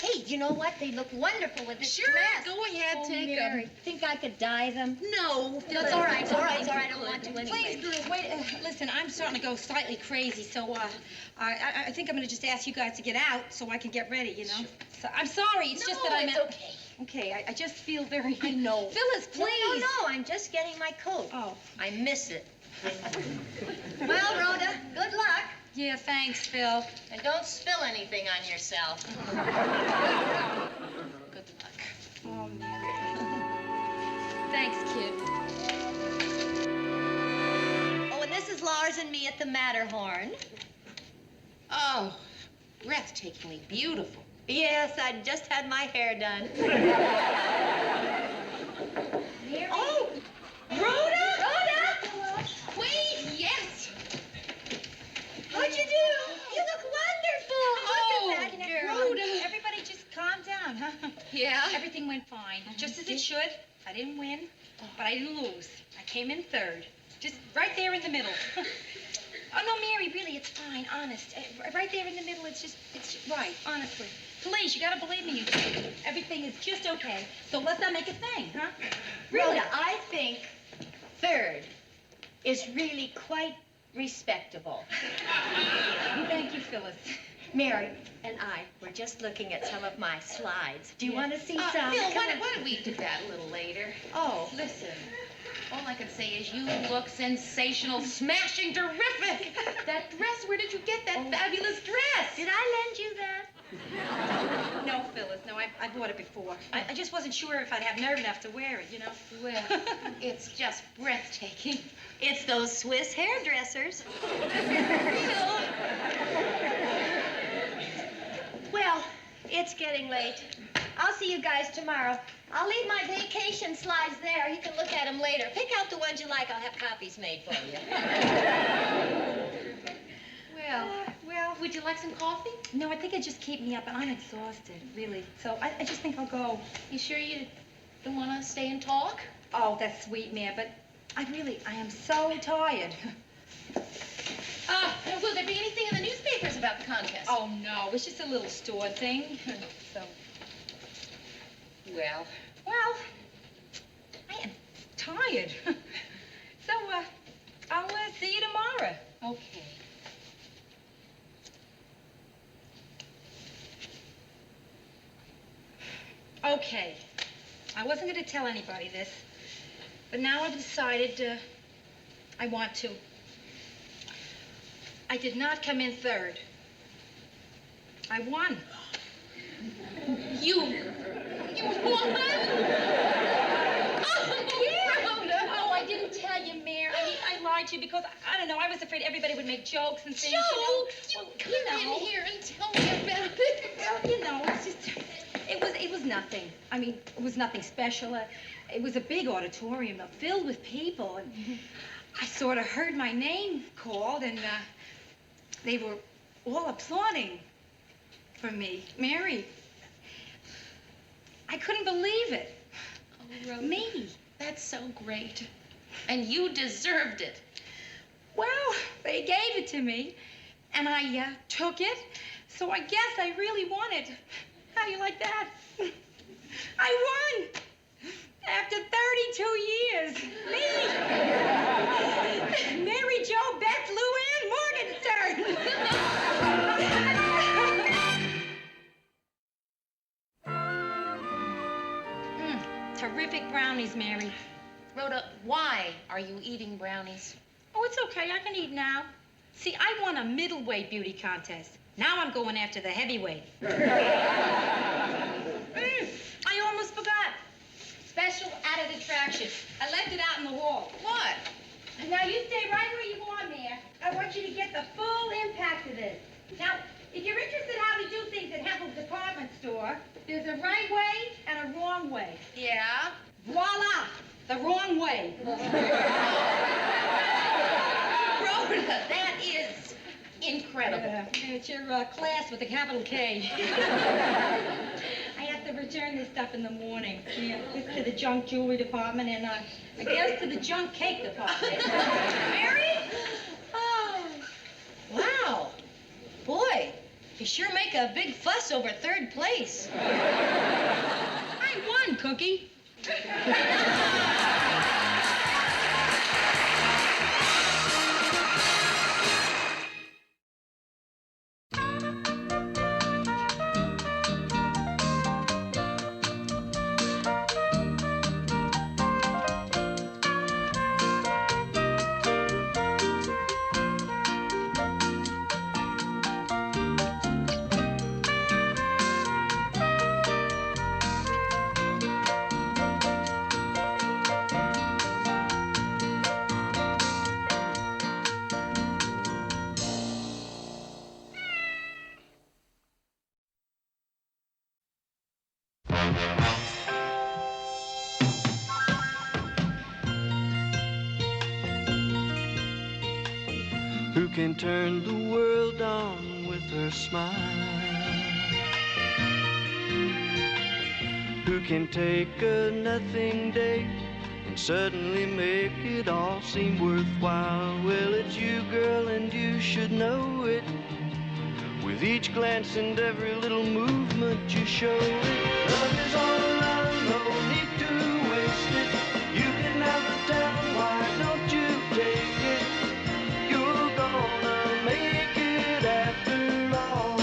Hey, you know what? They look wonderful with this dress. Go ahead, take Mary, think I could dye them? No, It's all right, I don't want to anyway. Please, Drew, wait. Listen, I'm starting to go slightly crazy, so I think I'm going to just ask you guys to get out so I can get ready, you know? So, I'm sorry. It's just that I'm... it's okay. Okay, I just feel very... I know. Phyllis, please. No, I'm just getting my coat. Oh. I miss it. Well, Rhoda, good luck. Yeah, thanks, Phil. And don't spill anything on yourself. Good luck. Oh, Mary. Thanks, kid. Oh, and this is Lars and me at the Matterhorn. Oh, breathtakingly beautiful. Yes, I just had my hair done. Mary? Oh, Rhoda! Rhoda! Wait, yes. How'd you do? You look wonderful. Oh, look at that girl. Rhoda. Everybody just calm down, huh? Yeah? Everything went fine, just as it should. I didn't win, but I didn't lose. I came in third, just right there in the middle. Oh, no, Mary, really, it's fine, honest. Right there in the middle, it's right, honestly. Please, you gotta believe me, you two. Everything is just okay. So let's not make a thing, huh? Really? Rhoda, I think third is really quite respectable. Thank you, Phyllis. Mary and I were just looking at some of my slides. Do you want to see some? Phil, why don't we do that a little later? Oh. Listen, all I can say is you look sensational, smashing, terrific. That dress, where did you get that fabulous dress? Did I lend you that? No, Phyllis, no, I bought it before. I just wasn't sure if I'd have nerve enough to wear it, you know? Well, it's just breathtaking. It's those Swiss hairdressers. Well, it's getting late. I'll see you guys tomorrow. I'll leave my vacation slides there. You can look at them later. Pick out the ones you like. I'll have copies made for you. Well, would you like some coffee? No, I think it'd just keep me up, and I'm exhausted, really. So I just think I'll go. You sure you don't want to stay and talk? Oh, that's sweet, Mare, but I am so tired. Will there be anything in the newspapers about the contest? Oh, no, it's just a little store thing. So, well, I am tired. So, I'll see you tomorrow. Okay. Okay. I wasn't going to tell anybody this, but now I've decided I want to. I did not come in third. I won. You won? Oh, I didn't tell you, Mayor. I mean, I lied to you because, I don't know, I was afraid everybody would make jokes and things. Jokes? Well, Come in here and tell me about it. Well, it's just, it was nothing. I mean, it was nothing special. It was a big auditorium filled with people, and I sort of heard my name called, and they were all applauding for me. Mary, I couldn't believe it. Oh, Rhoda, me. That's so great. And you deserved it. Well, they gave it to me, and I took it, so I guess I really won it. How do you like that? I won! After 32 years. Me! Mary Jo, Beth, Lou Ann Morgenstern! Terrific brownies, Mary. Rhoda, why are you eating brownies? Oh, it's okay. I can eat now. See, I won a middleweight beauty contest. Now I'm going after the heavyweight. I almost forgot. Special added attraction. I left it out in the hall. What? Now, you stay right where you are, Mayor. I want you to get the full impact of this. Now, if you're interested in how we do things at Hempel's department store, there's a right way and a wrong way. Yeah? Voila! The wrong way. Rhoda, that is incredible. It's your class with a capital K. I have to return this stuff in the morning. Yeah, this to the junk jewelry department and I guess to the junk cake department. Mary? Oh. Wow. Boy, you sure make a big fuss over third place. I won, Cookie. Who can turn the world on with her smile? Who can take a nothing day and suddenly make it all seem worthwhile? Well, it's you, girl, and you should know it. With each glance and every little movement you show it. Love is all around, no need to waste it. You can have the town, why don't you take it? You're gonna make it after all.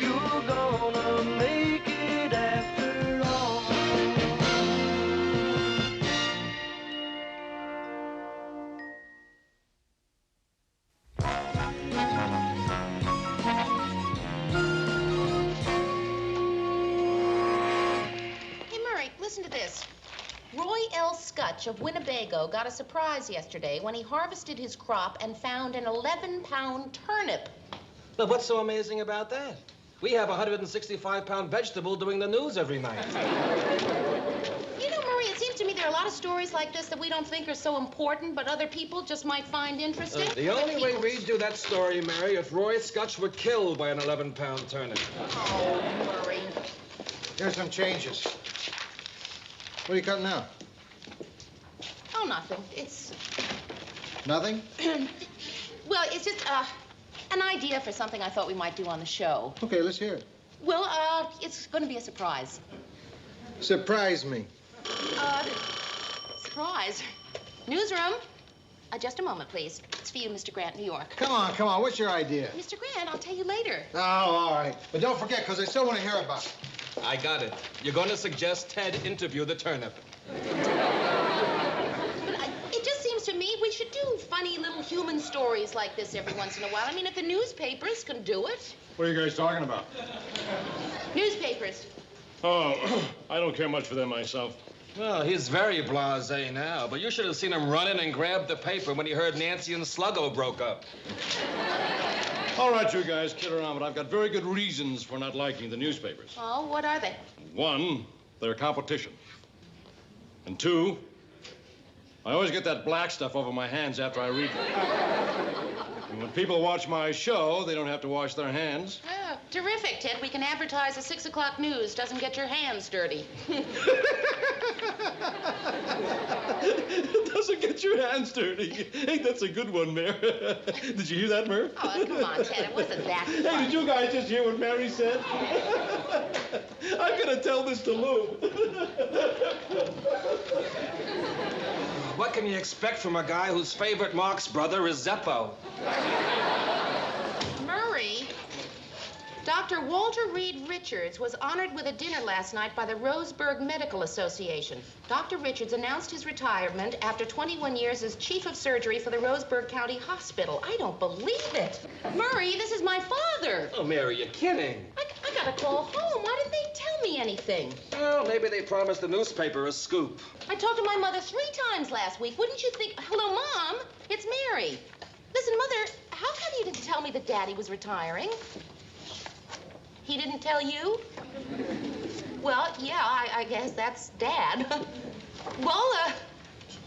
You're gonna make it after all. Hey, Murray, listen to this. Roy L. Scutch of Winnebago got a surprise yesterday when he harvested his crop and found an 11-pound turnip. But what's so amazing about that? We have a 165-pound vegetable doing the news every night. You know, Murray, it seems to me there are a lot of stories like this that we don't think are so important, but other people just might find interesting. The only way we'd do that story, Mary, if Roy Scutch were killed by an 11-pound turnip. Oh, Murray. Here's some changes. What are you cutting now? Oh, nothing. It's... Nothing? Well, it's just an idea for something I thought we might do on the show. Okay, let's hear it. Well, it's going to be a surprise. Surprise me. Surprise. Newsroom. Just a moment, please. It's for you, Mr. Grant, New York. Come on, come on. What's your idea? Mr. Grant, I'll tell you later. Oh, all right. But don't forget, because I still want to hear about it. I got it. You're going to suggest Ted interview the turnip. But it just seems to me we should do funny little human stories like this every once in a while. I mean, if the newspapers can do it. What are you guys talking about? Newspapers. Oh, I don't care much for them myself. Well, he's very blasé now, but you should have seen him run in and grab the paper when he heard Nancy and Sluggo broke up. All right, you guys, kid around, but I've got very good reasons for not liking the newspapers. Oh, what are they? One, they're competition. And two, I always get that black stuff over my hands after I read them. And when people watch my show, they don't have to wash their hands. Oh, terrific, Ted. We can advertise the 6 o'clock news. Doesn't get your hands dirty. It doesn't get your hands dirty. Hey, that's a good one, Mary. Did you hear that, Mary? Oh, come on, Ted. It wasn't that Hey, funny. did you guys just hear what Mary said? I'm going to tell this to Lou. What can you expect from a guy whose favorite Marx brother is Zeppo? Murray, Dr. Walter Reed Richards was honored with a dinner last night by the Roseburg Medical Association. Dr. Richards announced his retirement after 21 years as chief of surgery for the Roseburg County Hospital. I don't believe it. Murray, this is my father. Oh, Mary, you're kidding. I gotta call home. Why didn't they tell me anything? Well, maybe they promised the newspaper a scoop. I talked to my mother 3 times last week. Wouldn't you think... Hello, Mom. It's Mary. Listen, Mother, how come you didn't tell me that Daddy was retiring? He didn't tell you? Well, yeah, I guess that's Dad. Well,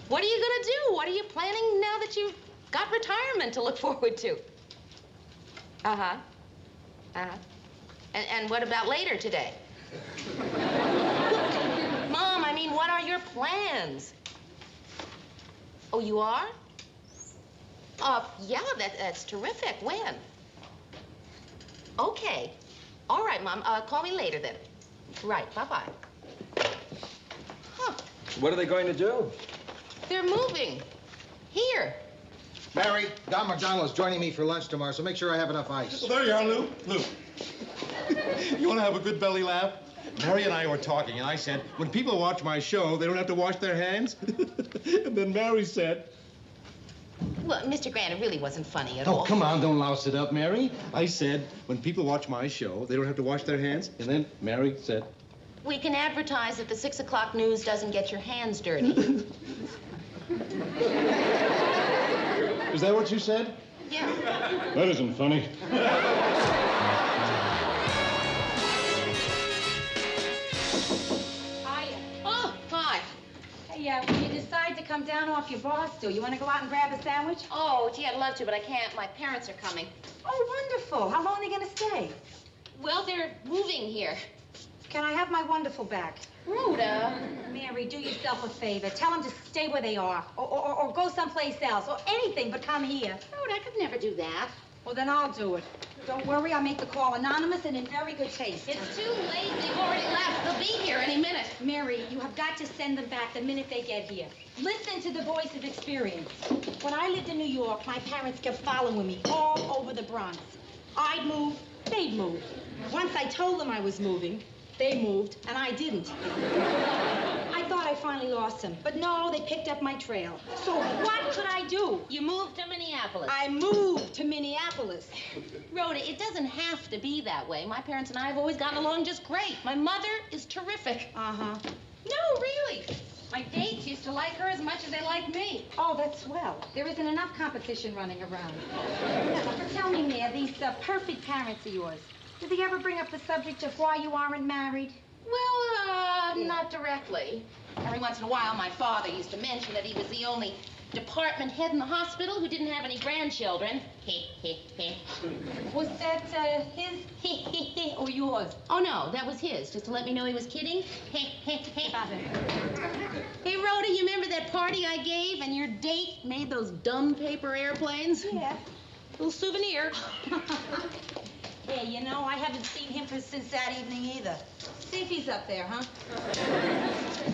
what are you gonna do? What are you planning now that you've got retirement to look forward to? Uh-huh. Uh-huh. And what about later today? Mom, I mean, what are your plans? Oh, you are? Yeah, that's terrific. When? Okay. All right, Mom. Call me later then. Right. Bye-bye. Huh. What are they going to do? They're moving. Here. Mary, Don McDonald is joining me for lunch tomorrow, so make sure I have enough ice. Well, there you are, Lou. Lou. You want to have a good belly laugh? Mary and I were talking, and I said, when people watch my show, they don't have to wash their hands. And then Mary said... Well, Mr. Grant, it really wasn't funny at Oh, all. come on, don't louse it up, Mary. I said, when people watch my show, they don't have to wash their hands. And then Mary said... We can advertise that the 6 o'clock news doesn't get your hands dirty. Is that what you said? Yeah. That isn't funny. Hiya. Oh, hi. Hey, when you decide to come down off your bar stool, you want to go out and grab a sandwich? Oh, gee, I'd love to, but I can't. My parents are coming. Oh, wonderful. How long are they going to stay? Well, they're moving here. Can I have my wonderful back? Rhoda. Mary, do yourself a favor. Tell them to stay where they are, or go someplace else, or anything but come here. Rhoda, I could never do that. Well, then I'll do it. Don't worry, I'll make the call anonymous and in very good taste. It's too late. They've already left. They'll be here any minute. Mary, you have got to send them back the minute they get here. Listen to the voice of experience. When I lived in New York, my parents kept following me all over the Bronx. I'd move, they'd move. Once I told them I was moving, they moved, and I didn't. I thought I finally lost them, but no, they picked up my trail. So what could I do? You moved to Minneapolis. I moved to Minneapolis. Rhoda, it doesn't have to be that way. My parents and I have always gotten along just great. My mother is terrific. Uh-huh. No, really. My dates used to like her as much as they like me. Oh, that's swell. There isn't enough competition running around. But tell me, Mia, these perfect parents of yours, did they ever bring up the subject of why you aren't married? Well, not directly. Every once in a while, my father used to mention that he was the only department head in the hospital who didn't have any grandchildren. Was that his or yours? Oh, no, that was his, just to let me know he was kidding. Stop it. Hey, Rhoda, you remember that party I gave and your date made those dumb paper airplanes? Yeah. Little souvenir. Hey, you know, I haven't seen him since that evening either. See if he's up there, huh?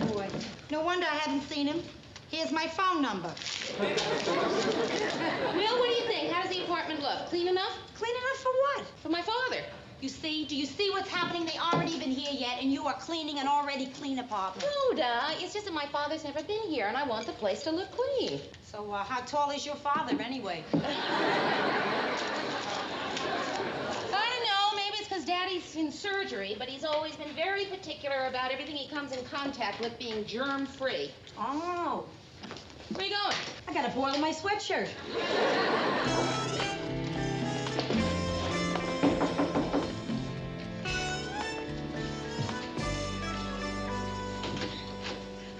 Boy, no wonder I haven't seen him. Here's my phone number. Will, what do you think? How does the apartment look? Clean enough? Clean enough for what? For my father. You see, do you see what's happening? They aren't even here yet, and you are cleaning an already clean apartment. Rhoda, it's just that my father's never been here, and I want the place to look clean. So, how tall is your father, anyway? I don't know. Maybe it's because Daddy's in surgery, but he's always been very particular about everything he comes in contact with being germ-free. Oh. Where you going? I gotta boil my sweatshirt.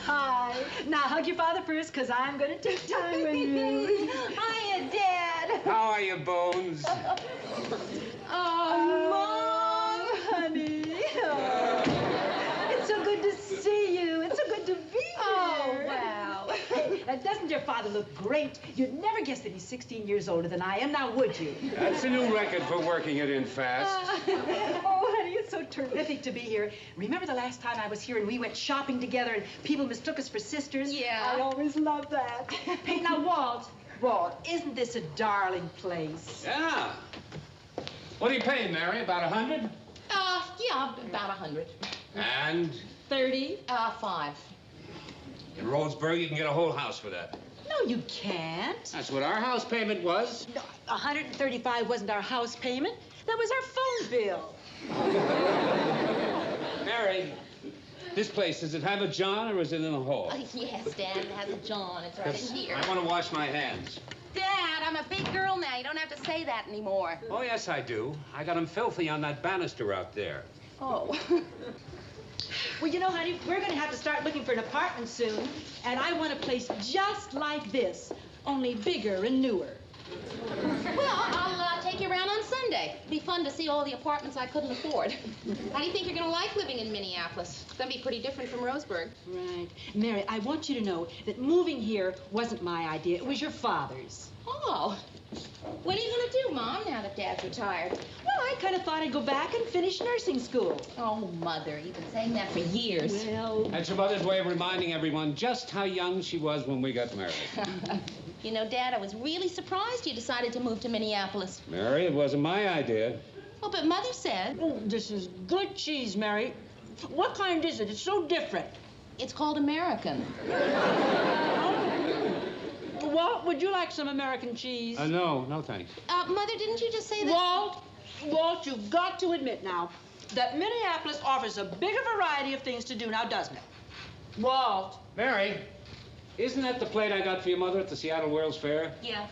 Hi. Now hug your father first, because I'm going to take time with you. Hiya, Dad. How are you, Bones? Oh, Mom, honey. Oh. It's so good to see you. It's so good to be here. Oh, wow. Doesn't your father look great? You'd never guess that he's 16 years older than I am, now would you? That's a new record for working it in fast. Oh, honey, it's so terrific to be here. Remember the last time I was here and we went shopping together and people mistook us for sisters? Yeah. I always loved that. Hey, now, Walt, isn't this a darling place? Yeah. What are you paying, Mary? About 100? Yeah, about 100. And 30? 5. in Rhodesburg, you can get a whole house for that. No, you can't. That's what our house payment was. No, 135 wasn't our house payment. That was our phone bill. Mary, this place, does it have a John or is it in the hall? Yes, Dad, it has a John. It's right in here. I want to wash my hands. Dad, I'm a big girl now. You don't have to say that anymore. Oh, yes, I do. I got them filthy on that banister out there. Oh. Well, you know, honey, we're going to have to start looking for an apartment soon, and I want a place just like this, only bigger and newer. Well, I'll take you around on Sunday. It'll be fun to see all the apartments I couldn't afford. How do you think you're going to like living in Minneapolis? It's going to be pretty different from Roseburg. Right. Mary, I want you to know that moving here wasn't my idea. It was your father's. Oh. What are you going to do, Mom, now that Dad's retired? Well, I kind of thought I'd go back and finish nursing school. Oh, Mother, you've been saying that for years. Well... That's your mother's way of reminding everyone just how young she was when we got married. You know, Dad, I was really surprised you decided to move to Minneapolis. Mary, it wasn't my idea. Oh, but Mother said... Oh, this is good cheese, Mary. What kind is it? It's so different. It's called American. Walt, would you like some American cheese? No, thanks. Mother, didn't you just say that... Walt, you've got to admit now that Minneapolis offers a bigger variety of things to do now, doesn't it? Walt. Mary, isn't that the plate I got for your mother at the Seattle World's Fair? Yeah.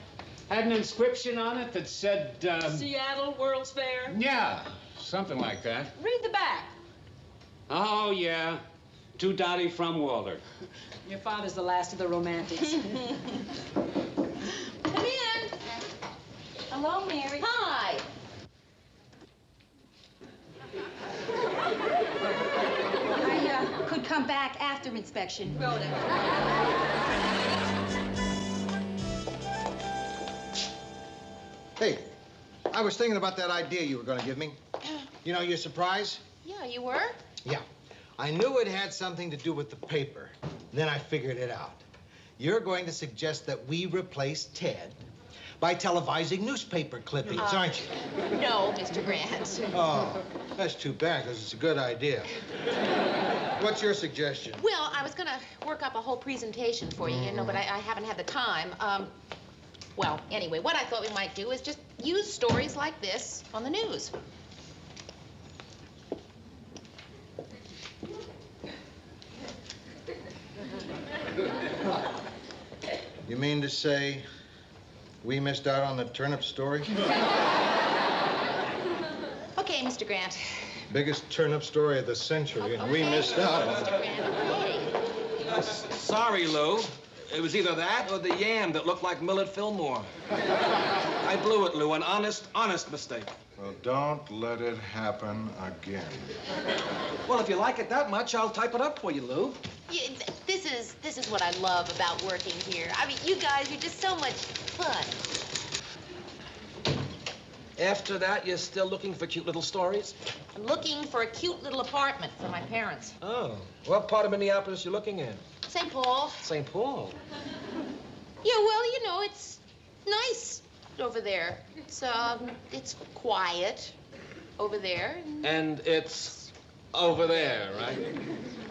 Had an inscription on it that said, Seattle World's Fair? Yeah, something like that. Read the back. Oh, yeah. To Dottie from Walter. Your father's the last of the romantics. Come in. Hello, Mary. Hi. could come back after inspection. Rhoda. Hey, I was thinking about that idea you were going to give me. You know, your surprise? Yeah, you were? Yeah. I knew it had something to do with the paper. Then I figured it out. You're going to suggest that we replace Ted by televising newspaper clippings, aren't you? No, Mr. Grant. Oh, that's too bad, because it's a good idea. What's your suggestion? Well, I was going to work up a whole presentation for you, but I haven't had the time. Well, anyway, what I thought we might do is just use stories like this on the news. You mean to say we missed out on the turnip story? Okay, Mr. Grant. Biggest turnip story of the century, and we missed out on it. Sorry, Lou. It was either that or the yam that looked like Millard Fillmore. I blew it, Lou. An honest mistake. Well, don't let it happen again. Well, if you like it that much, I'll type it up for you, Lou. Yeah, this is what I love about working here. I mean, you guys are just so much fun. After that, you're still looking for cute little stories? I'm looking for a cute little apartment for my parents. Oh. What part of Minneapolis you looking in? St. Paul. St. Paul? Yeah, well, you know, it's nice over there. It's quiet over there. And it's over there, right?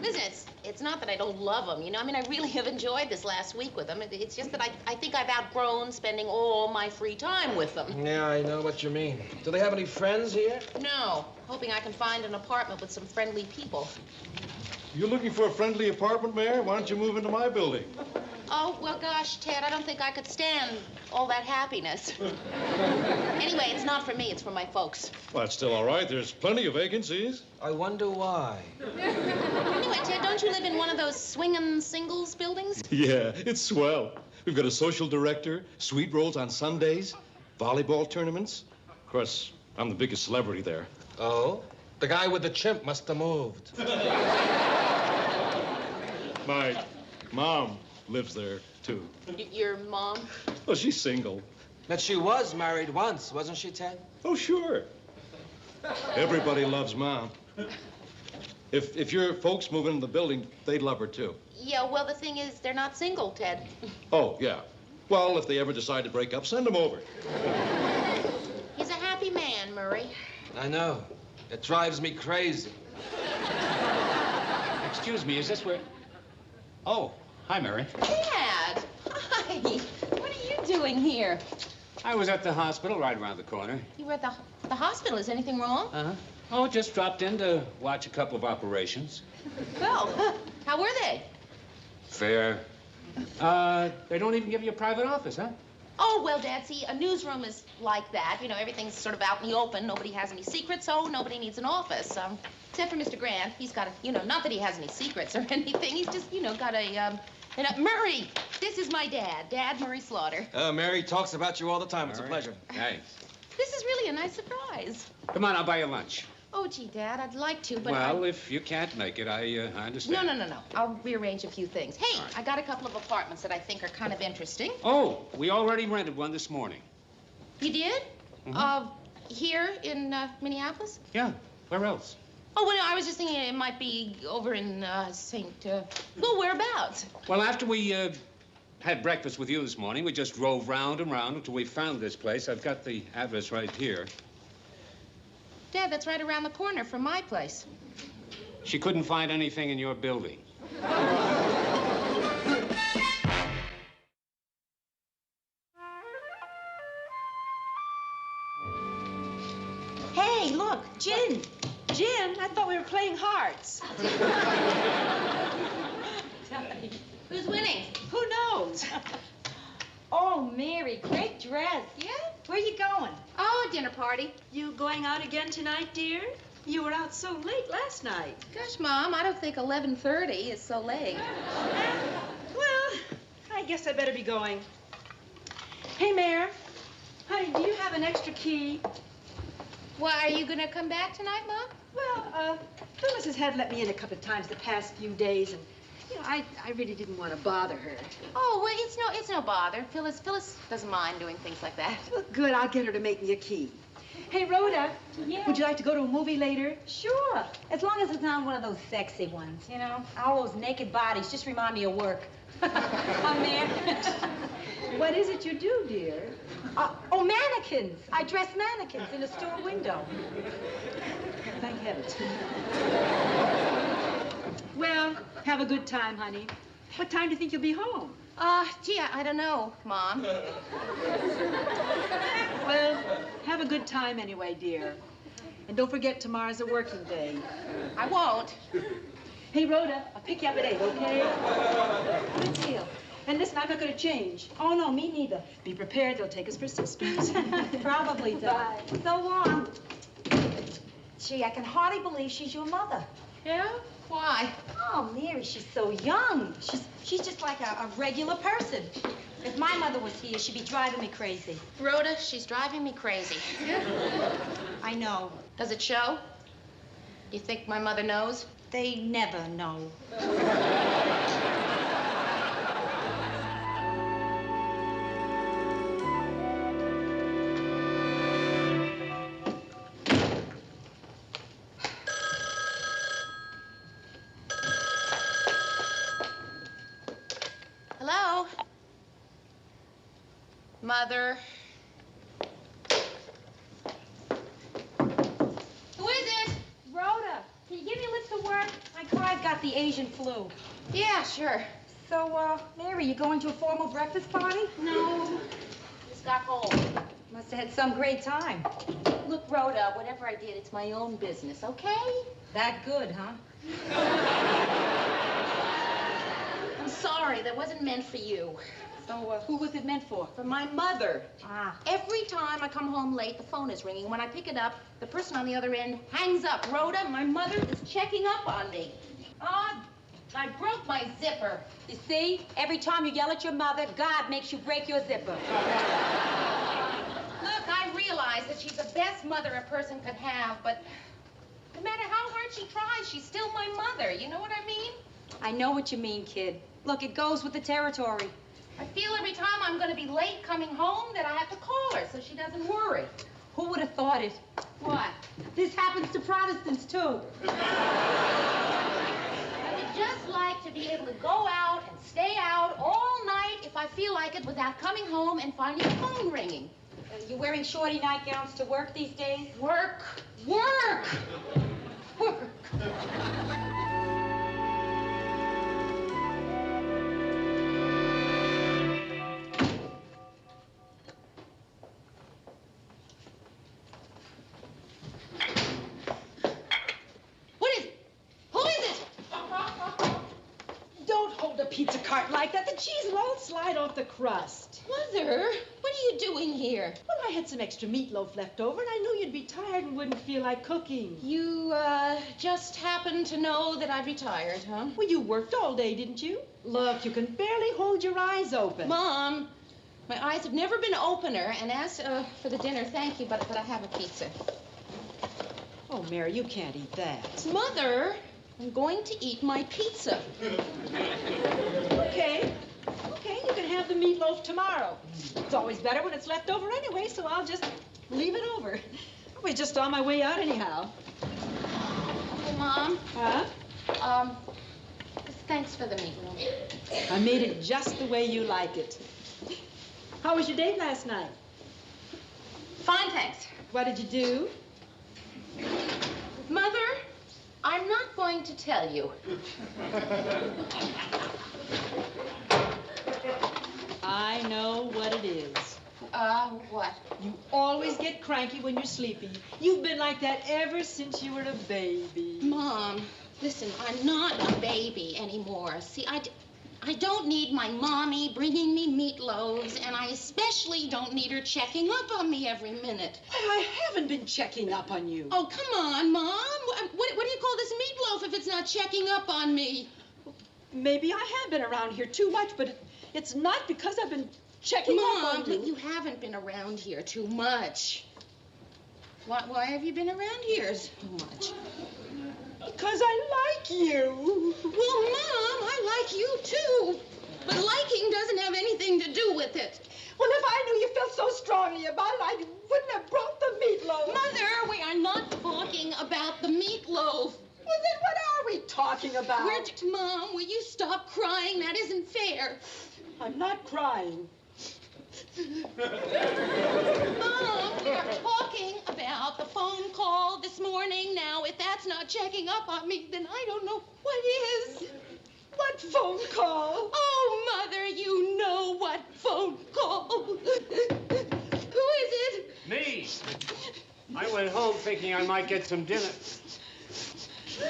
Listen, it's not that I don't love them, you know? I mean, I really have enjoyed this last week with them. It's just that I think I've outgrown spending all my free time with them. Yeah, I know what you mean. Do they have any friends here? No. Hoping I can find an apartment with some friendly people. You're looking for a friendly apartment, Mayor? Why don't you move into my building? Oh, well, gosh, Ted, I don't think I could stand all that happiness. Anyway, it's not for me, it's for my folks. Well, that's still all right. There's plenty of vacancies. I wonder why. Anyway, Ted, don't you live in one of those swinging singles buildings? Yeah, it's swell. We've got a social director, sweet rolls on Sundays, volleyball tournaments. Of course, I'm the biggest celebrity there. Oh? The guy with the chimp must have moved. My mom lives there, too. Your mom? Oh, she's single. But she was married once, wasn't she, Ted? Oh, sure. Everybody loves Mom. If your folks move into the building, they'd love her, too. Yeah, well, the thing is, they're not single, Ted. Oh, yeah. Well, if they ever decide to break up, send them over. He's a happy man, Murray. I know. It drives me crazy. Excuse me, is this where... Oh, hi, Mary. Dad! Hi! What are you doing here? I was at the hospital right around the corner. You were at the hospital. Is anything wrong? Uh-huh. Oh, just dropped in to watch a couple of operations. Well, how were they? Fair. They don't even give you a private office, huh? Oh, well, Dad, see, a newsroom is like that. You know, everything's sort of out in the open. Nobody has any secrets, so nobody needs an office. Except for Mr. Grant. He's got a, you know, not that he has any secrets or anything. He's just, you know, got a, Murray, this is my dad, Dad Murray Slaughter. Mary talks about you all the time. It's a pleasure. Thanks. This is really a nice surprise. Come on, I'll buy you lunch. Oh, gee, Dad, I'd like to, but Well, if you can't make it, I understand. No. I'll rearrange a few things. Hey, I got a couple of apartments that I think are kind of interesting. Oh, we already rented one this morning. You did? Mhm. Here in Minneapolis? Yeah, where else? Oh, well, I was just thinking it might be over in well, whereabouts? Well, after we had breakfast with you this morning, we just drove round and round until we found this place. I've got the address right here. Dad, that's right around the corner from my place. She couldn't find anything in your building. Hey, look, gin. Gin? I thought we were playing hearts. Who's winning? Who knows? Oh, Mary, great dress. Yeah? Where are you going? Oh, a dinner party. You going out again tonight, dear? You were out so late last night. Gosh, Mom, I don't think 11:30 is so late. Well, I guess I better be going. Hey, Mare. Honey, do you have an extra key? Why, are you gonna come back tonight, Mom? Well, Phyllis has had let me in a couple of times the past few days, and, I really didn't want to bother her. Oh, well, it's no bother. Phyllis doesn't mind doing things like that. Well, good, I'll get her to make me a key. Hey, Rhoda. Yeah? Would you like to go to a movie later? Sure. As long as it's not one of those sexy ones, All those naked bodies just remind me of work. I'm there. What is it you do, dear? Mannequins. I dress mannequins in a store window. Thank heavens. Well, have a good time, honey. What time do you think you'll be home? Gee, I don't know, Mom. Well, have a good time anyway, dear. And don't forget tomorrow's a working day. I won't. Hey, Rhoda, I'll pick you up at 8, okay? Good deal. And listen, I'm not going to change. Oh, no, me neither. Be prepared, they'll take us for sisters. Probably, though. Bye. So long. Gee, I can hardly believe she's your mother. Yeah? Why? Oh, Mary, she's so young. She's just like a regular person. If my mother was here, she'd be driving me crazy. Rhoda, she's driving me crazy. I know. Does it show? Do you think my mother knows? They never know. Hello? Mother? Who is it? Rhoda, can you give me a lift to work? My car's got the Asian flu. Yeah, sure. So, Mary, you going to a formal breakfast party? No. Just got home. Must have had some great time. Look, Rhoda, whatever I did, it's my own business, okay? That good, huh? I'm sorry, that wasn't meant for you. So, who was it meant for? For my mother. Ah. Every time I come home late, the phone is ringing. When I pick it up, the person on the other end hangs up. Rhoda, my mother is checking up on me. Oh, I broke my zipper. You see? Every time you yell at your mother, God makes you break your zipper. Look, I realize that she's the best mother a person could have, but no matter how hard she tries, she's still my mother. You know what I mean? I know what you mean, kid. Look, it goes with the territory. I feel every time I'm going to be late coming home that I have to call her so she doesn't worry. Who would have thought it? What? This happens to Protestants, too. I would just like to be able to go out and stay out all night if I feel like it without coming home and finding the phone ringing. You wearing shorty nightgowns to work these days? Work! Work! Work! Pizza cart like that, the cheese will all slide off the crust. Mother, what are you doing here? Well, I had some extra meatloaf left over, and I knew you'd be tired and wouldn't feel like cooking. You, just happened to know that I'd retired, huh? Well, you worked all day, didn't you? Look, you can barely hold your eyes open. Mom, my eyes have never been opener, and as for the dinner, thank you, but I have a pizza. Oh, Mary, you can't eat that. Mother, I'm going to eat my pizza. Okay. Okay, you can have the meatloaf tomorrow. It's always better when it's left over anyway, so I'll just leave it over. We're just on my way out anyhow. Hey, Mom. Huh? Thanks for the meatloaf. I made it just the way you like it. How was your date last night? Fine, thanks. What did you do? Mother, I'm not going to tell you. I know what it is. What? You always get cranky when you're sleepy. You've been like that ever since you were a baby. Mom, listen, I'm not a baby anymore. See, I don't need my mommy bringing me meatloaves, and I especially don't need her checking up on me every minute. I haven't been checking up on you. Oh, come on, Mom. What do you call this meatloaf if it's not checking up on me? Maybe I have been around here too much, but it's not because I've been checking up on you. Mom, you haven't been around here too much. Why have you been around here so much? Because I like you. Well, Mom, I like you too. But liking doesn't have anything to do with it. Well, if I knew you felt so strongly about it, I wouldn't have brought the meatloaf. Mother, we are not talking about the meatloaf. Well, then what are we talking about? Mom, will you stop crying? That isn't fair. I'm not crying. Mom, we are talking about the phone call this morning. Now, if that's not checking up on me, then I don't know what is. What phone call? Oh, Mother, you know what phone call. Who is it? Me. I went home thinking I might get some dinner.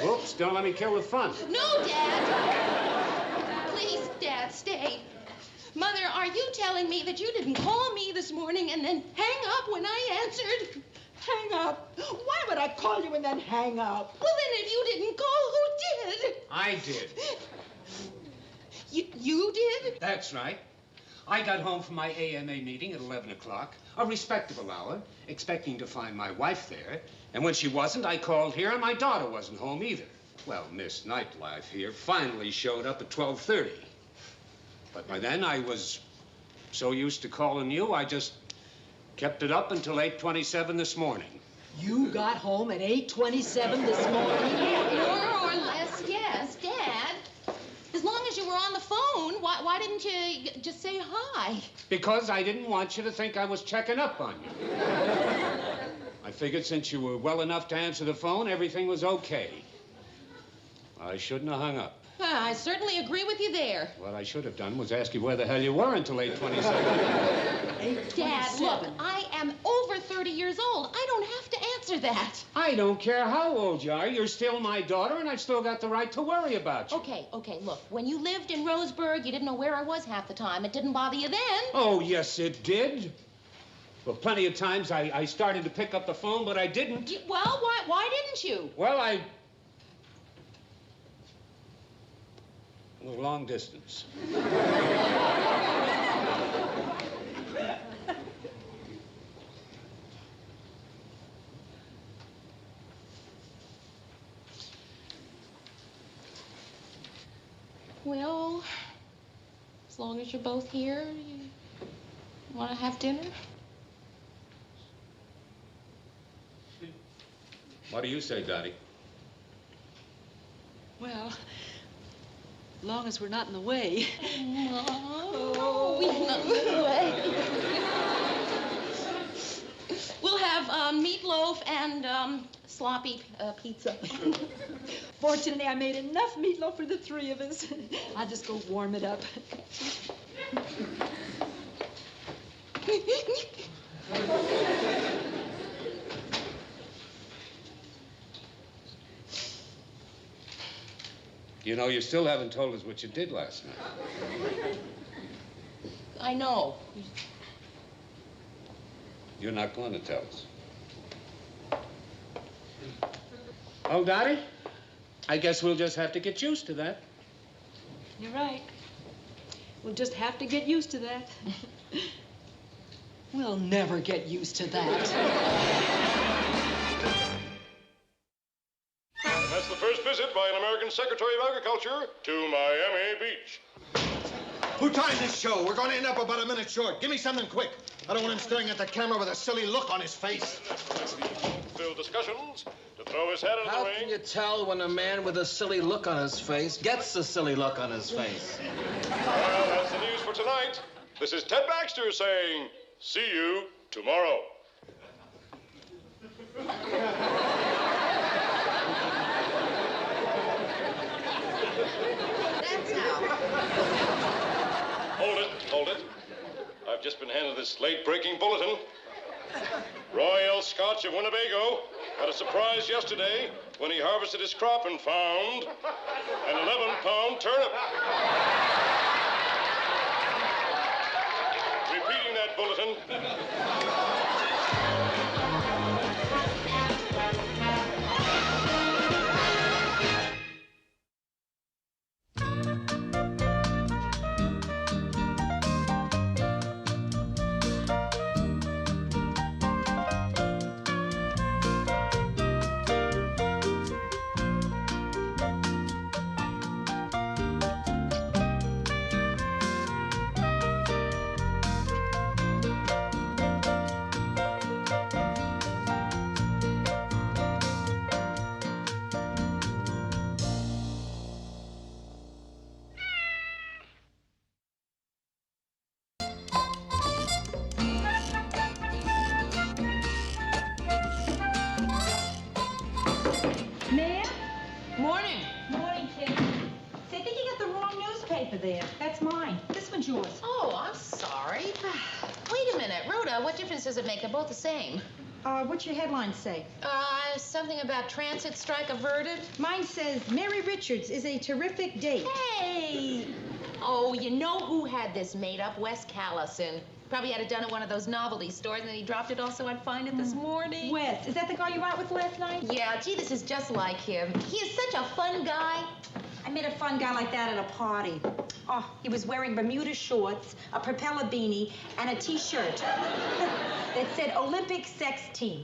Oops, don't let me kill the fun. No, Dad. Please, Dad, stay. Mother, are you telling me that you didn't call me this morning and then hang up when I answered? Hang up? Why would I call you and then hang up? Well, then if you didn't call, who did? I did. You did? That's right. I got home from my AMA meeting at 11 o'clock, a respectable hour, expecting to find my wife there. And when she wasn't, I called here, and my daughter wasn't home either. Well, Miss Nightlife here finally showed up at 12:30. But by then, I was so used to calling you, I just kept it up until 8:27 this morning. You got home at 8:27 this morning? More or less, yes. Dad, as long as you were on the phone, why didn't you just say hi? Because I didn't want you to think I was checking up on you. I figured since you were well enough to answer the phone, everything was okay. I shouldn't have hung up. I certainly agree with you there. What I should have done was ask you where the hell you were until 8:27. Dad, look, I am over 30 years old. I don't have to answer that. I don't care how old you are. You're still my daughter, and I've still got the right to worry about you. Okay, look. When you lived in Roseburg, you didn't know where I was half the time. It didn't bother you then. Oh, yes, it did. Well, plenty of times I started to pick up the phone, but I didn't. Well, why didn't you? Well, it was long distance. Well, as long as you're both here, you want to have dinner? What do you say, Dottie? Well, as long as we're not in the way. Oh, we're not in the way. We'll have meatloaf and sloppy pizza. Fortunately, I made enough meatloaf for the three of us. I'll just go warm it up. You know, you still haven't told us what you did last night. I know. You're not going to tell us. Oh, Dottie, I guess we'll just have to get used to that. You're right. We'll just have to get used to that. We'll never get used to that. And that's the first visit by an American Secretary of Agriculture to Miami Beach. Who timed this show? We're going to end up about a minute short. Give me something quick. I don't want him staring at the camera with a silly look on his face. Fill discussions to throw his hat in How the ring. can you tell when a man with a silly look on his face gets a silly look on his face? Well, that's the news for tonight. This is Ted Baxter saying, see you tomorrow. That's how. Hold it. I've just been handed this late-breaking bulletin. Royal Scotch of Winnebago had a surprise yesterday when he harvested his crop and found an 11-pound turnip. Repeating that bulletin. yours. Oh, I'm sorry. Wait a minute. Rhoda, what difference does it make? They're both the same. What's your headline say? Something about transit strike averted. Mine says, Mary Richards is a terrific date. Hey! Oh, you know who had this made up? Wes Callison. Probably had it done at one of those novelty stores, and then he dropped it also. I'd find it this morning. Wes, is that the guy you were out with last night? Yeah, gee, this is just like him. He is such a fun guy. I met a fun guy like that at a party. Oh, he was wearing Bermuda shorts, a propeller beanie, and a T-shirt that said Olympic Sex Team.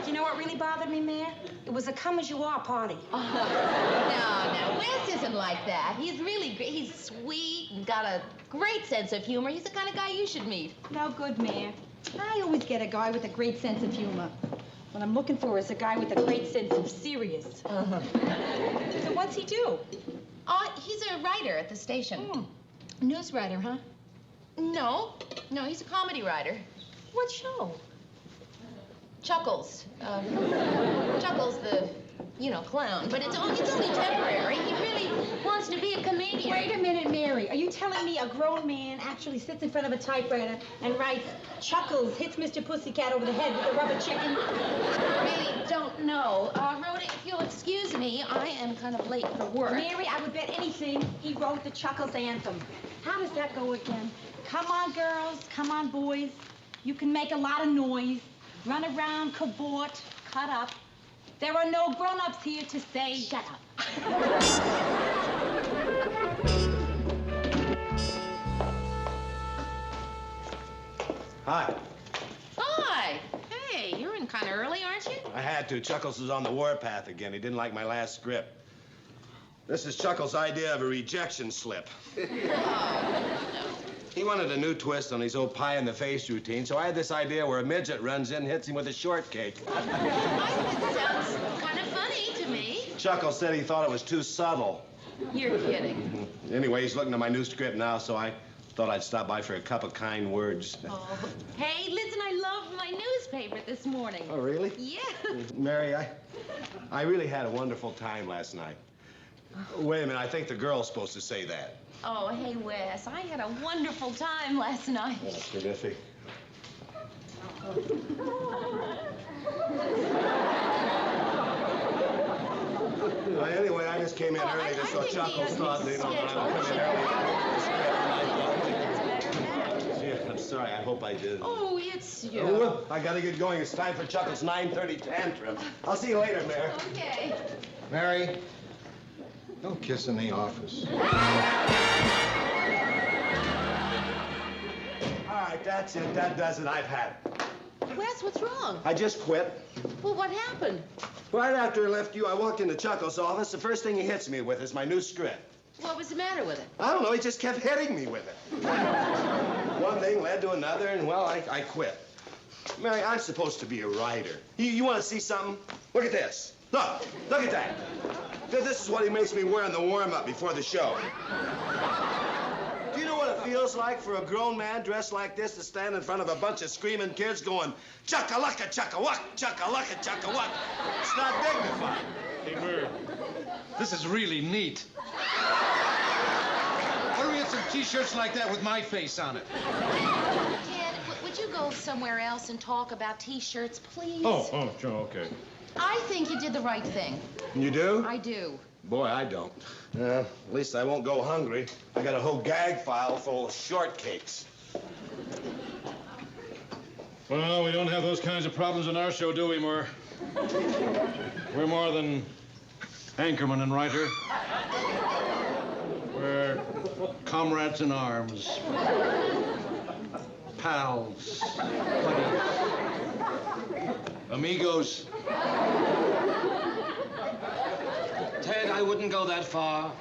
Do you know what really bothered me, Mayor? It was a come-as-you-are party. No, Wes isn't like that. He's really great. He's sweet and got a great sense of humor. He's the kind of guy you should meet. No good, Mayor. I always get a guy with a great sense of humor. What I'm looking for is a guy with a great sense of serious. So what's he do? He's a writer at the station. News writer, huh? No, he's a comedy writer. What show? Chuckles. Chuckles the, clown. But it's only temporary. He really wants to be a comedian. Wait a minute, Mary. Are you telling me a grown man actually sits in front of a typewriter and writes, Chuckles hits Mr. Pussycat over the head with a rubber chicken? I really don't know. Rhoda, if you'll excuse me, I am kind of late for work. Mary, I would bet anything he wrote the Chuckles anthem. How does that go again? Come on, girls. Come on, boys. You can make a lot of noise. Run around, cavort, cut up. There are no grown-ups here to say, shut up. Hi. Hi. Hey, you're in kind of early, aren't you? I had to. Chuckles was on the warpath again. He didn't like my last script. This is Chuckles' idea of a rejection slip. He wanted a new twist on his old pie-in-the-face routine, so I had this idea where a midget runs in and hits him with a shortcake. That sounds kind of funny to me. Chuckles said he thought it was too subtle. You're kidding. Anyway, he's looking at my new script now, so I thought I'd stop by for a cup of kind words. Oh. Hey, listen, I loved my newspaper this morning. Oh, really? Yeah. Mary, I really had a wonderful time last night. Wait a minute, I think the girl's supposed to say that. Oh, hey, Wes, I had a wonderful time last night. Oh, that's terrific. Well, anyway, I just came in early just so Chuckles thought, that I would come in early. Yeah, I'm sorry, I hope I did. Oh, it's you. Oh, well, I gotta get going. It's time for Chuckles' 9:30 tantrum. I'll see you later, Mary. Okay. Mary, no kiss in the office. All right, that's it. That does it. I've had it. Wes, what's wrong? I just quit. Well, what happened? Right after I left you, I walked into Chuckles' office. The first thing he hits me with is my new script. What was the matter with it? I don't know. He just kept hitting me with it. One thing led to another, and, well, I quit. Mary, I'm supposed to be a writer. You want to see something? Look at this. Look at that. This is what he makes me wear in the warm-up before the show. Do you know what it feels like for a grown man dressed like this to stand in front of a bunch of screaming kids going, chaka-laka, chaka-wak, chaka-laka, chaka-wak? It's not dignified. Hey, Murr, this is really neat. Why don't we get some T-shirts like that with my face on it? Ted, would you go somewhere else and talk about T-shirts, please? Oh, sure, okay. I think you did the right thing. You do? I do. Boy, I don't. At least I won't go hungry. I got a whole gag file full of shortcakes. Well, we don't have those kinds of problems in our show, do we, Murr? We're more than anchorman and writer. We're comrades in arms. Pals. Buddies. Amigos. Ted, I wouldn't go that far.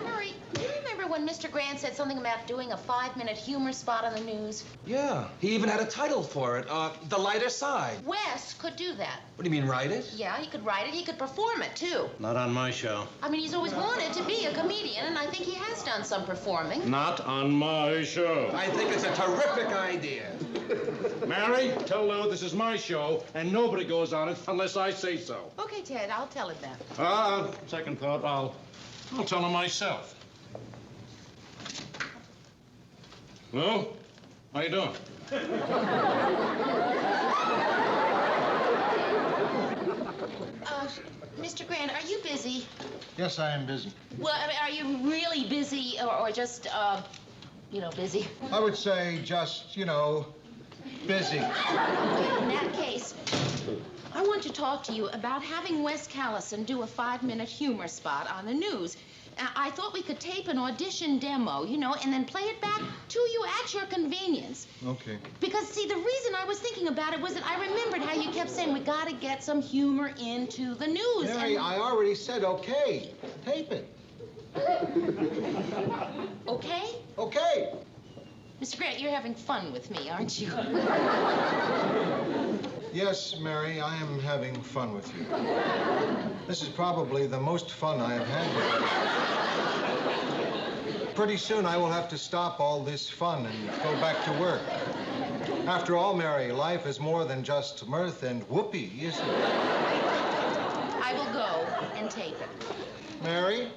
Murray, do you remember when Mr. Grant said something about doing a 5-minute humor spot on the news? Yeah, he even had a title for it, The Lighter Side. Wes could do that. What do you mean, write it? Yeah, he could write it. He could perform it, too. Not on my show. I mean, he's always wanted to be a comedian, and I think he has done some performing. Not on my show. I think it's a terrific idea. Mary, tell Lou this is my show, and nobody goes on it unless I say so. Okay, Ted, I'll tell him that. Second thought, I'll tell him myself. Lou, how you doing? Mr. Grant, are you busy? Yes, I am busy. Well, I mean, are you really busy or just, busy? I would say just, busy. In that case, I want to talk to you about having Wes Callison do a 5-minute humor spot on the news. I thought we could tape an audition demo, and then play it back to you at your convenience. Okay. Because, see, the reason I was thinking about it was that I remembered how you kept saying we gotta get some humor into the news. Mary, I already said okay. Tape it. Okay? Okay. Mr. Grant, you're having fun with me, aren't you? Yes, Mary, I am having fun with you. This is probably the most fun I have had with you. Pretty soon I will have to stop all this fun and go back to work. After all, Mary, life is more than just mirth and whoopee, isn't it? I will go and tape it. Mary,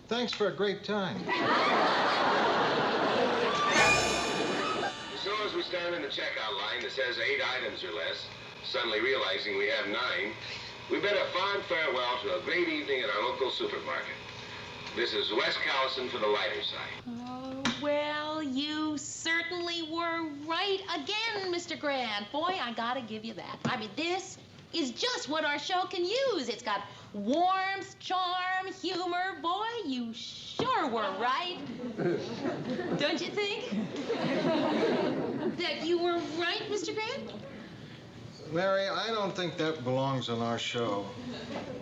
thanks for a great time. As soon as we stand in the checkout line that says 8 items or less, suddenly realizing we have 9, we bid a fond farewell to a great evening at our local supermarket. This is Wes Callison for the lighter side. Oh, well, you certainly were right again, Mr. Grant. Boy, I gotta give you that. I mean, this is just what our show can use. It's got warmth, charm, humor. Boy, you sure were right. Don't you think? That you were right, Mr. Grant? Mary, I don't think that belongs on our show.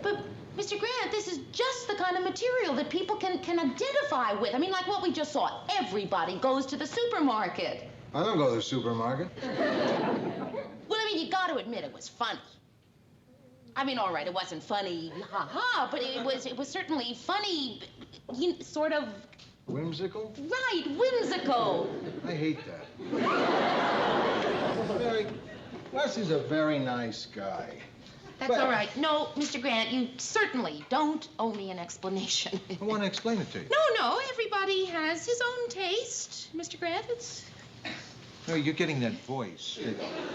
But, Mr. Grant, this is just the kind of material that people can identify with. I mean, like what we just saw. Everybody goes to the supermarket. I don't go to the supermarket. Well, I mean, you got to admit it was funny. I mean, all right, it wasn't funny, ha-ha, but it was certainly funny, sort of... Whimsical? Right, whimsical. I hate that. Mary, Wes is a very nice guy. That's all right. No, Mr. Grant, you certainly don't owe me an explanation. I want to explain it to you. No, everybody has his own taste, Mr. Grant. It's... No, you're getting that voice,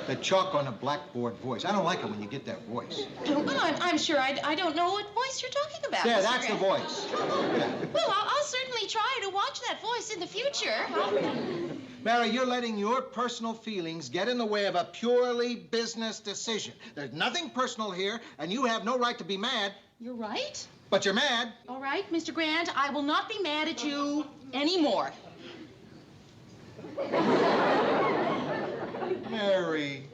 that chalk on a blackboard voice. I don't like it when you get that voice. Well, I'm sure I don't know what voice you're talking about. Yeah, Mr. that's the Grant. voice. Well, I'll certainly try to watch that voice in the future. Mary, you're letting your personal feelings get in the way of a purely business decision. There's nothing personal here, and you have no right to be mad. You're right. But you're mad. All right, Mr. Grant, I will not be mad at you anymore. Mary,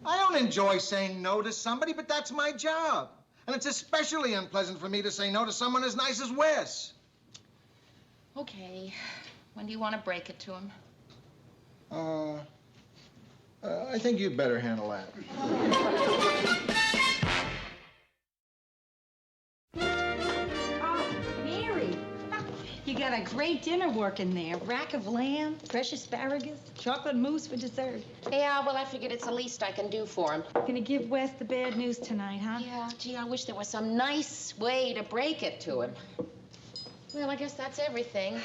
I don't enjoy saying no to somebody, but that's my job. And it's especially unpleasant for me to say no to someone as nice as Wes. Okay. When do you want to break it to him? I think you'd better handle that. Mary, you got a great dinner working there. Rack of lamb, fresh asparagus, chocolate mousse for dessert. Yeah, well, I figured it's the least I can do for him. Gonna give Wes the bad news tonight, huh? Yeah, gee, I wish there was some nice way to break it to him. Well, I guess that's everything.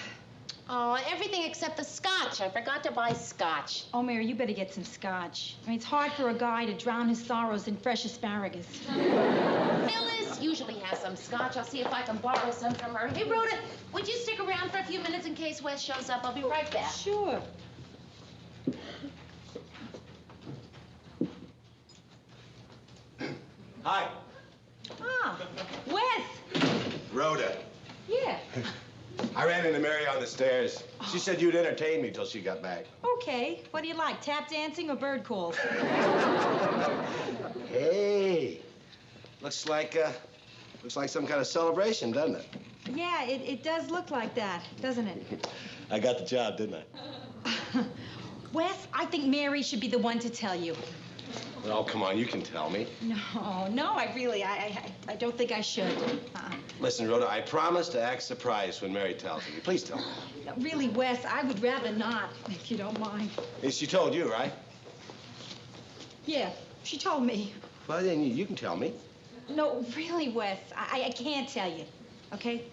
Oh, everything except the scotch. I forgot to buy scotch. Oh, Mary, you better get some scotch. I mean, it's hard for a guy to drown his sorrows in fresh asparagus. Phyllis usually has some scotch. I'll see if I can borrow some from her. Hey, Rhoda, would you stick around for a few minutes in case Wes shows up? I'll be right back. Sure. Hi. Ah, Wes. Rhoda. Yeah. I ran into Mary on the stairs. She said you'd entertain me till she got back. Okay. What do you like, tap dancing or bird calls? Hey. Looks like some kind of celebration, doesn't it? Yeah, it does look like that, doesn't it? I got the job, didn't I? Wes, I think Mary should be the one to tell you. Oh, come on, you can tell me. No, I don't think I should. Listen, Rhoda, I promise to act surprised when Mary tells me. Please tell me. No, really, Wes, I would rather not, if you don't mind. She told you, right? Yeah, she told me. Well, then you can tell me. No, really, Wes, I can't tell you, okay?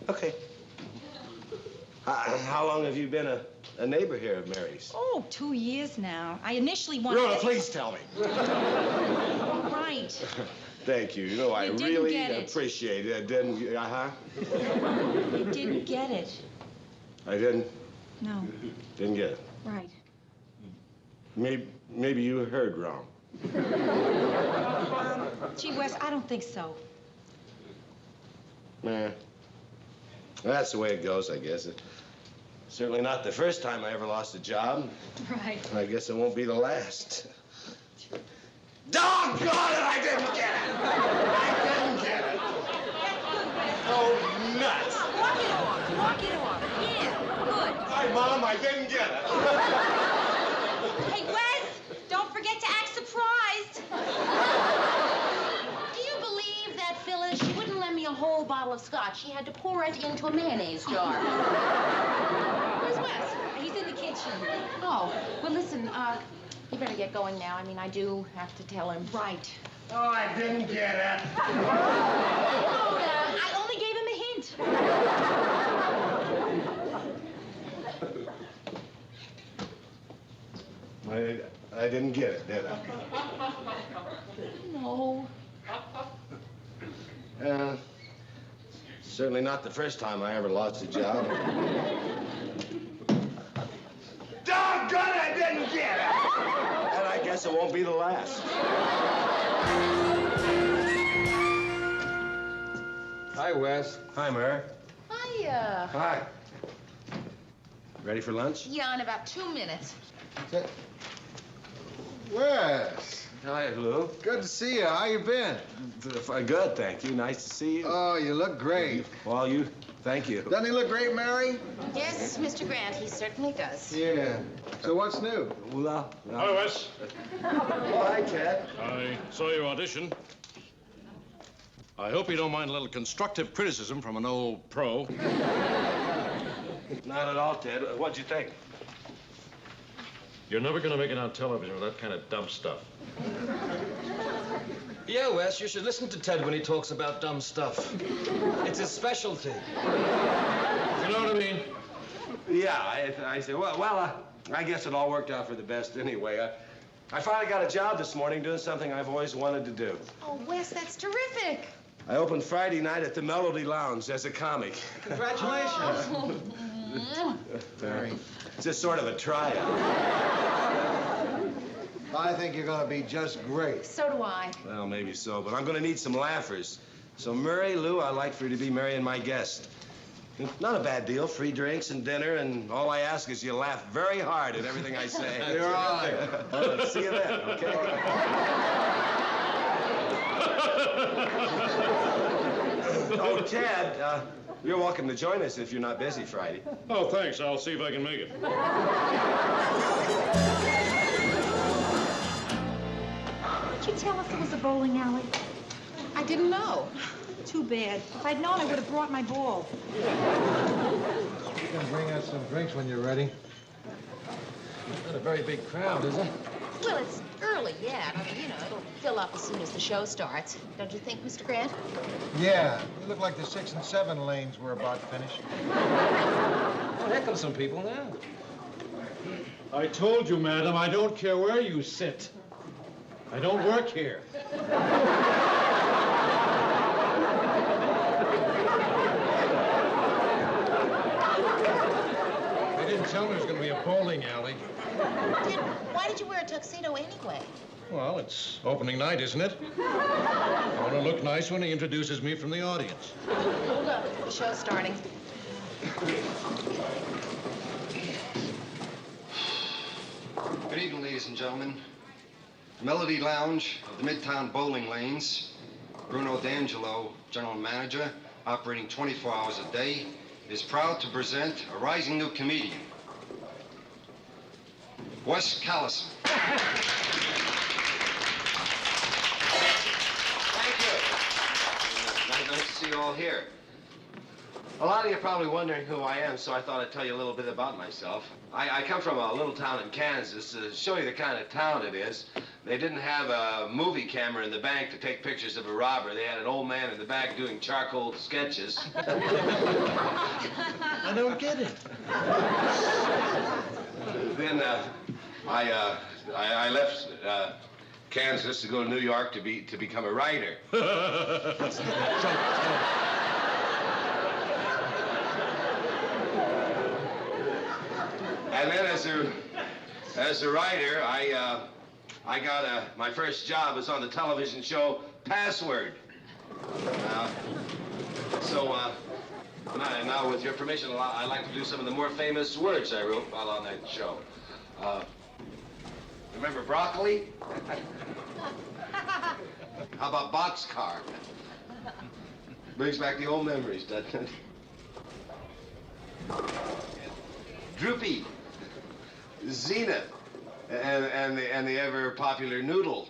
Okay. How long have you been a neighbor here at Mary's? Oh, 2 years now. I initially wanted... Rhoda, please tell me. Right. Thank you. You know, I You didn't really get it. appreciate it. I didn't... You didn't get it. I didn't? No. Didn't get it. Right. Maybe you heard wrong. Gee, Wes, I don't think so. Nah. That's the way it goes, I guess. Certainly not the first time I ever lost a job. Right. I guess it won't be the last. Doggone it, I didn't get it! I didn't get it. Oh, nuts. Walk it off. Walk it off. Yeah, good. Hi, Mom, I didn't get it. Hey, Wes, don't forget to act surprised. Do you believe that, Phyllis? She wouldn't lend me a whole bottle of scotch. She had to pour it into a mayonnaise jar. Where's Wes? He's in the kitchen. Oh, well, listen, you better get going now. I mean, I do have to tell him. Right. Oh, I didn't get it. I only gave him a hint. I didn't get it, did I? No. Certainly not the first time I ever lost a job. Doggone it, I didn't get it! And I guess it won't be the last. Hi, Wes. Hi, Mary. Hiya. Hi. Ready for lunch? Yeah, in about 2 minutes. Wes. Hi, Lou. Good to see you. How you been? Good, thank you. Nice to see you. Oh, you look great. Well, thank you. Doesn't he look great, Mary? Yes, Mr. Grant, he certainly does. Yeah. So what's new? Well, Hi, Wes. Oh, hi, Ted. I saw your audition. I hope you don't mind a little constructive criticism from an old pro. Not at all, Ted. What'd you think? You're never going to make it on television with that kind of dumb stuff. Yeah, Wes, you should listen to Ted when he talks about dumb stuff. It's his specialty. You know what I mean? Yeah, I said, well, I guess it all worked out for the best anyway. I finally got a job this morning doing something I've always wanted to do. Oh, Wes, that's terrific. I opened Friday night at the Melody Lounge as a comic. Congratulations. It's just sort of a tryout. I think you're gonna be just great. So do I. Well, maybe so, but I'm gonna need some laughers. So, Murray, Lou, I'd like for you to be marrying my guest. Not a bad deal. Free drinks and dinner, and all I ask is you laugh very hard at everything I say. You're on. See you then, okay? Oh, Ted, you're welcome to join us if you're not busy Friday. Oh, thanks. I'll see if I can make it. Did you tell us it was a bowling alley? I didn't know. Too bad. If I'd known, I would have brought my ball. You can bring us some drinks when you're ready. Not a very big crowd, is it? Well, it's early yet. I mean, you know, it'll fill up as soon as the show starts. Don't you think, Mr. Grant? Yeah, you look like the 6 and 7 lanes were about finished. Oh, here come some people now. I told you, madam, I don't care where you sit. I don't work here. They didn't tell me it was going to be a bowling alley. Why did you wear a tuxedo anyway? Well, it's opening night, isn't it? I want to look nice when he introduces me from the audience. Hold up. The show's starting. Good evening, ladies and gentlemen. Melody Lounge of the Midtown Bowling Lanes. Bruno D'Angelo, general manager, operating 24 hours a day, is proud to present a rising new comedian, Wes Callison. Thank you. Nice to see you all here. A lot of you are probably wondering who I am, so I thought I'd tell you a little bit about myself. I come from a little town in Kansas to show you the kind of town it is. They didn't have a movie camera in the bank to take pictures of a robber. They had an old man in the back doing charcoal sketches. I don't get it. Then I left Kansas to go to New York to become a writer. And then as a writer, I got my first job was on the television show Password. Now, with your permission, I'd like to do some of the more famous words I wrote while on that show. Remember broccoli? How about boxcar? Brings back the old memories, doesn't it? Droopy, Zenith, and the ever popular noodle.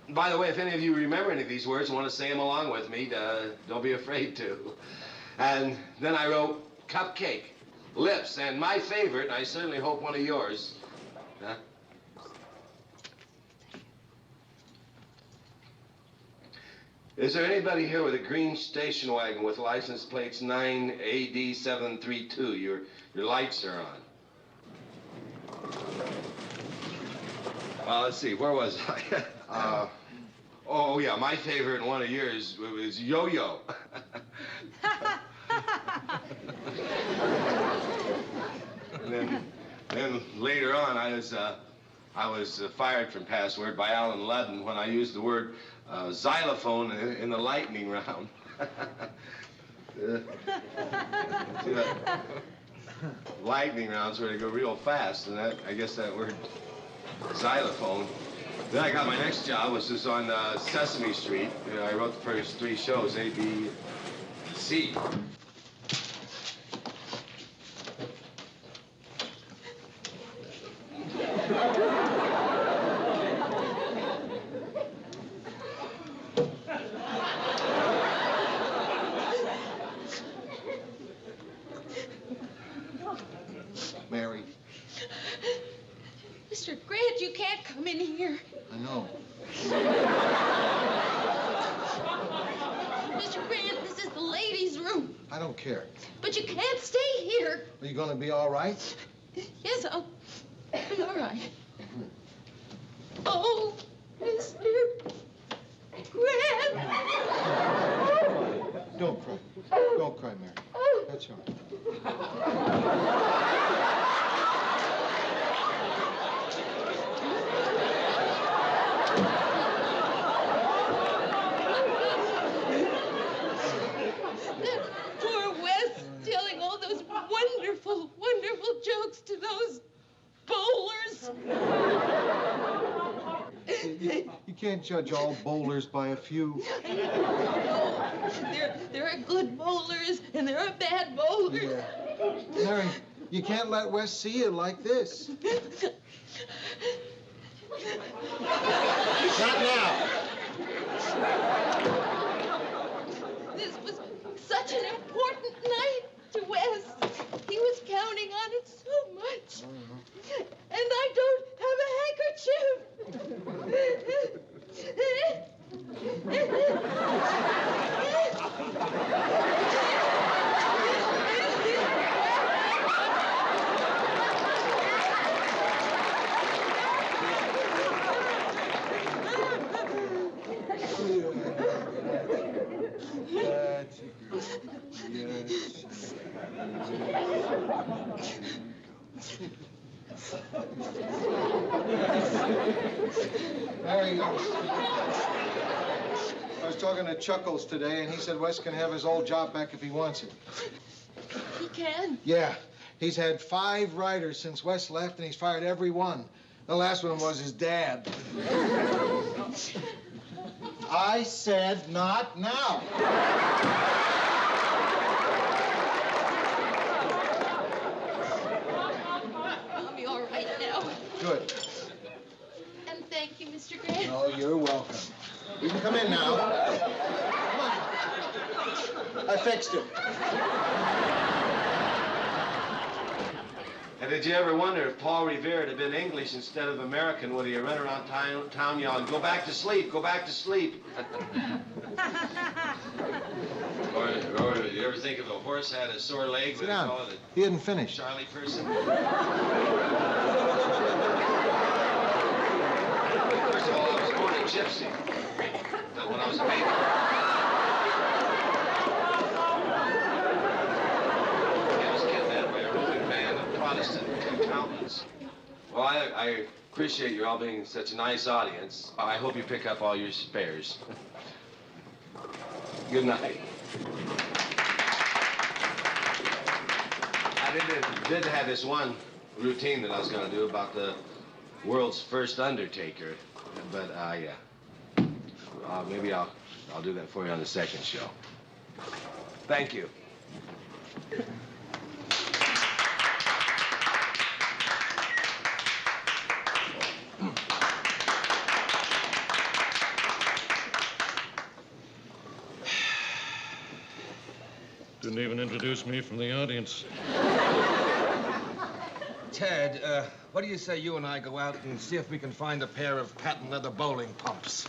By the way, if any of you remember any of these words and want to say them along with me, don't be afraid to. And then I wrote cupcake, lips, and my favorite, and I certainly hope one of yours. Huh? Is there anybody here with a green station wagon with license plates 9AD732? Your lights are on. Well, let's see, where was I? Oh, yeah, my favorite and one of yours was Yo-Yo. Then later on, I was fired from Password by Alan Ludden when I used the word xylophone in the lightning round. Lightning rounds where they go real fast, and I guess that word xylophone. Then I got my next job, which was on Sesame Street. I wrote the first 3 shows, A, B, C. Mary, Mr. Grant, you can't come in here. I know. Mr. Grant, this is the ladies' room. I don't care. But you can't stay here. Are you going to be all right? Yes, I'll be all right. Oh, Mr. Grant. Don't cry. Don't cry, Mary. That's all right. Poor Wes telling all those wonderful, wonderful jokes to those bowlers. You can't judge all bowlers by a few. There are good bowlers and there are bad bowlers. Yeah. Mary, you can't let Wes see you like this. Not now. This was such an important night to Wes. He was counting on it so much. And I don't have a handkerchief. That's good. Yes. Mary, I was talking to Chuckles today, and he said Wes can have his old job back if he wants it. He can. Yeah. He's had 5 writers since Wes left, and he's fired every one. The last one was his dad. I said not now. I'll be all right now. Good. And thank you, Mr. Grant. Oh, you're welcome. You can come in now. Come on. I fixed it. And did you ever wonder if Paul Revere had been English instead of American, would he run around town yelling, "Go back to sleep, go back to sleep"? or you ever think if a horse had a sore leg, would Sit they down. call it He didn't finish. a Charlie person? First of all, I was born a gypsy. But when I was a baby. I was kidnapped by a roving band of Protestant accountants. Well, I appreciate you all being such a nice audience. I hope you pick up all your spares. Good night. I did have this one routine that I was going to do about the world's first undertaker, but maybe I'll do that for you on the second show. Thank you. Didn't even introduce me from the audience. Ted, what do you say you and I go out and see if we can find a pair of patent leather bowling pumps?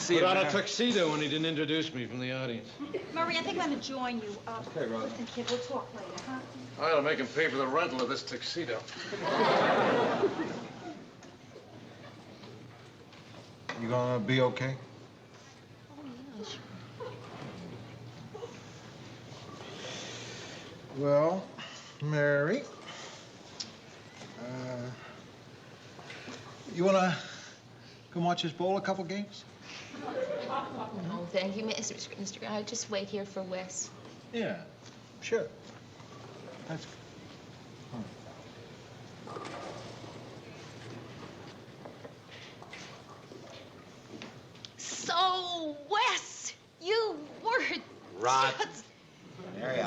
Put on a tuxedo when he didn't introduce me from the audience. Murray, I think I'm going to join you. Okay, Rose. Listen, kid, we'll talk later, huh? I ought to make him pay for the rental of this tuxedo. You gonna be okay? Oh, yeah, sure. Well, Mary, you wanna come watch us bowl a couple games? No, thank you, Mr. I'll just wait here for Wes. Yeah, sure. That's So, Wes, you were Rotten. Mary,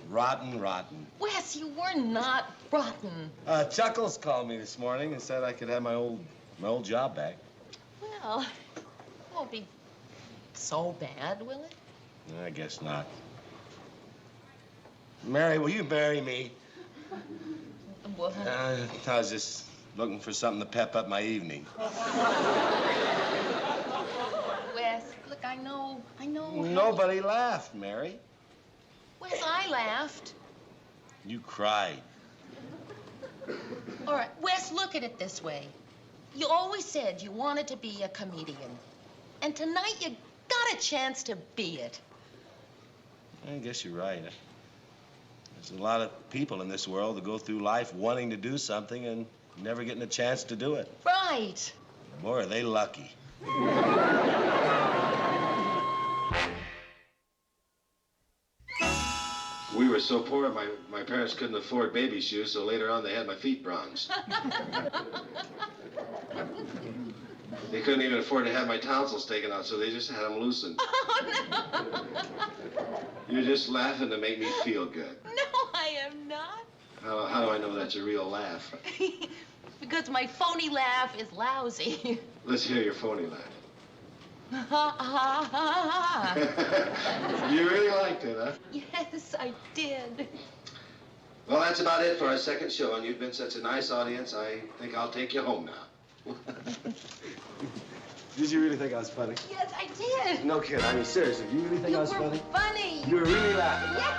rotten. Wes, you were not rotten. Chuckles called me this morning and said I could have my old job back. Well, it won't be so bad, will it? I guess not. Mary, will you marry me? What? I was just looking for something to pep up my evening. Wes, look, I know. Nobody laughed, Mary. Wes, I laughed. You cried. All right, Wes, look at it this way. You always said you wanted to be a comedian. And tonight you got a chance to be it. I guess you're right. There's a lot of people in this world that go through life wanting to do something and never getting a chance to do it. Right. Boy, are they lucky. We were so poor, my parents couldn't afford baby shoes, so later on they had my feet bronzed. They couldn't even afford to have my tonsils taken out, so they just had them loosened. Oh, no. You're just laughing to make me feel good. No, I am not. How do I know that's a real laugh? Because my phony laugh is lousy. Let's hear your phony laugh. Ha, ha, ha, ha. You really liked it, huh? Yes, I did. Well, that's about it for our second show, and you've been such a nice audience, I think I'll take you home now. Did you really think I was funny? Yes, I did. No kidding. I mean, seriously, do you really think I was funny? Funny. You were really laughing. Yes.